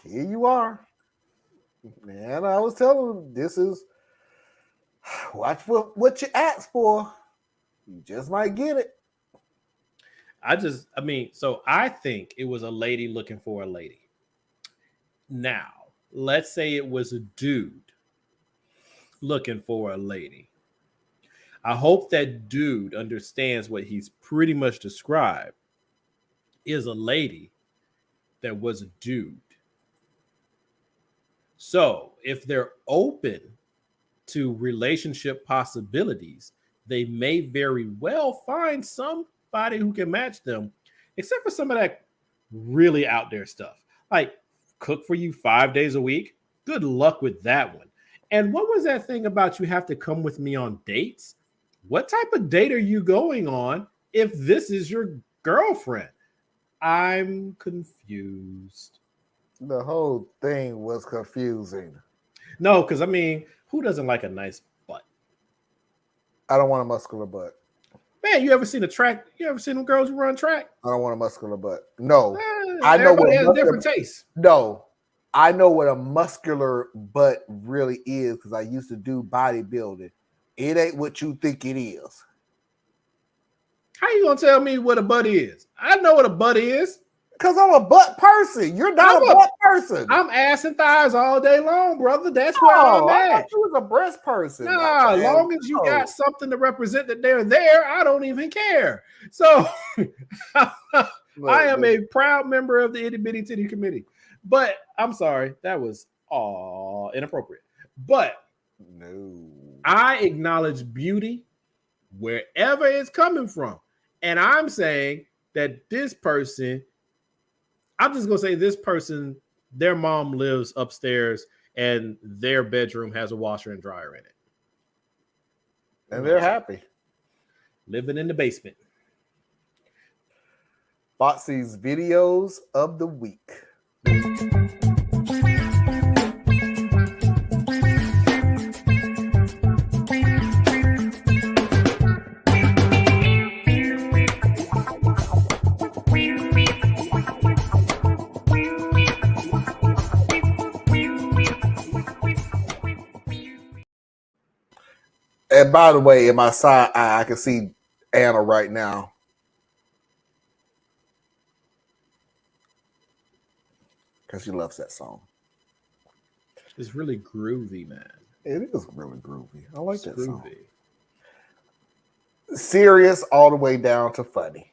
Here you are. Man, I was telling him, this is, watch what you ask for. You just might get it. So I think it was a lady looking for a lady. Now, let's say it was a dude looking for a lady. I hope that dude understands what he's pretty much described is a lady that was a dude. So if they're open to relationship possibilities, they may very well find somebody who can match them, except for some of that really out there stuff. Like cook for you 5 days a week. Good luck with that one. And what was that thing about you have to come with me on dates? What type of date are you going on if this is your girlfriend? I'm confused. The whole thing was confusing. No, because I mean, who doesn't like a nice butt? I don't want a muscular butt. Man, you ever seen a track? You ever seen them girls who run track? I don't want a muscular butt. No. I know what has different tastes. No. I know what a muscular butt really is because I used to do bodybuilding. It ain't what you think it is. How you gonna tell me what a butt is? I know what a butt is. Because I'm a butt person. You're not a butt person. I'm ass and thighs all day long, brother. That's where I'm I at. thought you was a breast person. Nah, as long as you got something to represent that they're there, I don't even care. So I am a proud member of the Itty Bitty Titty Committee. But I'm sorry, that was all inappropriate. But no, I acknowledge beauty wherever it's coming from. And I'm saying that this person, I'm just going to say this person, their mom lives upstairs and their bedroom has a washer and dryer in it. And they're happy. Living in the basement. Foxy's videos of the week. And by the way, in my side eye, I can see Anna right now. Because she loves that song. It's really groovy, man. It is really groovy. I like that song. Groovy. Serious all the way down to funny.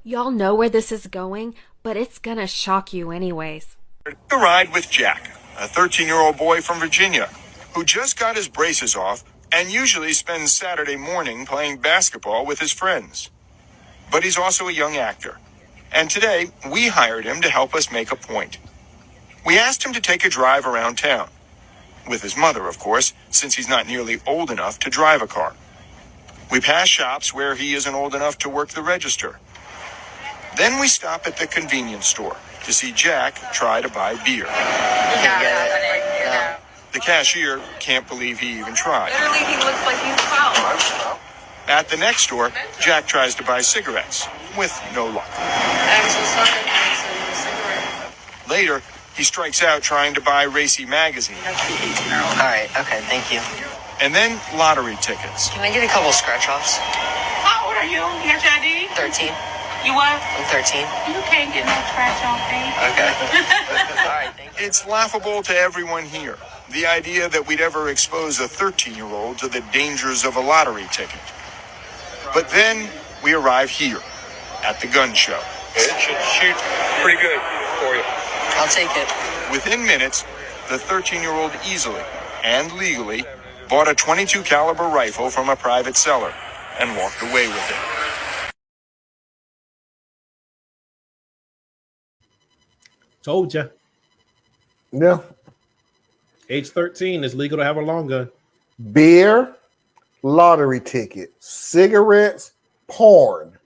Y'all know where this is going, but it's gonna shock you anyways. To ride with Jack, a 13-year-old boy from Virginia who just got his braces off and usually spends Saturday morning playing basketball with his friends. But he's also a young actor. And today, we hired him to help us make a point. We asked him to take a drive around town. With his mother, of course, since he's not nearly old enough to drive a car. We pass shops where he isn't old enough to work the register. Then we stop at the convenience store to see Jack try to buy beer. The cashier can't believe he even tried. Literally, he looks like he's 12. At the next store, Jack tries to buy cigarettes, with no luck. I'm so sorry. I cigarette. Later, he strikes out trying to buy Racy magazine. All right, okay, thank you. And then lottery tickets. Can I get a couple scratch-offs? How old are you? You have your ID? 13. You what? I'm 13. You can't get no scratch off, baby. Okay. All right, thank you. It's laughable to everyone here, the idea that we'd ever expose a 13-year-old to the dangers of a lottery ticket. But then we arrive here at the gun show. It should shoot pretty good for you. I'll take it. Within minutes, the 13-year-old easily and legally bought a .22 caliber rifle from a private seller and walked away with it. Told ya. Yeah. Age 13 is legal to have a long gun. Beer, lottery ticket, cigarettes, porn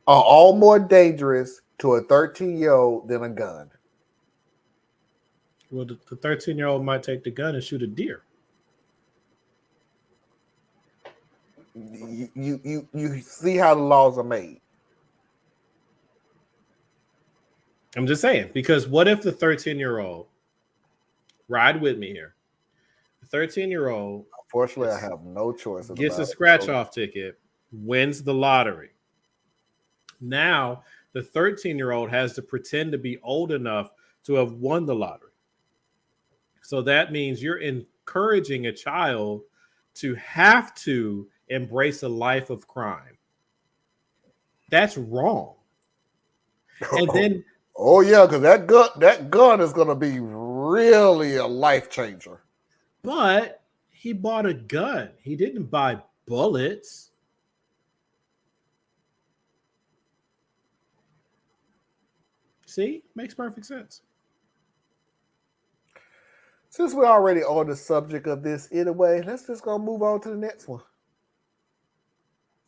are all more dangerous to a 13-year-old than a gun. Well, the 13-year-old might take the gun and shoot a deer. You see how the laws are made. I'm just saying, because what if the 13-year-old, ride with me here, the 13-year-old, unfortunately, I have no choice. Gets a scratch-off ticket, wins the lottery. Now, the 13-year-old has to pretend to be old enough to have won the lottery. So that means you're encouraging a child to have to embrace a life of crime. That's wrong. And then, oh yeah, because that gun is going to be really a life changer. But he bought a gun. He didn't buy bullets. See, makes perfect sense. Since we're already on the subject of this anyway, let's just go move on to the next one.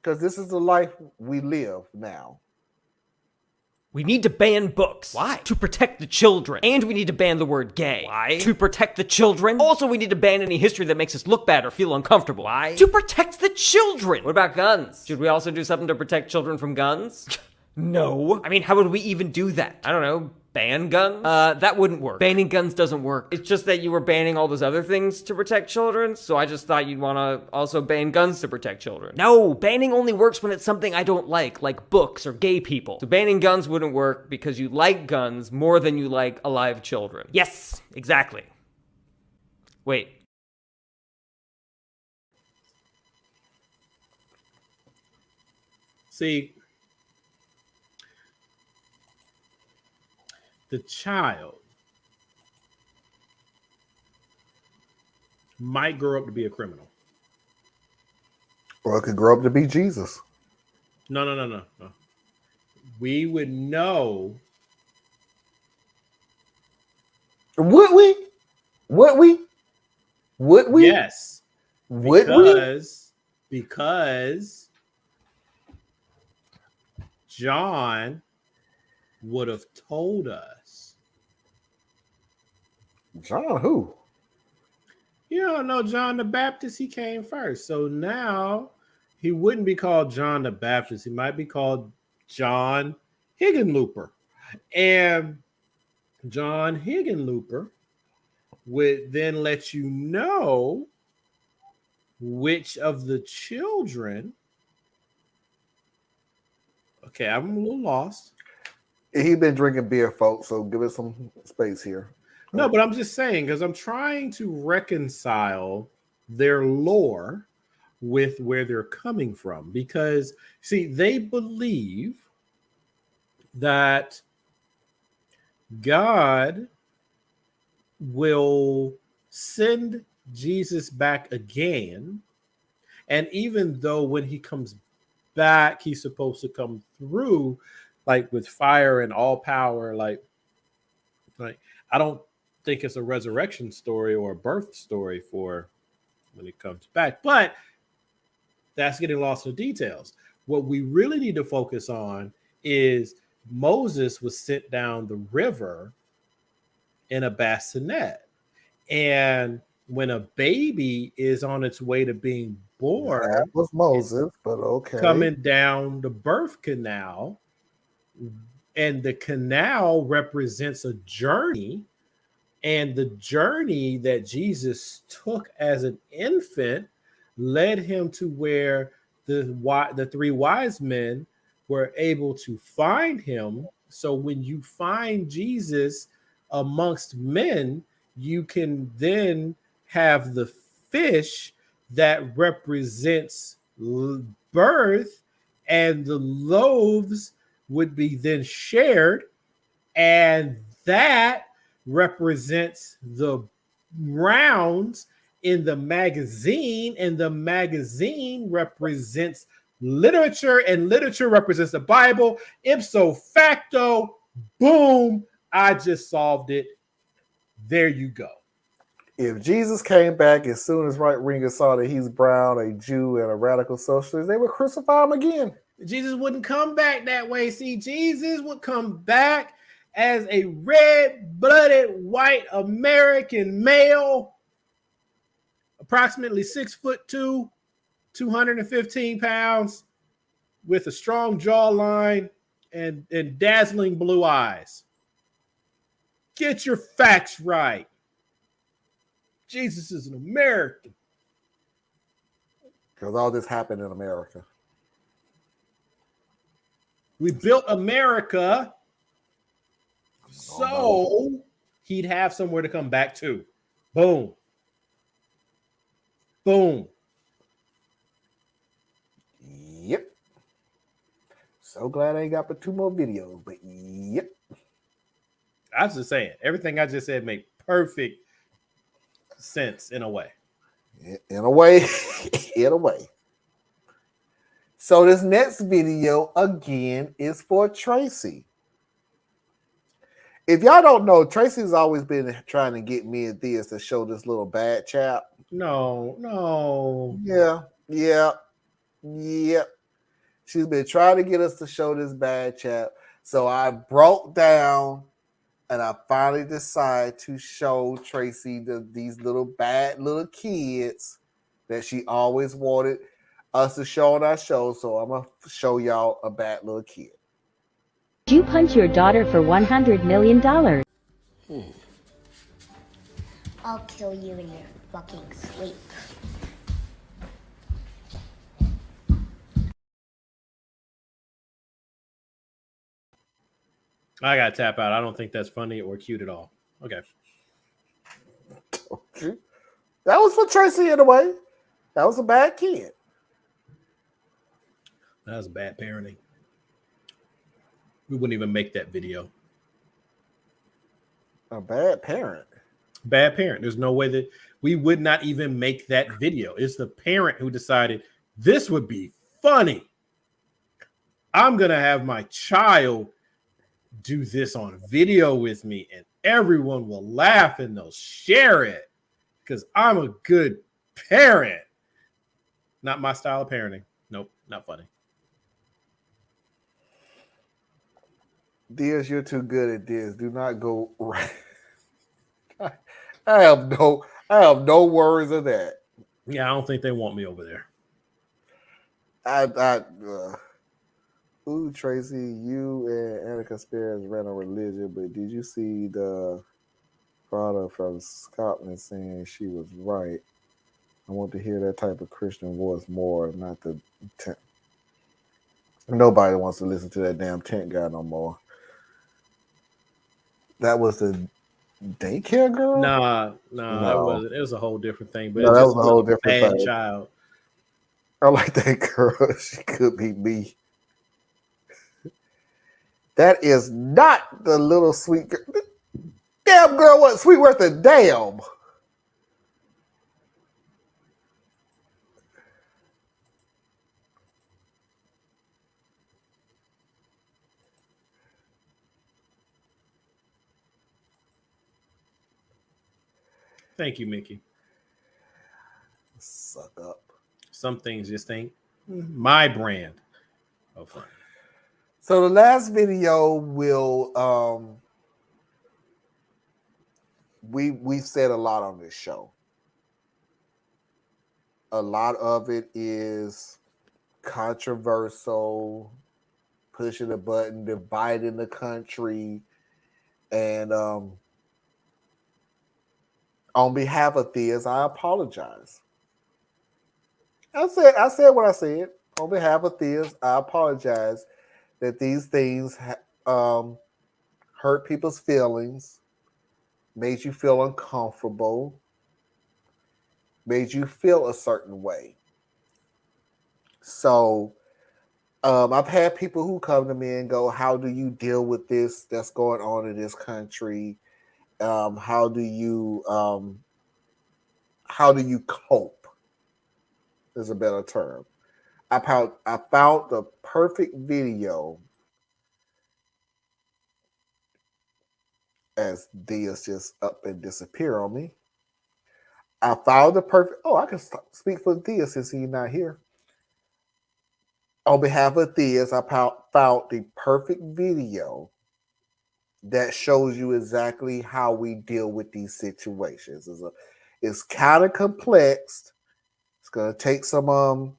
Because this is the life we live now. We need to ban books. Why? To protect the children. And we need to ban the word gay. Why? To protect the children. Also, we need to ban any history that makes us look bad or feel uncomfortable. Why? To protect the children. What about guns? Should we also do something to protect children from guns? No. I mean, how would we even do that? I don't know. Ban guns? That wouldn't work. Banning guns doesn't work. It's just that you were banning all those other things to protect children, so I just thought you'd want to also ban guns to protect children. No, banning only works when it's something I don't like books or gay people. So banning guns wouldn't work because you like guns more than you like alive children. Yes, exactly. Wait. See, the child might grow up to be a criminal. Or it could grow up to be Jesus. No. We would know. Would we? Would we? Would we? Yes. Would we? Because John would have told us. John who? You don't know John the Baptist, he came first. So now he wouldn't be called John the Baptist. He might be called John Higginlooper. And John Higginlooper would then let you know which of the children. Okay, I'm a little lost. He's been drinking beer, folks, so give us some space here. No, but I'm just saying, because I'm trying to reconcile their lore with where they're coming from. Because, see, they believe that God will send Jesus back again. And even though when he comes back, he's supposed to come through like with fire and all power, like I don't think it's a resurrection story or a birth story for when it comes back, but that's getting lost in the details. What we really need to focus on is Moses was sent down the river in a bassinet, and when a baby is on its way to being born, that was Moses, but okay, coming down the birth canal. And the canal represents a journey, and the journey that Jesus took as an infant led him to where the three wise men were able to find him. So when you find Jesus amongst men, you can then have the fish that represents birth, and the loaves would be then shared, and that represents the rounds in the magazine, and the magazine represents literature, and literature represents the Bible. Ipso facto, boom, I just solved it. There you go. If Jesus came back as soon as right wingers saw that he's brown, a Jew, and a radical socialist, they would crucify him again. Jesus wouldn't come back that way. See, Jesus would come back as a red-blooded white American male, approximately 6'2", 215 pounds, with a strong jawline and dazzling blue eyes. Get your facts right. Jesus is an American. Because all this happened in America. We built America so he'd have somewhere to come back to. Boom. Boom. Yep. So glad I ain't got but 2 more videos, but yep. I was just saying, everything I just said made perfect sense in a way. In a way. In a way. So this next video, again, is for Tracy. If y'all don't know, Tracy's always been trying to get me and Theus to show this little bad chap. No. Yeah. She's been trying to get us to show this bad chap. So I broke down and I finally decided to show Tracy these little bad little kids that she always wanted us to show on our show. So I'm going to show y'all a bad little kid. You punch your daughter for $100 million. I'll kill you in your fucking sleep. I got to tap out. I don't think that's funny or cute at all. Okay. That was for Tracy in a way. That was a bad kid. That was bad parenting. We wouldn't even make that video. A bad parent. Bad parent. There's no way that we would not even make that video. It's the parent who decided this would be funny. I'm going to have my child do this on video with me and everyone will laugh and they'll share it because I'm a good parent. Not my style of parenting. Nope, not funny. Diaz, you're too good at this. Do not go right. I have no worries of that. Yeah, I don't think they want me over there. Ooh, Tracy, you and Annika Spears ran a religion, but did you see the product from Scotland saying she was right? I want to hear that type of Christian voice more, not the tent. Nobody wants to listen to that damn tent guy no more. That was the daycare girl? No, that wasn't. It was a whole different thing. But No, that was a whole different bad thing. Child. I like that girl. She could be me. That is not the little sweet girl. Damn girl, what sweet worth a damn. Thank you, Mickey. Suck up. Some things just ain't my brand of fun. So the last video will we said a lot on this show. A lot of it is controversial, pushing a button, dividing the country, and on behalf of this, I apologize. I said what I said. On behalf of this, I apologize that these things hurt people's feelings, made you feel uncomfortable, made you feel a certain way. So I've had people who come to me and go, how do you deal with this that's going on in this country? How do you cope? Is a better term. I found the perfect video. And as Diaz just up and disappear on me. I found the perfect. Oh, I can speak for Diaz since he's not here. On behalf of Diaz, I found the perfect video that shows you exactly how we deal with these situations. It's kind of complex. It's gonna take some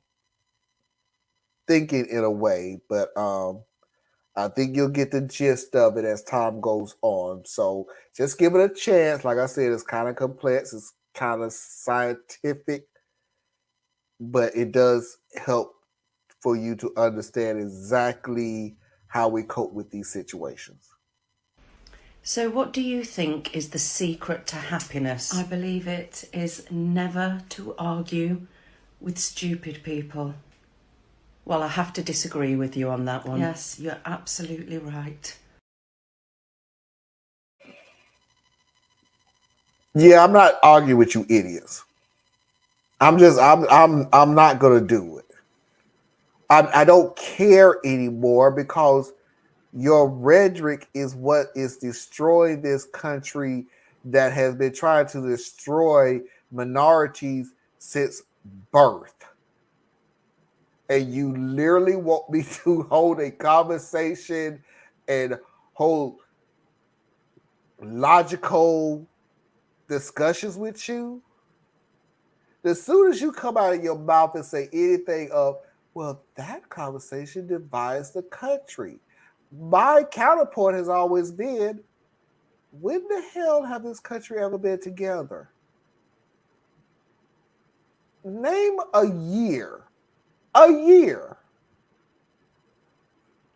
thinking in a way, but I think you'll get the gist of it as time goes on. So just give it a chance. Like I said, it's kind of complex. It's kind of scientific, but it does help for you to understand exactly how we cope with these situations. So what do you think is the secret to happiness? I believe it is never to argue with stupid people. Well, I have to disagree with you on that one. Yes, you're absolutely right. Yeah, I'm not arguing with you idiots. I'm not gonna do it. I don't care anymore because your rhetoric is what is destroying this country that has been trying to destroy minorities since birth. And you literally want me to hold a conversation and hold logical discussions with you? As soon as you come out of your mouth and say anything of, well, that conversation divides the country. My counterpoint has always been, when the hell have this country ever been together? Name a year. A year.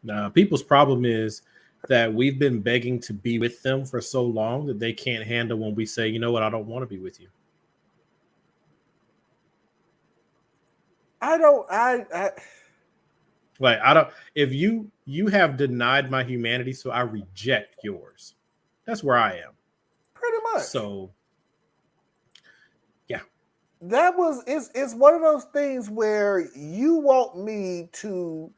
Now, people's problem is that we've been begging to be with them for so long that they can't handle when we say, you know what, I don't want to be with you. I don't. If you have denied my humanity, so I reject yours. That's where I am. Pretty much. So, yeah. It's one of those things where you want me to,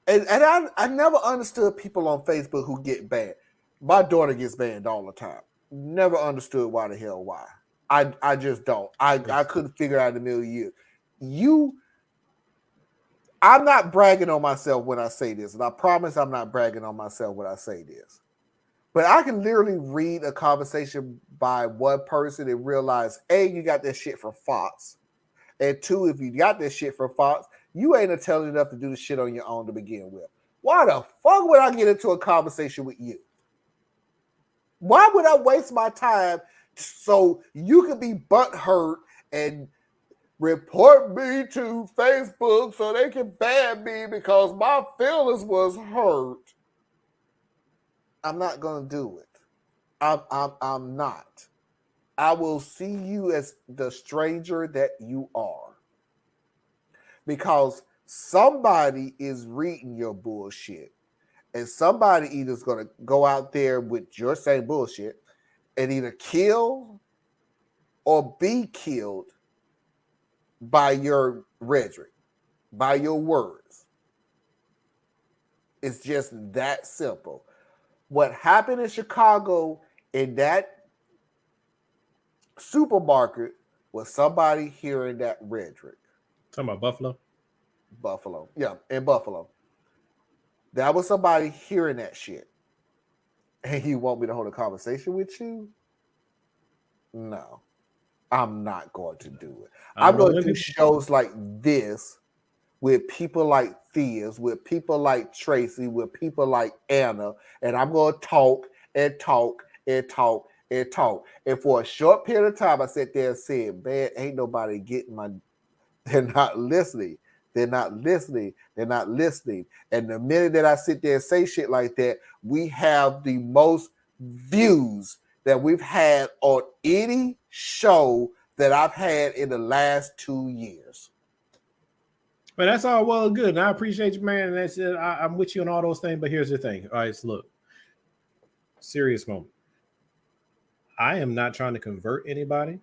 and I never understood people on Facebook who get banned. My daughter gets banned all the time. Never understood why the hell why. I just don't. I couldn't figure out in a million years. I'm not bragging on myself when I say this, and I promise I'm not bragging on myself when I say this. But I can literally read a conversation by one person and realize, A, you got that shit from Fox. And two, if you got that shit from Fox, you ain't intelligent enough to do the shit on your own to begin with. Why the fuck would I get into a conversation with you? Why would I waste my time so you could be butthurt and report me to Facebook so they can ban me because my feelings was hurt? I'm not gonna do it. I'm not. I will see you as the stranger that you are. Because somebody is reading your bullshit. And somebody either is going to go out there with your same bullshit and either kill or be killed by your rhetoric, by your words. It's just that simple. What happened in Chicago in that supermarket was somebody hearing that rhetoric. Talking about Buffalo? Buffalo. Yeah, in Buffalo. That was somebody hearing that shit. And you want me to hold a conversation with you? No. I'm not going to do it. I'm going to do shows like this with people like Thea's, with people like Tracy, with people like Anna, and I'm going to talk and talk and talk and talk. And for a short period of time, I sat there and said, man, ain't nobody getting my... They're not listening. They're not listening. They're not listening. And the minute that I sit there and say shit like that, we have the most views that we've had on any show that I've had in the last 2 years. But that's all well and good. And I appreciate you, man. And that's it. I'm with you on all those things. But here's the thing. All right, so look. Serious moment. I am not trying to convert anybody.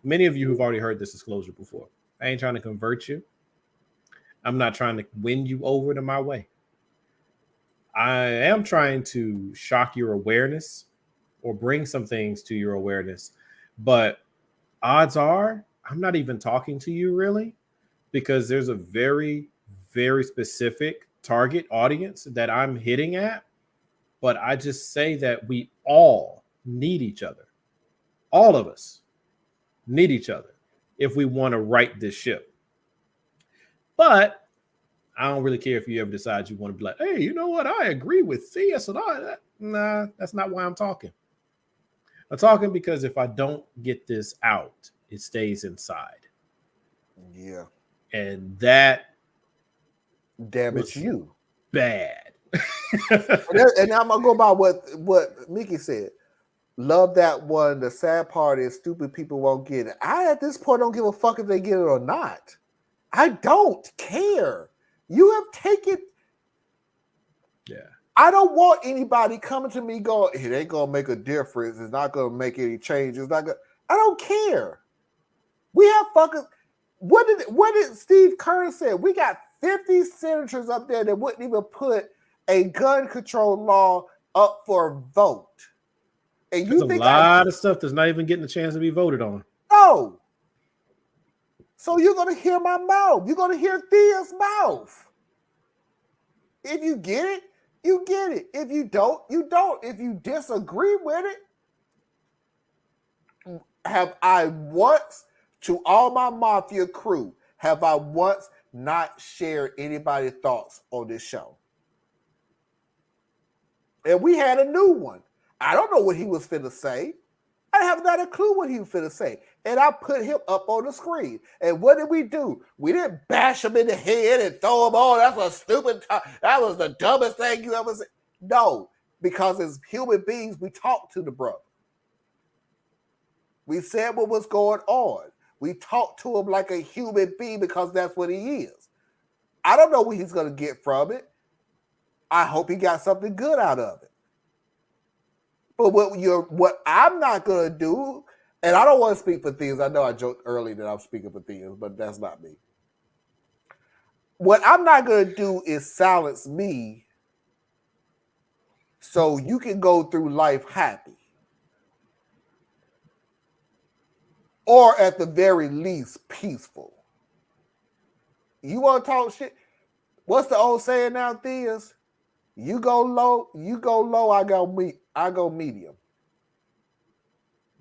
Many of you who've already heard this disclosure before. I ain't trying to convert you. I'm not trying to win you over to my way. I am trying to shock your awareness or bring some things to your awareness. But odds are, I'm not even talking to you really, because there's a very, very specific target audience that I'm hitting at. But I just say that we all need each other. All of us need each other if we want to right this ship. But I don't really care if you ever decide you want to be like, hey, you know what? I agree with this and all that. Nah, that's not why I'm talking. I'm talking because if I don't get this out, it stays inside. Yeah. And that damage you. Bad. And I'm gonna go by what Mickey said. Love that one. The sad part is stupid people won't get it. I at this point don't give a fuck if they get it or not. I don't care. You have taken. Yeah. I don't want anybody coming to me going, it ain't gonna make a difference. It's not gonna make any change. It's not gonna. I don't care. We have fucking. What did Steve Kerr say? We got 50 senators up there that wouldn't even put a gun control law up for a vote. And There's you think a lot of stuff that's not even getting a chance to be voted on. No. So you're gonna hear my mouth. You're gonna hear Thea's mouth. If you get it, you get it. If you don't, you don't. If you disagree with it, have I once, to all my mafia crew, have I once not shared anybody's thoughts on this show? And we had a new one. I don't know what he was finna say. I have not a clue what he was finna say. And I put him up on the screen. And what did we do? We didn't bash him in the head and throw him on. That's a stupid that was the dumbest thing you ever said. No, because as human beings, we talked to the brother. We said what was going on. We talked to him like a human being because that's what he is. I don't know what he's going to get from it. I hope he got something good out of it. But what I'm not going to do, and I don't want to speak for Theas. I know I joked earlier that I'm speaking for Theas, but that's not me. What I'm not going to do is silence me so you can go through life happy. Or at the very least, peaceful. You want to talk shit? What's the old saying now, Theas? You go low, I go medium.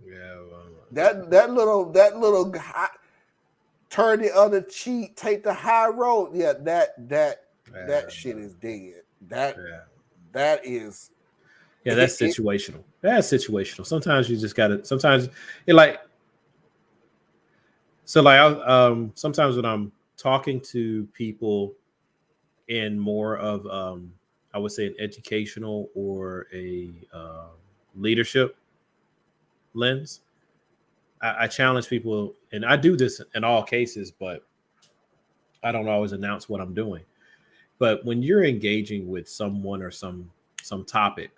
Yeah, well, that little turn the other cheek, take the high road. Yeah, that shit is dead. That is. Yeah, that's situational. That's situational. Sometimes you just gotta. Sometimes it like. So like, sometimes when I'm talking to people in more of I would say an educational or a leadership lens, I challenge people, and I do this in all cases, but I don't always announce what I'm doing. But when you're engaging with someone or some topic,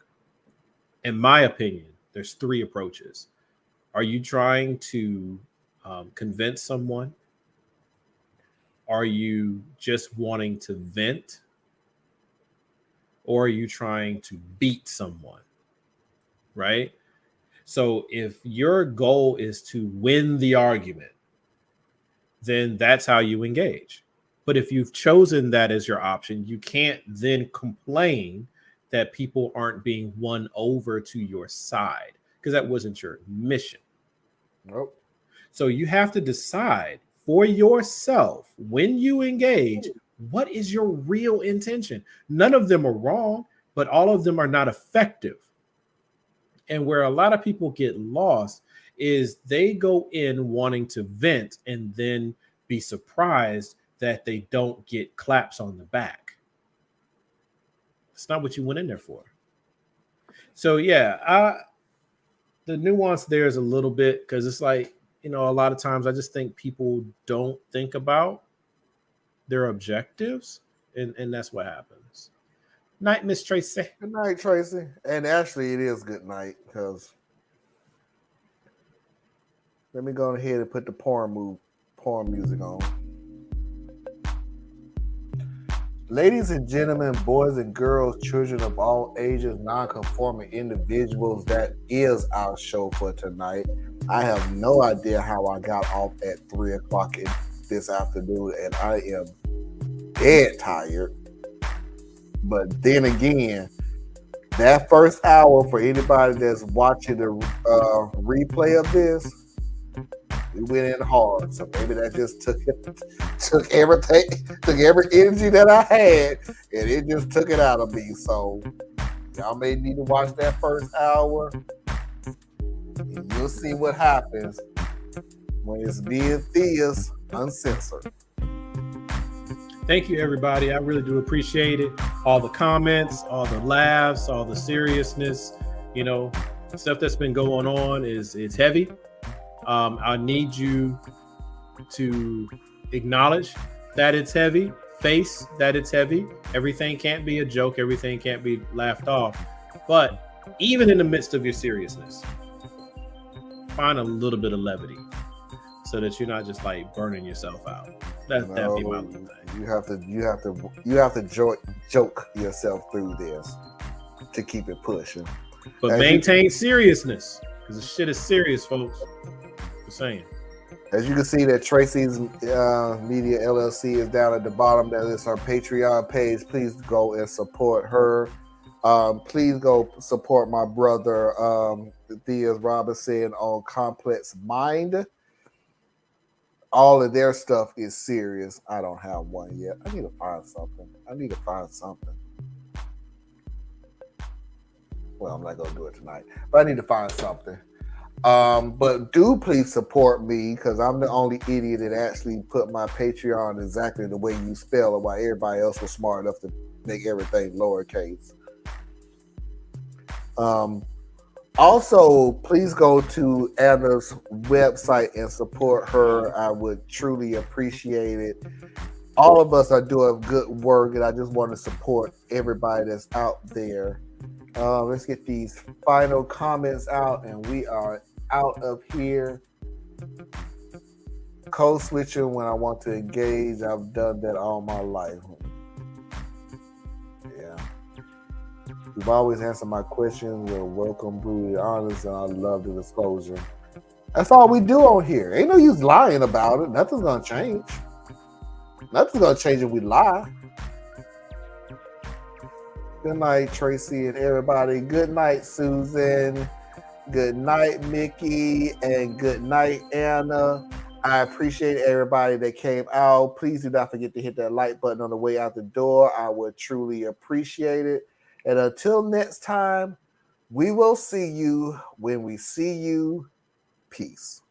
in my opinion, there's three approaches. Are you trying to convince someone? Are you just wanting to vent? Or are you trying to beat someone? Right? So if your goal is to win the argument, then that's how you engage. But if you've chosen that as your option, you can't then complain that people aren't being won over to your side, because that wasn't your mission. Nope. So you have to decide for yourself when you engage, what is your real intention? None of them are wrong, but all of them are not effective. And where a lot of people get lost is they go in wanting to vent and then be surprised that they don't get claps on the back. It's not what you went in there for. So yeah, the nuance there is a little bit, because it's like, a lot of times I just think people don't think about their objectives, and that's what happens. Night, Miss Tracy. Good night, Tracy. And actually, it is good night, because let me go ahead and put the porn music on. Ladies and gentlemen, boys and girls, children of all ages, non-conforming individuals, that is our show for tonight. I have no idea how I got off at 3 o'clock this afternoon, and I am dead tired. But then again, that first hour for anybody that's watching the replay of this, we went in hard. So maybe that just took everything, took every energy that I had, and it just took it out of me. So y'all may need to watch that first hour, and you'll see what happens when it's being Thea's Uncensored. Thank you, everybody. I really do appreciate it. All the comments, all the laughs, all the seriousness, you know, stuff that's been going on it's heavy. I need you to acknowledge that it's heavy, face that it's heavy. Everything can't be a joke. Everything can't be laughed off. But even in the midst of your seriousness, find a little bit of levity so that you're not just like burning yourself out. That'd be my little thing. You have to joke yourself through this to keep it pushing. But maintain seriousness, because the shit is serious, folks. Just saying. As you can see, that Tracy's Media LLC is down at the bottom. That is her Patreon page. Please go and support her. Please go support my brother Thea Robinson on Complex Mind. All of their stuff is serious. I don't have one yet. I need to find something. Well, I'm not going to do it tonight, but I need to find something. But do please support me, because I'm the only idiot that actually put my Patreon exactly the way you spell it, while everybody else was smart enough to make everything lowercase. Also, please go to Anna's website and support her. I would truly appreciate it. All of us are doing good work, and I just want to support everybody that's out there. Let's get these final comments out, and we are out of here. Code switching when I want to engage. I've done that all my life. Yeah. You've always answered my questions. You're welcome, brutally honest, and I love the disclosure. That's all we do on here. Ain't no use lying about it. Nothing's gonna change. Nothing's gonna change if we lie. Good night, Tracy and everybody. Good night, Susan. Good night, Mickey, and good night, Anna. I appreciate everybody that came out. Please do not forget to hit that like button on the way out the door. I would truly appreciate it. And until next time, we will see you when we see you. Peace.